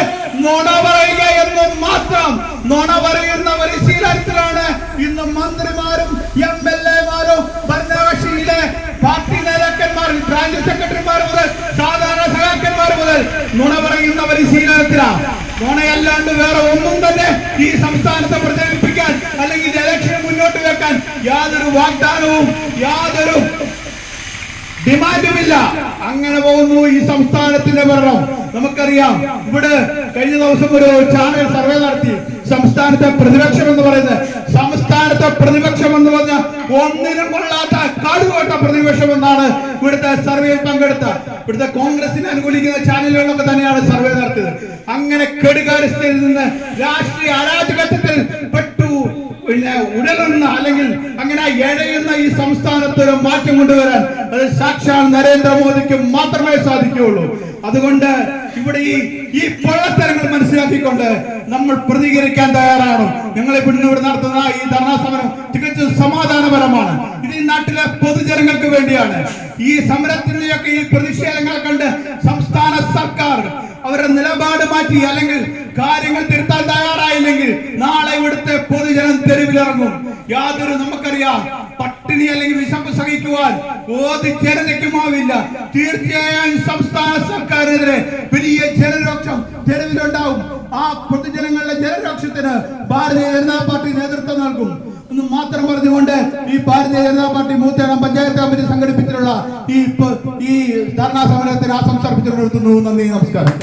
നുണ പറയുക എന്ന് മാത്രം. നുണ പറയുന്ന പരിശീലനത്തിലാണ് ഇന്ന് മന്ത്രിമാരും MLA-മാരും ഭരണകക്ഷിയിലെ പാർട്ടി നേതാക്കന്മാർ, ബ്രാഞ്ച് സെക്രട്ടറിമാർ മുതൽ സാധാരണ സഖാക്കന്മാർ മുതൽ നുണ പറയുന്ന പരിശീലനത്തിലാണ്. നുണയല്ലാണ്ട് വേറെ ഒന്നും തന്നെ ഈ സംസ്ഥാനത്തെ പ്രചരിപ്പിക്കാൻ അല്ലെങ്കിൽ ഇലക്ഷന് മുന്നോട്ട് വെക്കാൻ യാതൊരു വാഗ്ദാനവും യാതൊരു ഡിമാൻഡുമില്ല. അങ്ങനെ പോകുന്നു ഈ സംസ്ഥാനത്തിന്റെ ഭരണം. നമുക്കറിയാം, ഇവിടെ കഴിഞ്ഞ ദിവസം ഒരു ചാനൽ സർവേ നടത്തി. സംസ്ഥാനത്തെ പ്രതിപക്ഷം എന്ന് പറഞ്ഞ ഒന്നിനും കൊള്ളാത്ത കാടുകോട്ട പ്രതിപക്ഷം എന്നാണ് ഇവിടുത്തെ സർവേയിൽ പങ്കെടുത്ത ഇവിടുത്തെ കോൺഗ്രസിനെ അനുകൂലിക്കുന്ന ചാനലുകളൊക്കെ തന്നെയാണ് സർവേ നടത്തിയത്. അങ്ങനെ കെടുകാര്യസ്ഥയിൽ നിന്ന് രാഷ്ട്രീയ അരാജകത്വത്തിൽ പെട്ടു ഉടലുന്ന അല്ലെങ്കിൽ അങ്ങനെ ഇഴയുന്ന ഈ സംസ്ഥാനത്ത് ഒരു മാറ്റം കൊണ്ടുവരാൻ അത് സാക്ഷാൽ നരേന്ദ്രമോദിക്ക് മാത്രമേ സാധിക്കുകയുള്ളൂ. അതുകൊണ്ട് ഇവിടെ ഈ പൊള്ളത്തരങ്ങൾ മനസ്സിലാക്കിക്കൊണ്ട് നമ്മൾ പ്രതികരിക്കാൻ തയ്യാറാണ്. ഞങ്ങൾ ഇവിടെ നടത്തുന്ന ഈ ധർണാ സമരം തികച്ചും സമാധാനപരമാണ്. ഇത് ഈ നാട്ടിലെ പൊതുജനങ്ങൾക്ക് വേണ്ടിയാണ്. ഈ സമരത്തിന്റെയൊക്കെ ഈ പ്രതിഷേധങ്ങളെ കണ്ട് സംസ്ഥാന സർക്കാർ അവരുടെ നിലപാട് മാറ്റി അല്ലെങ്കിൽ കാര്യങ്ങൾ തിരുത്താൻ തയ്യാറായില്ലെങ്കിൽ നാളെ ഇവിടുത്തെ പൊതുജനം തെരുവിലിറങ്ങും. നമുക്കറിയാം, പട്ടിണി അല്ലെങ്കിൽ വിശപ്പ് സഹിക്കുവാൻ ഓതി ജനതയ്ക്കുമാവില്ല. തീർച്ചയായും സംസ്ഥാന സർക്കാരിനെതിരെ വലിയ ജനരോക്ഷം തെരുവിലുണ്ടാവും. ആ പൊതുജനങ്ങളുടെ ജനരോക്ഷത്തിന് ഭാരതീയ ജനതാ പാർട്ടി നേതൃത്വം നൽകും എന്ന് മാത്രം പറഞ്ഞുകൊണ്ട് ഈ ഭാരതീയ ജനതാ പാർട്ടി മൂത്തേടം പഞ്ചായത്ത് കമ്മിറ്റി സംഘടിപ്പിച്ചിട്ടുള്ള ഈ ധർണാ സമരത്തിന് ആശംസ അർപ്പിച്ചു നിർത്തുന്നു. നന്ദി, നമസ്കാരം.